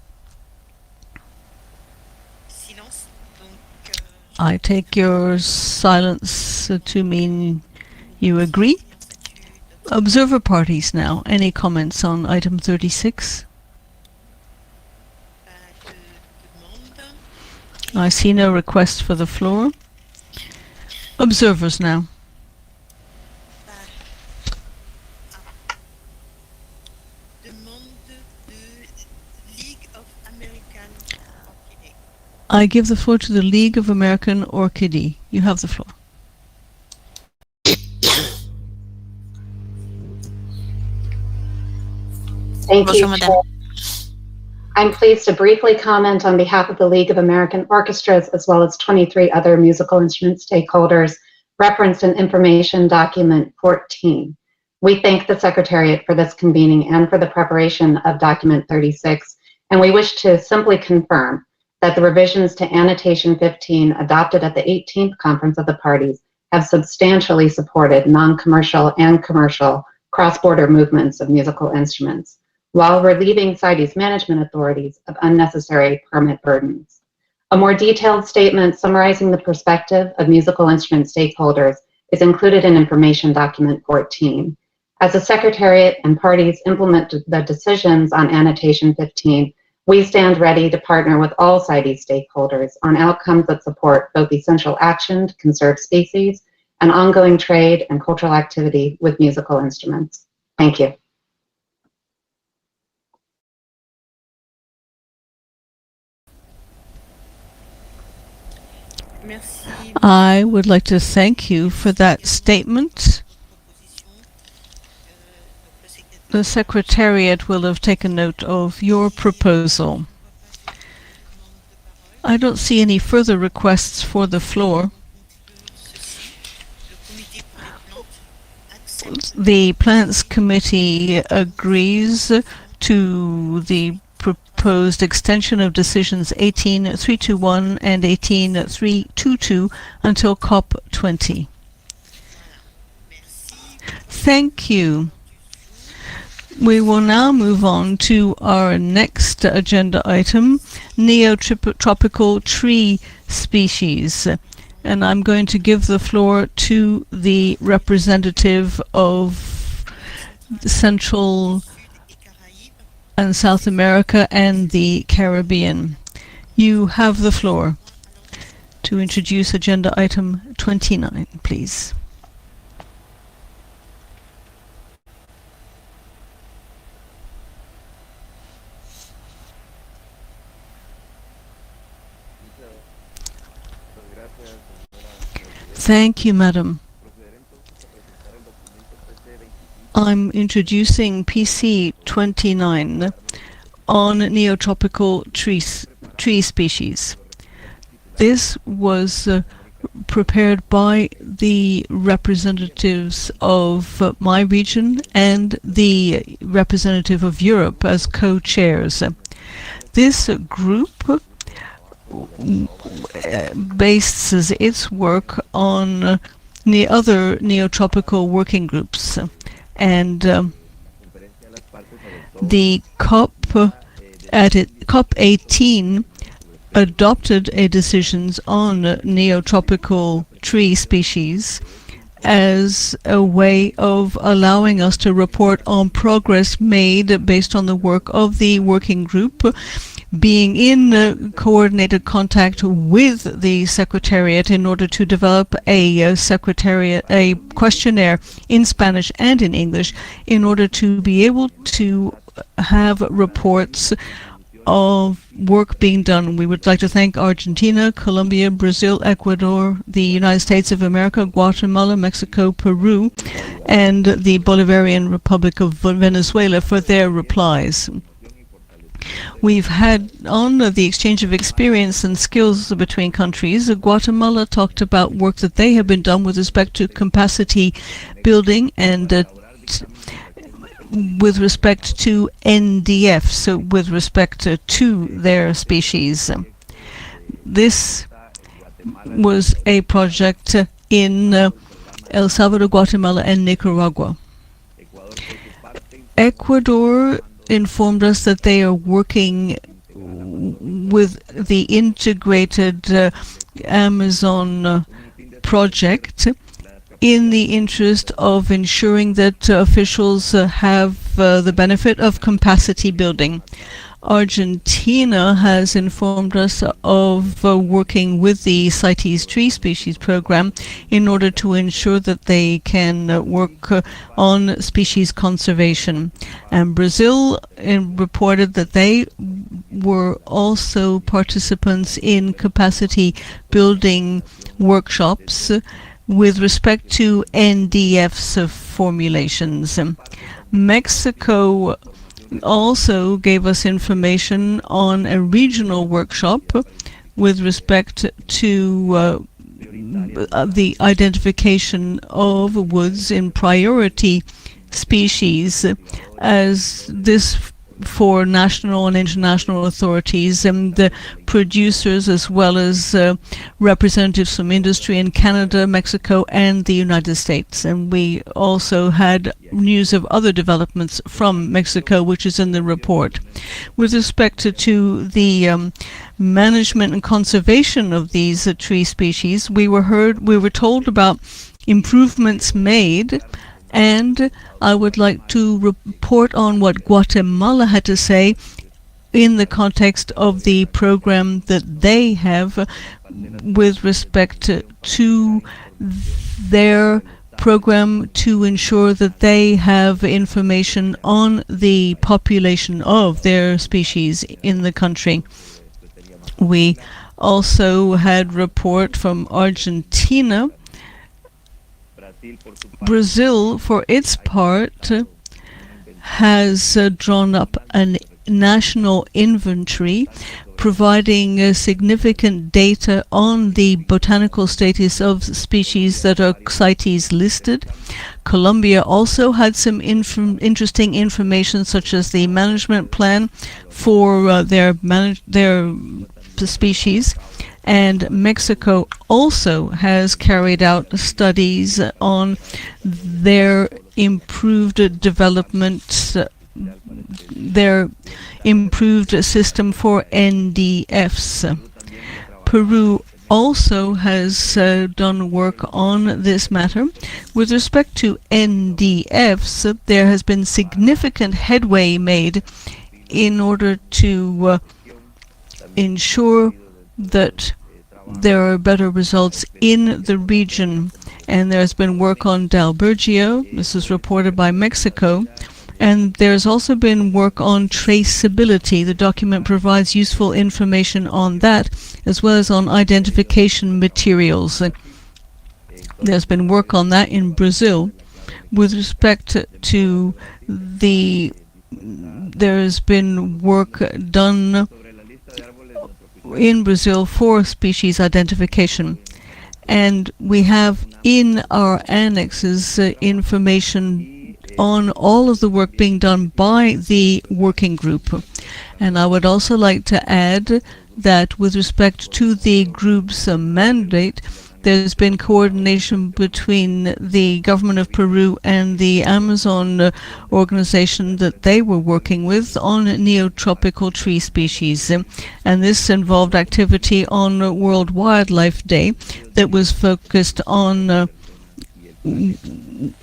I take your silence to mean you agree. Observer parties now. Any comments on item 36? I see no request for the floor. Observers now. I give the floor to the League of American Orchidea. You have the floor. Thank you, Chair. I'm pleased to briefly comment on behalf of the League of American Orchestras as well as 23 other musical instrument stakeholders referenced in Information Document 14. We thank the Secretariat for this convening and for the preparation of Document 36, and we wish to simply confirm that the revisions to Annotation 15 adopted at the 18th Conference of the Parties have substantially supported non-commercial and commercial cross-border movements of musical instruments, while relieving CITES management authorities of unnecessary permit burdens. A more detailed statement summarizing the perspective of musical instrument stakeholders is included in Information Document 14. As the Secretariat and parties implement the decisions on Annotation 15, we stand ready to partner with all CITES stakeholders on outcomes that support both essential action to conserve species and ongoing trade and cultural activity with musical instruments. Thank you. I would like to thank you for that statement. The Secretariat will have taken note of your proposal. I don't see any further requests for the floor. The Plants Committee agrees to the proposed extension of decisions 18.321 and 18.322 until COP20. Thank you. We will now move on to our next agenda item, neotropical tree species. And I'm going to give the floor to the representative of Central and South America and the Caribbean. You have the floor to introduce agenda item 29, please. Thank you, Madam. I'm introducing PC 29 on neotropical tree species. This was prepared by the representatives of my region and the representative of Europe as co-chairs. This group bases its work on the other neotropical working groups, and the COP18 adopted a decisions on neotropical tree species as a way of allowing us to report on progress made based on the work of the working group, being in coordinated contact with the Secretariat in order to develop a questionnaire in Spanish and in English in order to be able to have reports of work being done. We would like to thank Argentina, Colombia, Brazil, Ecuador, the United States of America, Guatemala, Mexico, Peru, and the Bolivarian Republic of Venezuela for their replies. We've had on the exchange of experience and skills between countries. Guatemala talked about work that they have been done with respect to capacity building and with respect to NDF, so with respect to their species. This was a project in El Salvador, Guatemala, and Nicaragua. Ecuador informed us that they are working with the integrated Amazon project in the interest of ensuring that officials have the benefit of capacity building. Argentina has informed us of working with the CITES tree species program in order to ensure that they can work on species conservation. And Brazil reported that they were also participants in capacity building workshops with respect to NDF's formulations. Mexico also gave us information on a regional workshop with respect to the identification of woods in priority species, as this for national and international authorities and the producers, as well as representatives from industry in Canada, Mexico, and the United States. And we also had news of other developments from Mexico, which is in the report. With respect to the management and conservation of these tree species, we were told about improvements made. And I would like to report on what Guatemala had to say in the context of the program that they have with respect to their program to ensure that they have information on the population of their species in the country. We also had report from Argentina. Brazil, for its part, has drawn up a national inventory providing significant data on the botanical status of species that are CITES listed. Colombia also had some interesting information, such as the management plan for their species. And Mexico also has carried out studies on their improved development, their improved system for NDFs. Peru also has done work on this matter. With respect to NDFs, there has been significant headway made in order to ensure that there are better results in the region. And there's been work on Dalbergio. This is reported by Mexico. And there's also been work on traceability. The document provides useful information on that, as well as on identification materials. There's been work on that in Brazil. With respect to there's been work done in Brazil for species identification. And we have in our annexes information on all of the work being done by the working group. And I would also like to add that with respect to the group's mandate, there's been coordination between the government of Peru and the Amazon organization that they were working with on neotropical tree species. And this involved activity on World Wildlife Day that was focused on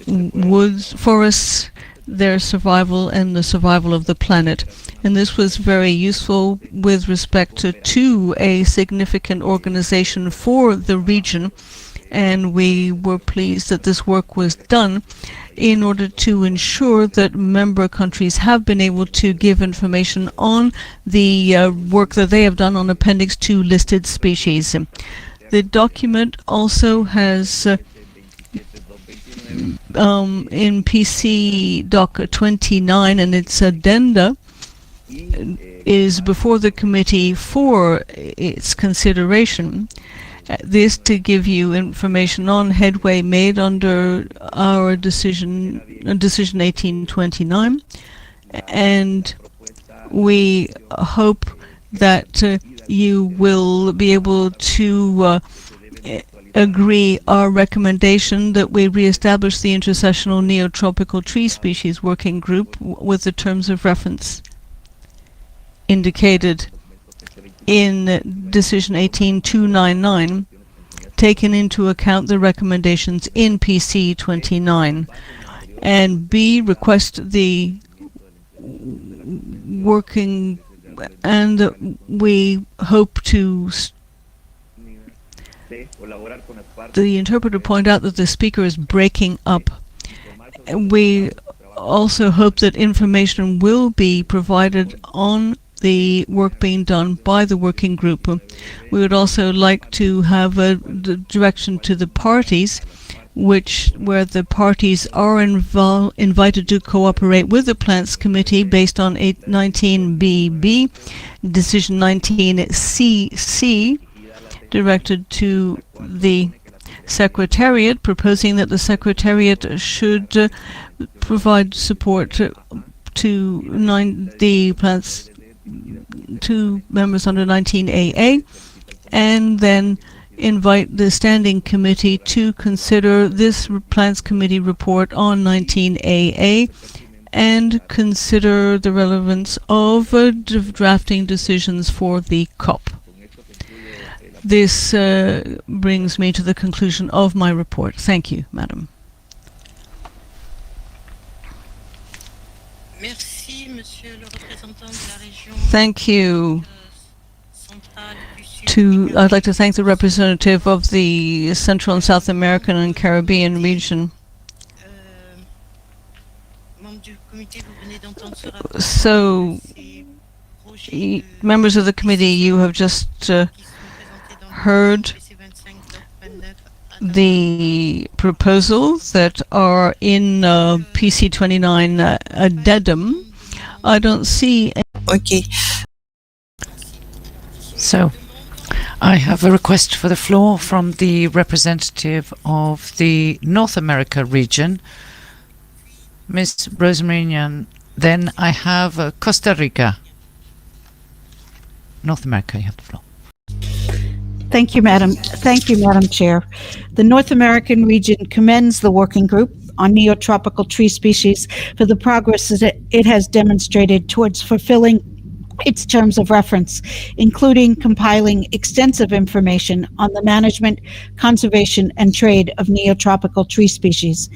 woods, forests, their survival, and the survival of the planet. And this was very useful with respect to a significant organization for the region, and we were pleased that this work was done in order to ensure that member countries have been able to give information on the work that they have done on Appendix 2 listed species. The document also has in PC Doc 29 and its addenda is before the committee for its consideration. This to give you information on headway made under our decision 1829, and we hope that you will be able to agree our recommendation that we reestablish the intersessional neotropical tree species working group with the terms of reference indicated in Decision 18299, taken into account the recommendations in PC 29, and B, request the working, and we hope to the interpreter pointed out that the speaker is breaking up. We also hope that information will be provided on the work being done by the working group. We would also like to have a direction to the parties, where the parties are invited to cooperate with the Plants Committee based on 19BB, Decision 19CC, directed to the Secretariat, proposing that the Secretariat should provide support to the plants to members under 19AA, and then invite the Standing Committee to consider this Plants Committee report on 19AA and consider the relevance of drafting decisions for the COP. This brings me to the conclusion of my report. Thank you, Madam. Thank you. I'd like to thank the representative of the Central and South American and Caribbean region. So, members of the committee, you have just heard the proposals that are in PC 29 addendum. I don't see. Okay. So, I have a request for the floor from the representative of the North America region, Ms. Rosemary. Then I have Costa Rica. North America, you have the floor. Thank you, Madam Chair. The North American region commends the working group on neotropical tree species for the progress that it has demonstrated towards fulfilling its terms of reference, including compiling extensive information on the management, conservation, and trade of neotropical tree species,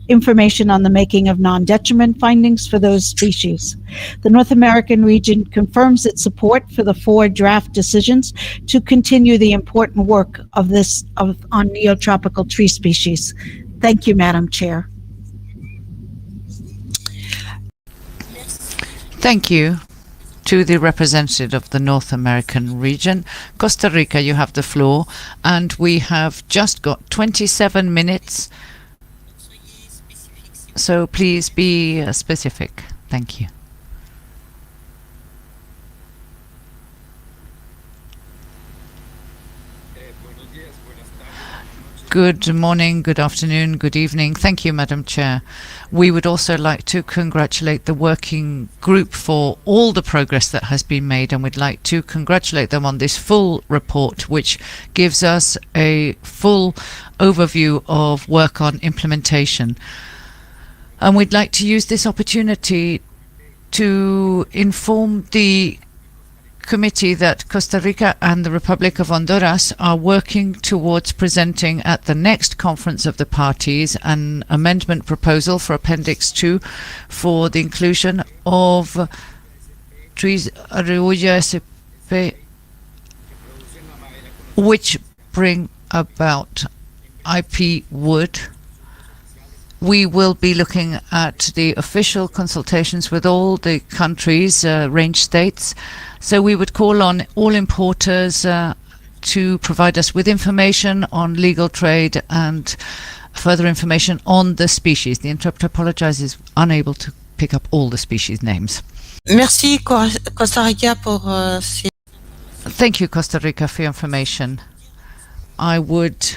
information on the making of non-detriment findings for those species. The North American region confirms its support for the 4 draft decisions to continue the important work on neotropical tree species. Thank you, Madam Chair. Thank you to the representative of the North American region. Costa Rica, you have the floor, and we have just got 27 minutes, so please be specific. Thank you. Good morning, good afternoon, good evening. Thank you, Madam Chair. We would also like to congratulate the working group for all the progress that has been made, and we'd like to congratulate them on this full report, which gives us a full overview of work on implementation. And we'd like to use this opportunity to inform the committee that Costa Rica and the Republic of Honduras are working towards presenting at the next conference of the parties an amendment proposal for Appendix 2 for the inclusion of trees Arauia sp, which bring about IP wood, We will be looking at the official consultations with all the countries, range states. So we would call on all importers to provide us with information on legal trade and further information on the species. The interpreter apologizes, unable to pick up all the species names. Merci Costa Rica pour ces... Thank you, Costa Rica, for your information. I would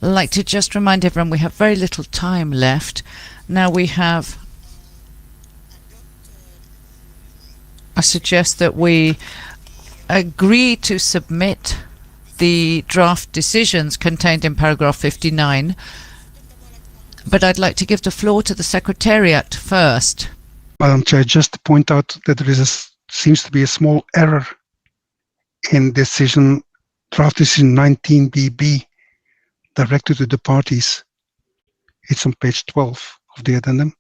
like to just remind everyone we have very little time left. Now I suggest that we agree to submit the draft decisions contained in paragraph 59, but I'd like to give the floor to the Secretariat first. Madam Chair, just to point out that there seems to be a small error in draft decision 19BB directed to the parties. It's on page 12 of the addendum,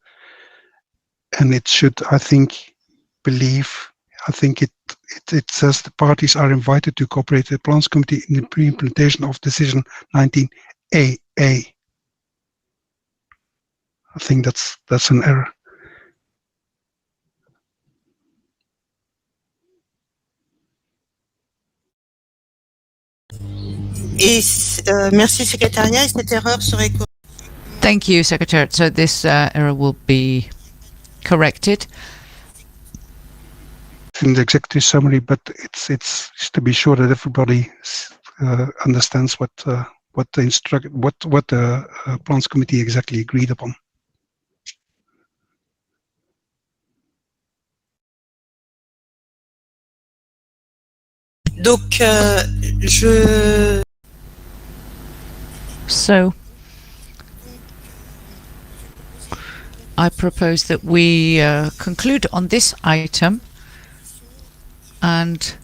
and it should, I think it says the parties are invited to cooperate with the Plants Committee in the pre-implementation of decision 19AA. I think that's an error. Merci Secrétariat. Cette erreur serait corrigée. Thank you, Secretariat. So this error will be corrected. In the executive summary, but it's to be sure that everybody understands what the Plants Committee exactly agreed upon. Donc, So, I propose that we conclude on this item, and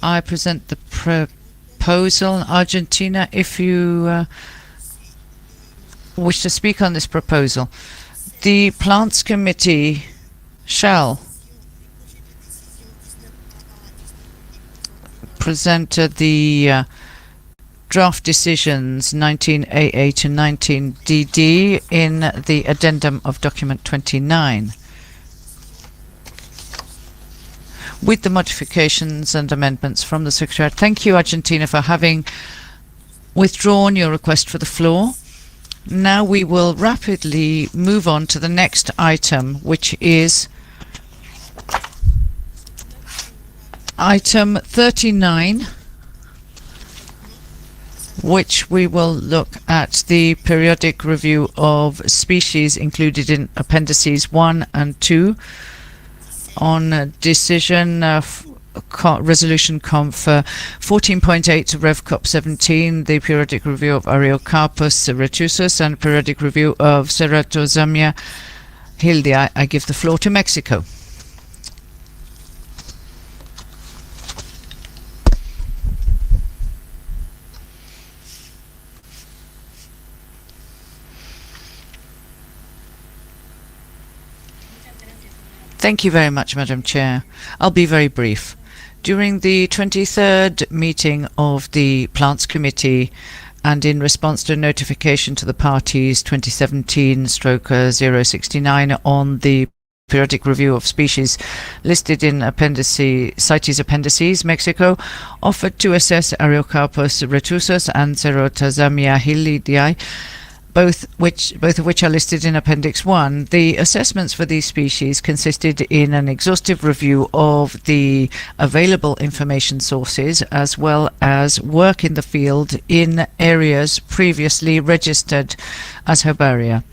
I present the proposal. Argentina, if you wish to speak on this proposal. The Plants Committee shall present the draft decisions 19AA to 19DD in the addendum of document 29, with the modifications and amendments from the Secretariat. Thank you, Argentina, for having withdrawn your request for the floor. Now we will rapidly move on to the next item, which is item 39, which we will look at the periodic review of species included in appendices 1 and 2 on decision resolution conf 14.8 Rev Cop 17, the periodic review of Ariocarpus retusus and periodic review of Ceratozamia hildi. I give the floor to Mexico. Thank you very much, Madam Chair. I'll be very brief. During the 23rd meeting of the Plants Committee, and in response to a notification to the parties 2017/069 on the periodic review of species listed in CITES appendices, Mexico offered to assess Ariocarpus retusus and Ceratozamia hildi, both of which are listed in Appendix 1. The assessments for these species consisted in an exhaustive review of the available information sources, as well as work in the field in areas previously registered as herbaria.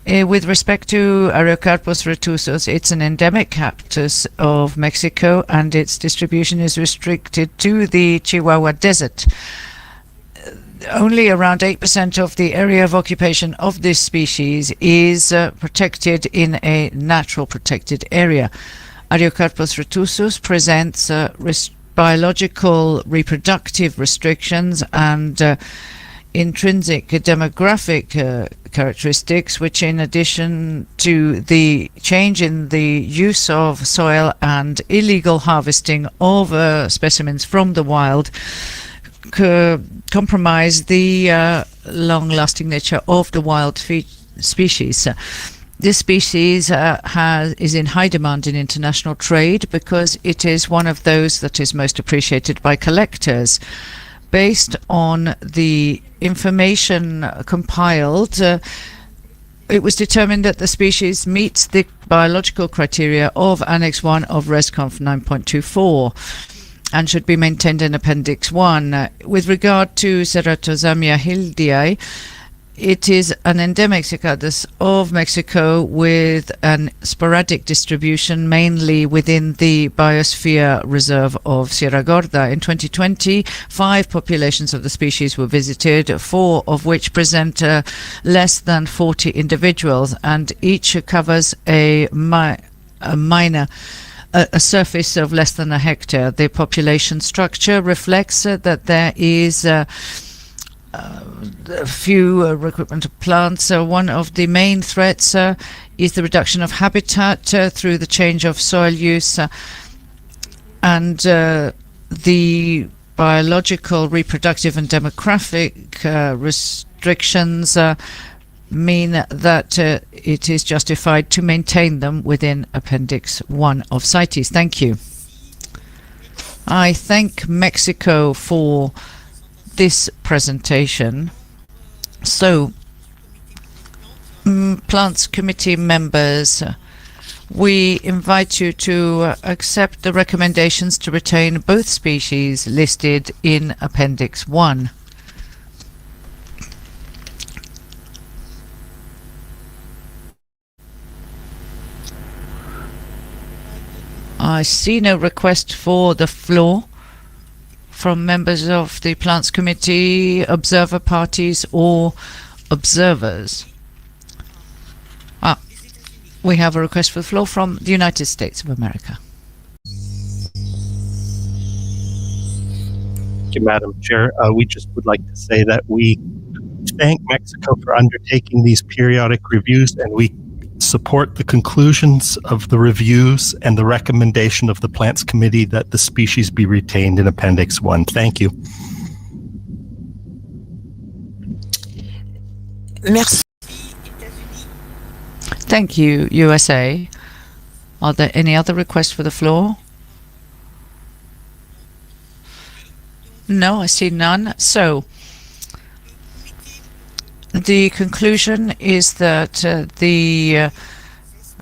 With respect to Ariocarpus retusus, it's an endemic cactus of Mexico, and its distribution is restricted to the Chihuahua Desert. Only around 8% of the area of occupation of this species is protected in a natural protected area. Ariocarpus retusus presents biological reproductive restrictions and intrinsic demographic characteristics, which, in addition to the change in the use of soil and illegal harvesting of specimens from the wild, compromise the long-lasting nature of the wild species. This species is in high demand in international trade because it is one of those that is most appreciated by collectors. Based on the information compiled, it was determined that the species meets the biological criteria of Annex 1 of ResConf 9.24 and should be maintained in Appendix 1. With regard to Ceratozamia hildii, it is an endemic cicadus of Mexico with a sporadic distribution mainly within the biosphere reserve of Sierra Gorda. In 2020, 5 populations of the species were visited, 4 of which present less than 40 individuals, and each covers a surface of less than a hectare. The population structure reflects that there is a few recruitment of plants. One of the main threats is the reduction of habitat through the change of soil use, and the biological, reproductive and demographic restrictions mean that it is justified to maintain them within Appendix 1 of CITES. Thank you. I thank Mexico for this presentation. So, Plants Committee members, we invite you to accept the recommendations to retain both species listed in Appendix 1. I see no request for the floor from members of the Plants Committee, observer parties or observers. We have a request for the floor from the United States of America. Thank you, Madam Chair. We just would like to say that we thank Mexico for undertaking these periodic reviews, and we support the conclusions of the reviews and the recommendation of the Plants Committee that the species be retained in Appendix 1. Thank you. Merci. Thank you, USA. Are there any other requests for the floor? No, I see none. So, the conclusion is that the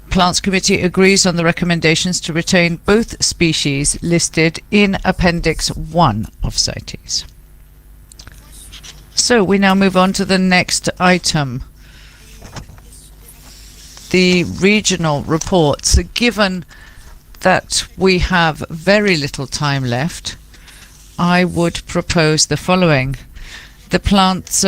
Plants Committee agrees on the recommendations to retain both species listed in Appendix 1 of CITES. So we now move on to the next item, the regional reports. Given that we have very little time left, I would propose the following. The Plants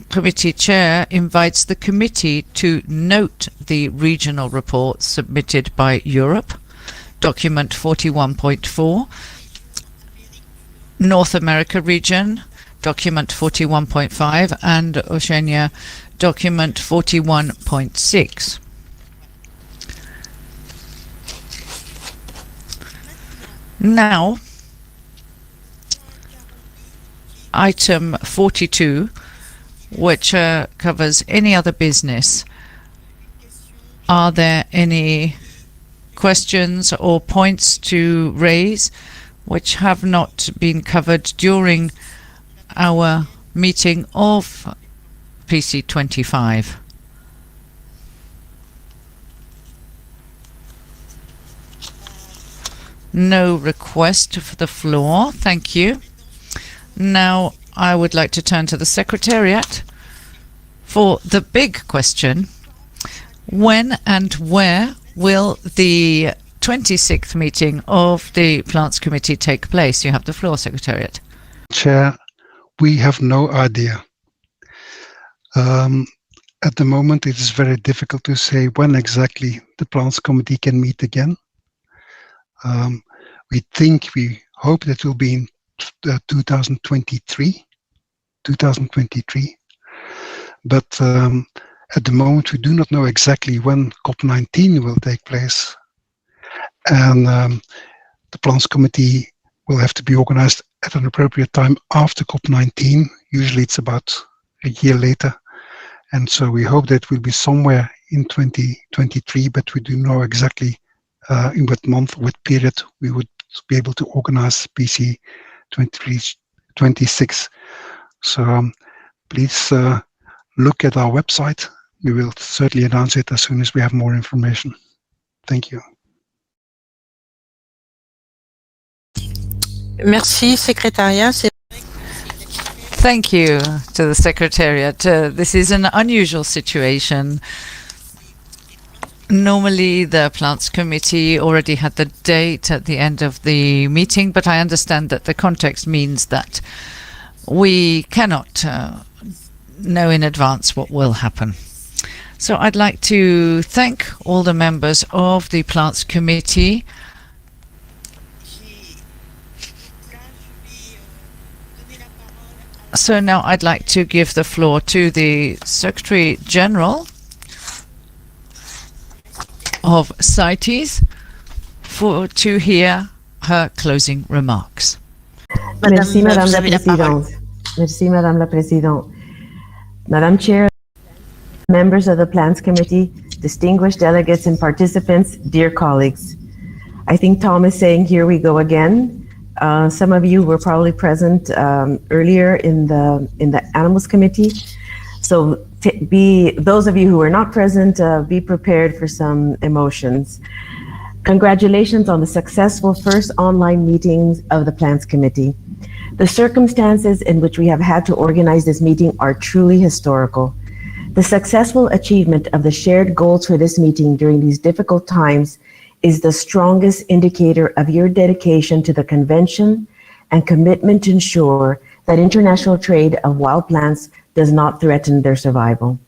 Committee Chair invites the committee to note the regional reports submitted by Europe, document 41.4, North America region, document 41.5, and Oceania, document 41.6. Now, item 42, which covers any other business. Are there any questions or points to raise which have not been covered during our meeting of PC 25? No request for the floor. Thank you. Now I would like to turn to the Secretariat for the big question. When and where will the 26th meeting of the Plants Committee take place? You have the floor, Secretariat. Chair, we have no idea. At the moment, it is very difficult to say when exactly the Plants Committee can meet again. We hope that it will be in 2023, but at the moment we do not know exactly when COP19 will take place, and the Plants Committee will have to be organized at an appropriate time after COP19. Usually it's about a year later. And so we hope that will be somewhere in 2023, but we do know exactly in what month, what period we would be able to organize PC 26. So please look at our website. We will certainly announce it as soon as we have more information. Thank you. Merci, Secrétariat. Thank you to the Secretariat. This is an unusual situation. Normally, the Plants Committee already had the date at the end of the meeting, but I understand that the context means that we cannot know in advance what will happen. So I'd like to thank all the members of the Plants Committee. So now I'd like to give the floor to the Secretary General of CITES to hear her closing remarks. Merci, Madame la Présidente. Merci, Madame la Présidente. Madam Chair, members of the Plants Committee, distinguished delegates and participants, dear colleagues. I think Tom is saying, here we go again. Some of you were probably present earlier in the Animals Committee. So those of you who were not present, be prepared for some emotions. Congratulations on the successful first online meetings of the Plants Committee. The circumstances in which we have had to organize this meeting are truly historical. The successful achievement of the shared goals for this meeting during these difficult times is the strongest indicator of your dedication to the convention and commitment to ensure that international trade of wild plants does not threaten their survival.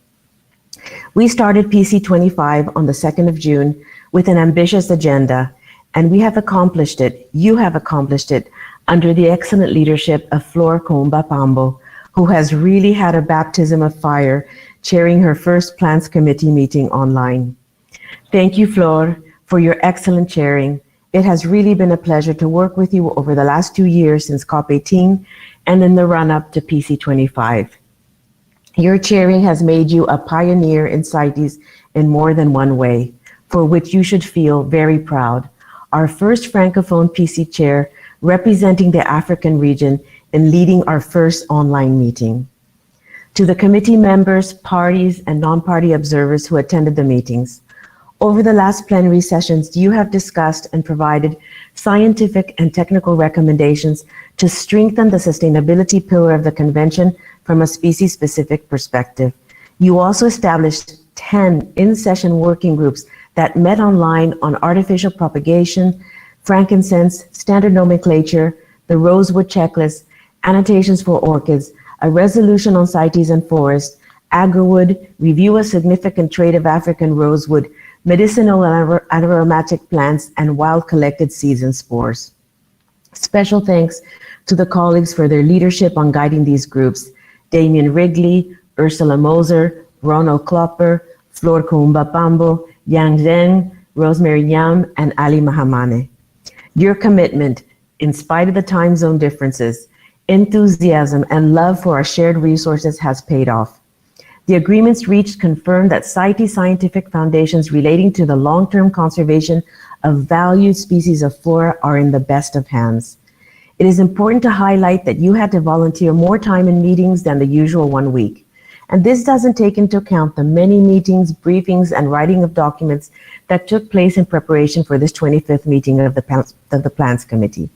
We started PC 25 on the 2nd of June with an ambitious agenda, and we have accomplished it, you have accomplished it, under the excellent leadership of Flor Comba Pambo, who has really had a baptism of fire chairing her first Plants Committee meeting online. Thank you, Flor, for your excellent chairing. It has really been a pleasure to work with you over the last 2 years since COP18 and in the run-up to PC 25. Your chairing has made you a pioneer in CITES in more than one way, for which you should feel very proud. Our first Francophone PC chair representing the African region in leading our first online meeting. To the committee members, parties, and non-party observers who attended the meetings, over the last plenary sessions, you have discussed and provided scientific and technical recommendations to strengthen the sustainability pillar of the convention from a species-specific perspective. You also established 10 in-session working groups that met online on artificial propagation, frankincense, standard nomenclature, the rosewood checklist, annotations for orchids, a resolution on CITES and forest, agrowood, review a significant trade of African rosewood, medicinal and aromatic plants, and wild collected seeds and spores. Special thanks to the colleagues for their leadership on guiding these groups: Damien Wrigley, Ursula Moser, Ronald Klopper, Flor Kumba Pambo, Yang Zheng, Rosemary Yam, and Ali Mahamane. Your commitment, in spite of the time zone differences, enthusiasm, and love for our shared resources has paid off. The agreements reached confirm that CITES scientific foundations relating to the long-term conservation of valued species of flora are in the best of hands. It is important to highlight that you had to volunteer more time in meetings than the usual 1 week. And this doesn't take into account the many meetings, briefings, and writing of documents that took place in preparation for this 25th meeting of the Plants Committee.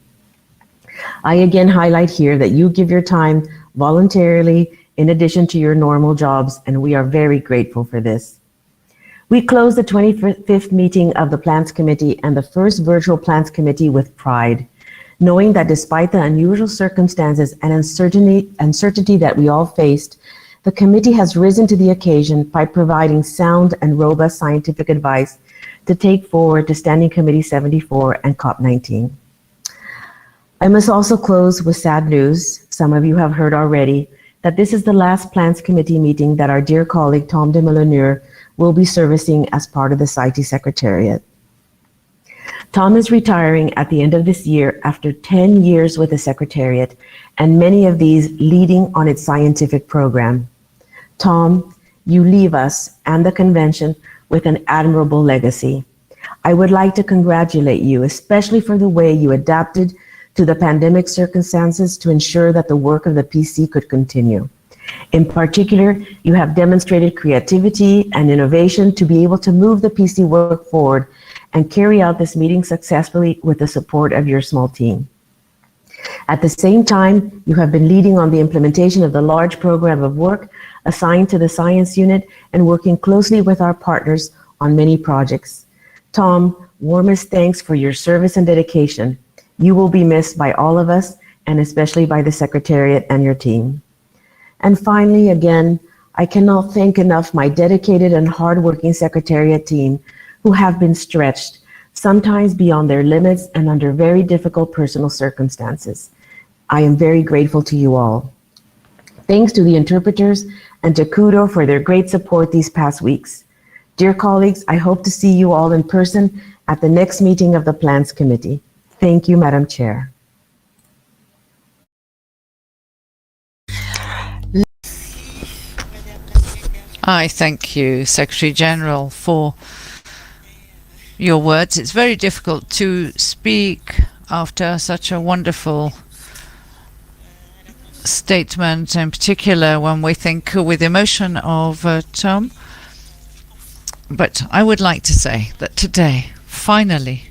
I again highlight here that you give your time voluntarily in addition to your normal jobs, and we are very grateful for this. We close the 25th meeting of the Plants Committee and the first virtual Plants Committee with pride, knowing that despite the unusual circumstances and uncertainty that we all faced, the committee has risen to the occasion by providing sound and robust scientific advice to take forward to Standing Committee 74 and COP19. I must also close with sad news, some of you have heard already, that this is the last Plants Committee meeting that our dear colleague Tom de Villeneuve will be servicing as part of the CITES Secretariat. Tom is retiring at the end of this year after 10 years with the Secretariat, and many of these leading on its scientific program. Tom, you leave us and the convention with an admirable legacy. I would like to congratulate you, especially for the way you adapted to the pandemic circumstances to ensure that the work of the PC could continue. In particular, you have demonstrated creativity and innovation to be able to move the PC work forward and carry out this meeting successfully with the support of your small team. At the same time, you have been leading on the implementation of the large program of work assigned to the science unit and working closely with our partners on many projects. Tom, warmest thanks for your service and dedication. You will be missed by all of us, and especially by the Secretariat and your team. And finally, again, I cannot thank enough my dedicated and hardworking Secretariat team who have been stretched, sometimes beyond their limits and under very difficult personal circumstances. I am very grateful to you all. Thanks to the interpreters and to Kudo for their great support these past weeks. Dear colleagues, I hope to see you all in person at the next meeting of the Plants Committee. Thank you, Madam Chair. I thank you, Secretary General, for your words. It's very difficult to speak after such a wonderful statement, in particular when we think with emotion of Tom. But I would like to say that today, finally,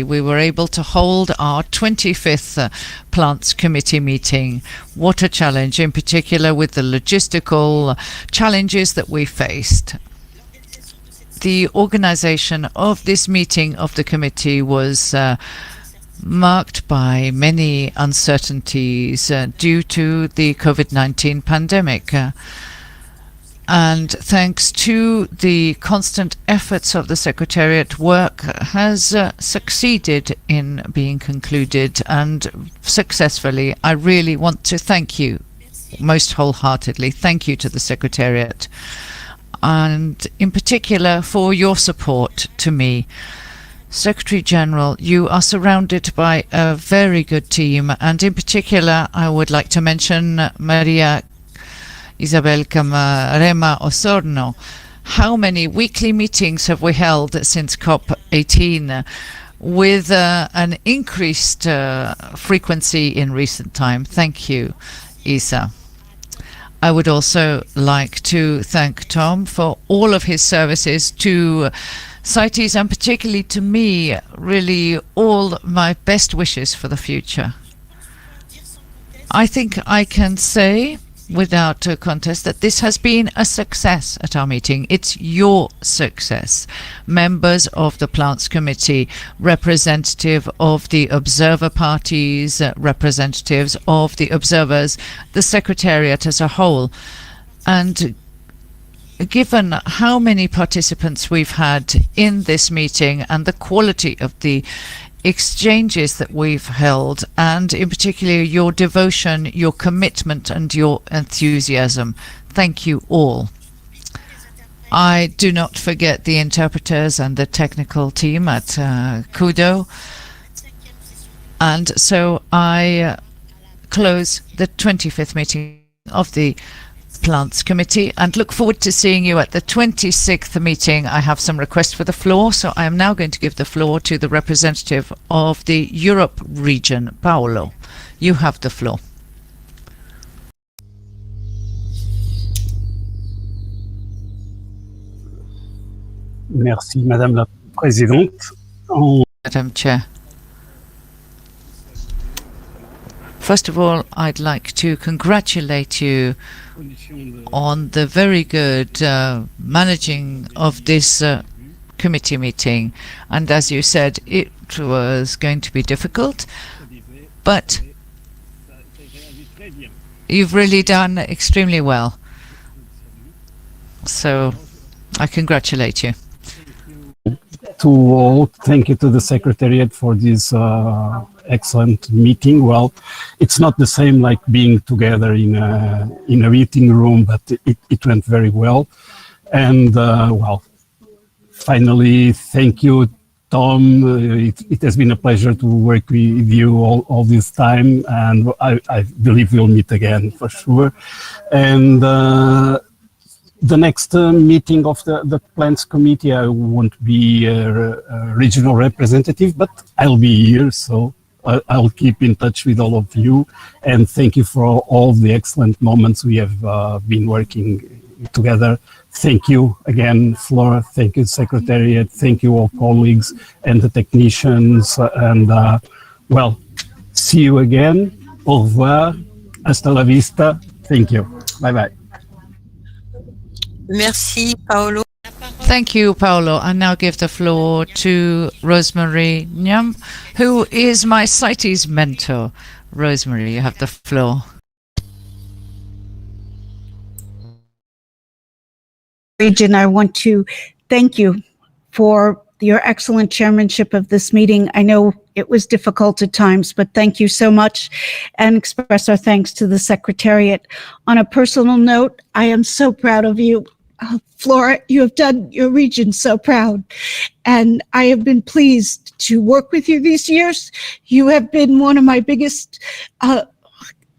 we were able to hold our 25th Plants Committee meeting. What a challenge, in particular with the logistical challenges that we faced. The organization of this meeting of the committee was marked by many uncertainties due to the COVID-19 pandemic. And thanks to the constant efforts of the Secretariat, work has succeeded in being concluded, and successfully. I really want to thank you most wholeheartedly. Thank you to the Secretariat, and in particular for your support to me. Secretary General, you are surrounded by a very good team, and in particular I would like to mention Maria Isabel Camarema Osorno. How many weekly meetings have we held since COP18 with an increased frequency in recent time? Thank you, Isa. I would also like to thank Tom for all of his services to CITES, and particularly to me. Really, all my best wishes for the future. I think I can say without a contest that this has been a success at our meeting. It's your success. Members of the Plants Committee, representative of the observer parties, representatives of the observers, the Secretariat as a whole. And given how many participants we've had in this meeting and the quality of the exchanges that we've held, and in particular your devotion, your commitment and your enthusiasm, thank you all. I do not forget the interpreters and the technical team at Kudo. And so I close the 25th meeting of the Plants Committee and look forward to seeing you at the 26th meeting. I have some requests for the floor, so I am now going to give the floor to the representative of the Europe region, Paolo. You have the floor. Merci, Madame la Présidente. Madam Chair. First of all, I'd like to congratulate you on the very good managing of this committee meeting. And as you said, it was going to be difficult, but you've really done extremely well. So I congratulate you. To all, thank you to the Secretariat for this excellent meeting. Well, it's not the same like being together in a meeting room, but it went very well. And well, finally, thank you Tom, it has been a pleasure to work with you all this time, and I believe we'll meet again for sure. And the next meeting of the Plants Committee, I won't be a regional representative, but I'll be here, so I'll keep in touch with all of you. And thank you for all the excellent moments we have been working together. Thank you again, Flora. Thank you, Secretariat. Thank you, all colleagues and the technicians. And well, see you again. Au revoir. Hasta la vista. Thank you. Bye-bye. Merci, Paolo. Thank you, Paolo. I now give the floor to Rosemary Nyam, who is my CITES mentor. Rosemary, you have the floor. Region, I want to thank you for your excellent chairmanship of this meeting. I know it was difficult at times, but thank you so much, and express our thanks to the Secretariat. On a personal note, I am so proud of you. Flora, you have done your region so proud, and I have been pleased to work with you these years. You have been one of my biggest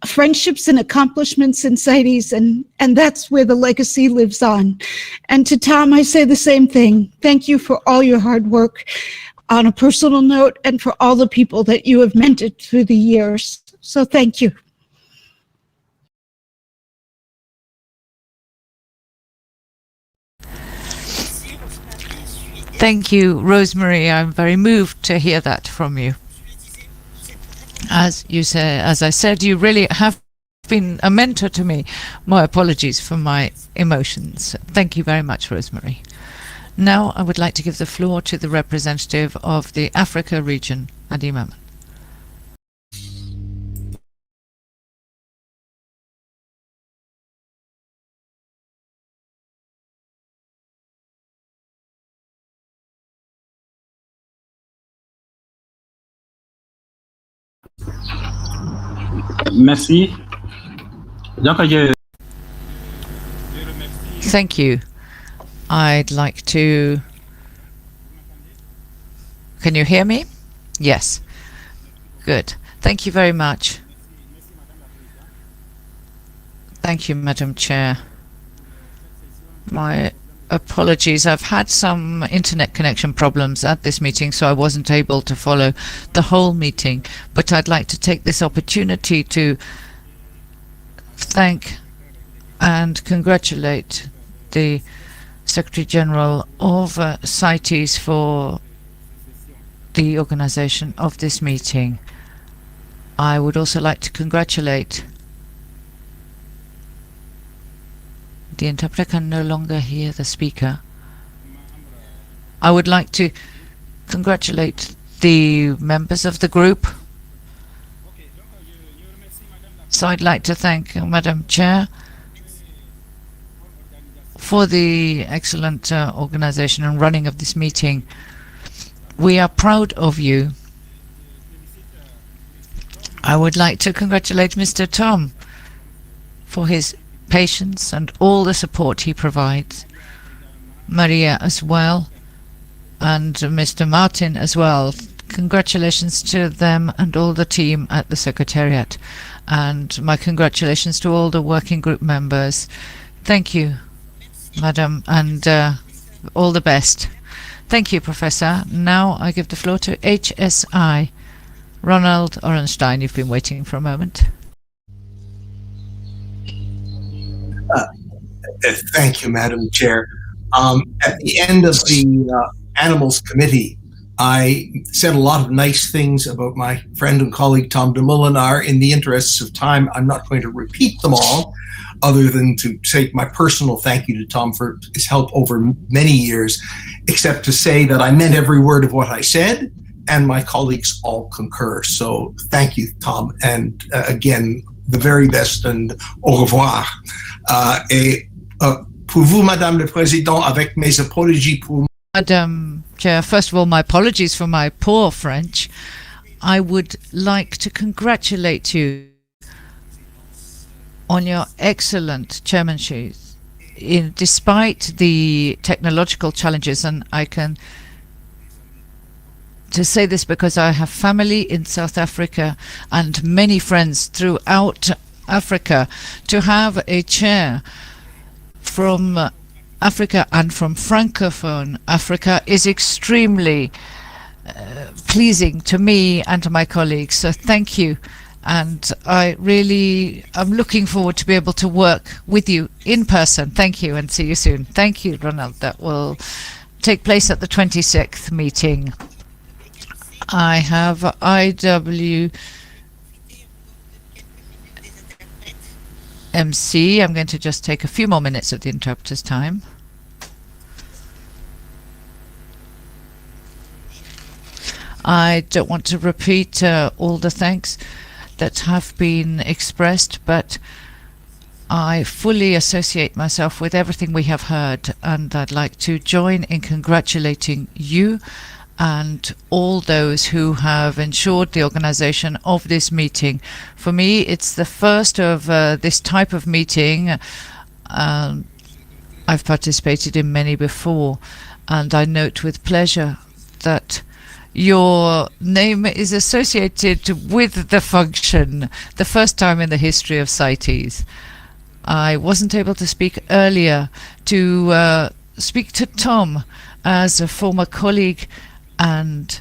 friendships and accomplishments in CITES, and that's where the legacy lives on. And to Tom, I say the same thing. Thank you for all your hard work on a personal note, and for all the people that you have mentored through the years. So thank you. Thank you, Rosemary. I'm very moved to hear that from you. As I said, you really have been a mentor to me. My apologies for my emotions. Thank you very much, Rosemary. Now I would like to give the floor to the representative of the Africa region, Adi Maman. Merci. Thank you. I'd like to... Can you hear me? Yes. Good. Thank you very much. Thank you, Madam Chair. My apologies. I've had some internet connection problems at this meeting, so I wasn't able to follow the whole meeting. But I'd like to take this opportunity to thank and congratulate the Secretary General of CITES for the organization of this meeting. I would also like to congratulate... The interpreter can no longer hear the speaker. I would like to congratulate the members of the group. So I'd like to thank Madam Chair for the excellent organization and running of this meeting. We are proud of you. I would like to congratulate Mr. Tom for his patience and all the support he provides. Maria as well, and Mr. Martin as well. Congratulations to them and all the team at the Secretariat, and my congratulations to all the working group members. Thank you, Madam, and all the best. Thank you, Professor. Now I give the floor to HSI. Ronald Orenstein, you've been waiting for a moment. Thank you, Madam Chair. At the end of the Animals Committee, I said a lot of nice things about my friend and colleague Tom de Molenaar. In the interests of time, I'm not going to repeat them all, other than to say my personal thank you to Tom for his help over many years, except to say that I meant every word of what I said, and my colleagues all concur. So thank you, Tom, and again, the very best, and au revoir. Pour vous, Madame le Président, avec mes apologies pour... Madam Chair, first of all, my apologies for my poor French. I would like to congratulate you on your excellent chairmanship. Despite the technological challenges, and I can to say this because I have family in South Africa and many friends throughout Africa. To have a chair from Africa and from Francophone Africa is extremely pleasing to me and to my colleagues. So thank you. And I really am looking forward to be able to work with you in person. Thank you, and see you soon. Thank you, Ronald. That will take place at the 26th meeting. I have IWMC. I'm going to just take a few more minutes of the interpreter's time. I don't want to repeat all the thanks that have been expressed, but I fully associate myself with everything we have heard, and I'd like to join in congratulating you and all those who have ensured the organization of this meeting. For me, it's the first of this type of meeting. I've participated in many before, and I note with pleasure that your name is associated with the function, the first time in the history of CITES. I wasn't able to speak earlier to speak to Tom as a former colleague and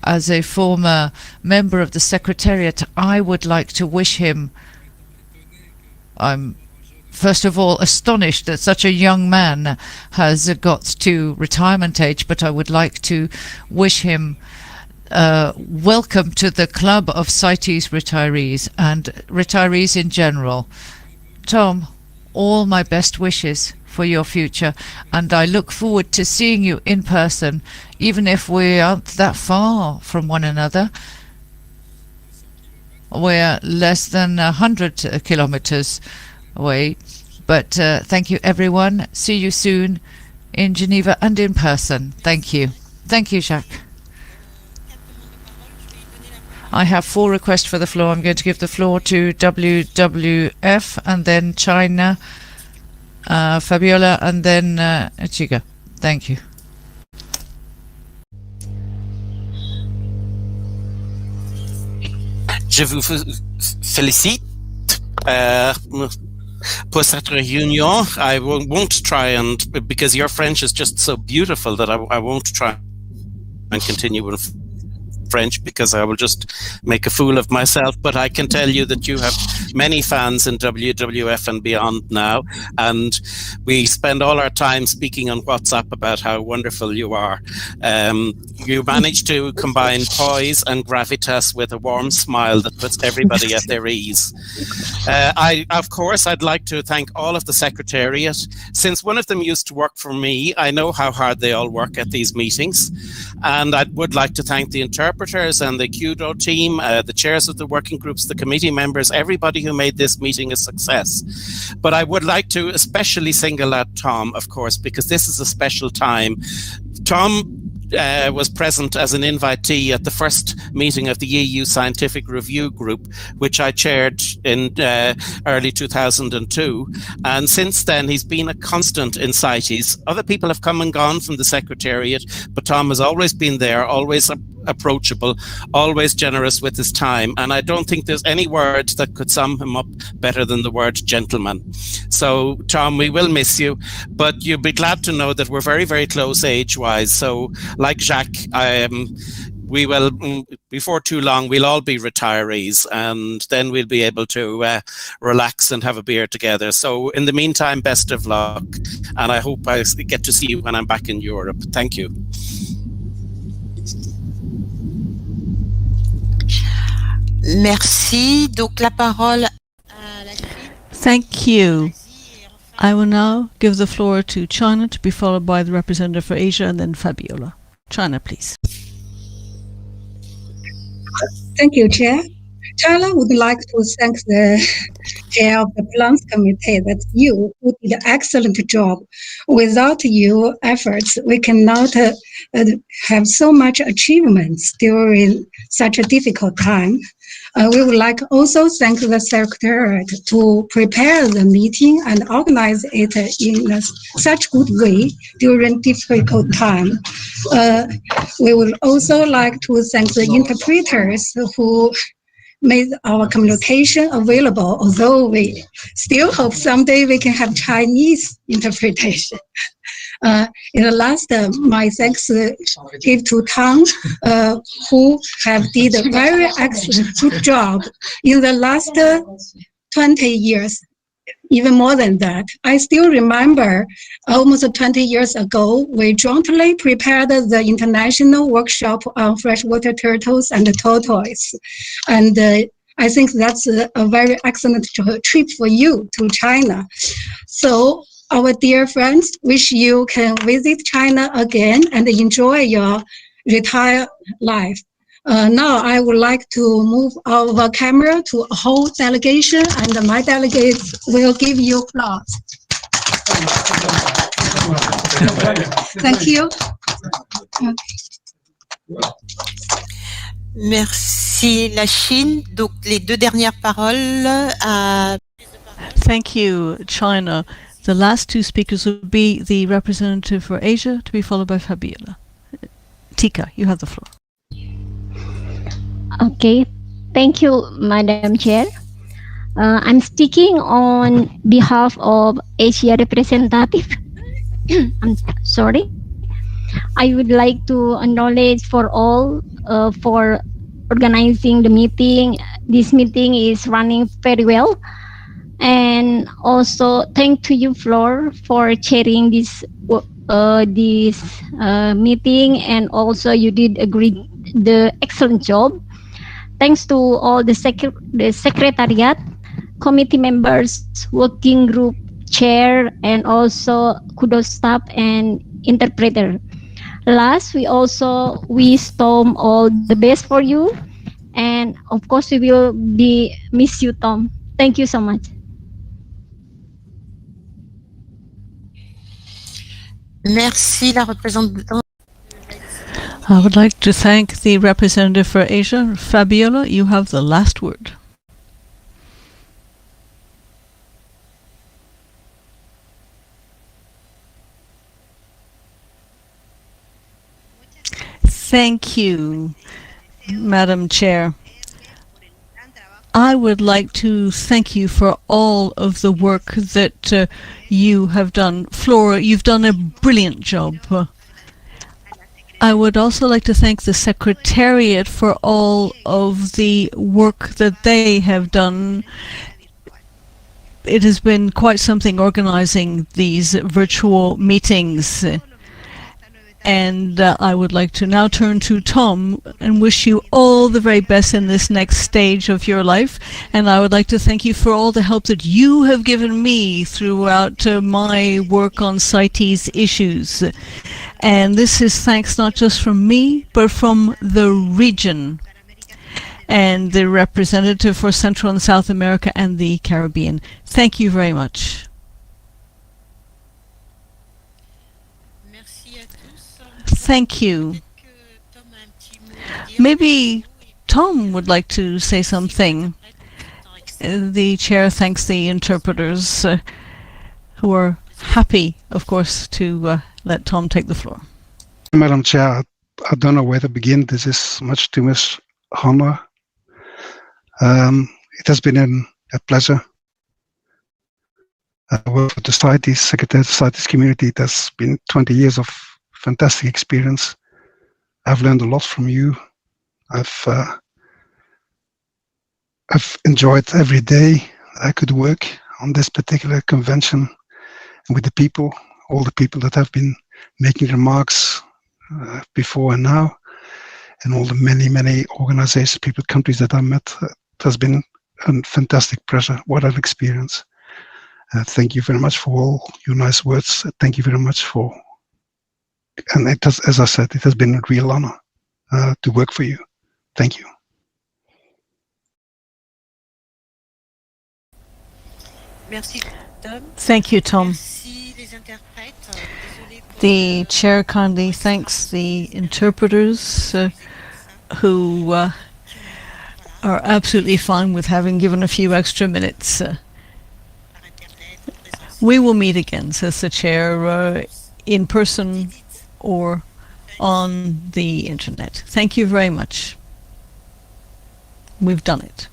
as a former member of the Secretariat. I would like to wish him, I'm first of all astonished that such a young man has got to retirement age, but I would like to wish him welcome to the club of CITES retirees and retirees in general. Tom, all my best wishes for your future, and I look forward to seeing you in person, even if we aren't that far from one another. We're less than 100 kilometers away, but thank you everyone. See you soon in Geneva and in person. Thank you. Thank you, Jacques. I have 4 requests for the floor. I'm going to give the floor to WWF and then China, Fabiola, and then Chiga. Thank you. Je vous félicite pour cette réunion. I won't try and, because your French is just so beautiful that I won't try and continue with French because I will just make a fool of myself. But I can tell you that you have many fans in WWF and beyond now, and we spend all our time speaking on WhatsApp about how wonderful you are. You manage to combine poise and gravitas with a warm smile that puts everybody at their ease. Of course, I'd like to thank all of the Secretariat. Since one of them used to work for me, I know how hard they all work at these meetings. And I would like to thank the interpreters and the QDO team, the chairs of the working groups, the committee members, everybody who made this meeting a success. But I would like to especially single out Tom, of course, because this is a special time. Tom was present as an invitee at the first meeting of the EU Scientific Review Group, which I chaired in early 2002. And since then, he's been a constant in CITES. Other people have come and gone from the Secretariat, but Tom has always been there, always approachable, always generous with his time. And I don't think there's any word that could sum him up better than the word gentleman. So, Tom, we will miss you, but you'll be glad to know that we're very, very close age-wise. So, like Jacques, we will, before too long, we'll all be retirees, and then we'll be able to relax and have a beer together. So in the meantime, best of luck, and I hope I get to see you when I'm back in Europe. Thank you. Merci. Donc la parole. Thank you. I will now give the floor to China, to be followed by the representative for Asia, and then Fabiola. China, please. Thank you, Chair. China would like to thank the Chair of the Plants Committee, that's you, who did an excellent job. Without your efforts, we cannot have so much achievements during such a difficult time. We would like also thank the Secretariat to prepare the meeting and organize it in such good way during difficult time. We would also like to thank the interpreters who made our communication available, although we still hope someday we can have Chinese interpretation. In the last, my thanks give to Tom, who have did a very excellent good job in the last 20 years, even more than that. I still remember almost 20 years ago, we jointly prepared the international workshop on freshwater turtles and tortoise. And I think that's a very excellent trip for you to China. So our dear friends, wish you can visit China again and enjoy your retired life. Now I would like to move our camera to a whole delegation, and my delegates will give you applause. Thank you. Merci la Chine. Donc les deux dernières paroles à... Thank you, China. The last two speakers will be the representative for Asia, to be followed by Fabiola. Tika, you have the floor. Okay, thank you, Madam Chair. I'm speaking on behalf of Asia representative. I'm sorry. I would like to acknowledge for all for organizing the meeting. This meeting is running very well. And also thank to you, Flor, for chairing this meeting, and also you did the excellent job. Thanks to all the secretariat, committee members, working group chair, and also kudos staff and interpreter. Last, we also wish Tom all the best for you, and of course we will miss you, Tom. Thank you so much. Merci la représentante. I would like to thank the representative for Asia. Fabiola, you have the last word. Thank you, Madam Chair. I would like to thank you for all of the work that you have done. Flora, you've done a brilliant job. I would also like to thank the Secretariat for all of the work that they have done. It has been quite something organizing these virtual meetings. And I would like to now turn to Tom and wish you all the very best in this next stage of your life. And I would like to thank you for all the help that you have given me throughout my work on CITES issues. And this is thanks not just from me, but from the region and the representative for Central and South America and the Caribbean. Thank you very much. Thank you. Maybe Tom would like to say something. The chair thanks the interpreters who are happy, of course, to let Tom take the floor. Madam Chair, I don't know where to begin. This is much too much honor. It has been a pleasure. I work for the CITES, Secretary of the CITES community. It has been 20 years of fantastic experience. I've learned a lot from you. I've enjoyed every day I could work on this particular convention with the people, all the people that have been making remarks before and now, and all the many organizations, people, countries that I met. It has been a fantastic pleasure. What an experience. Thank you very much for all your nice words. Thank you very much for, and it has, as I said, it has been a real honor to work for you. Thank you. Merci, Tom. Thank you, Tom. The chair kindly thanks the interpreters who are absolutely fine with having given a few extra minutes. We will meet again, says the chair, in person or on the internet. Thank you very much. We've done it.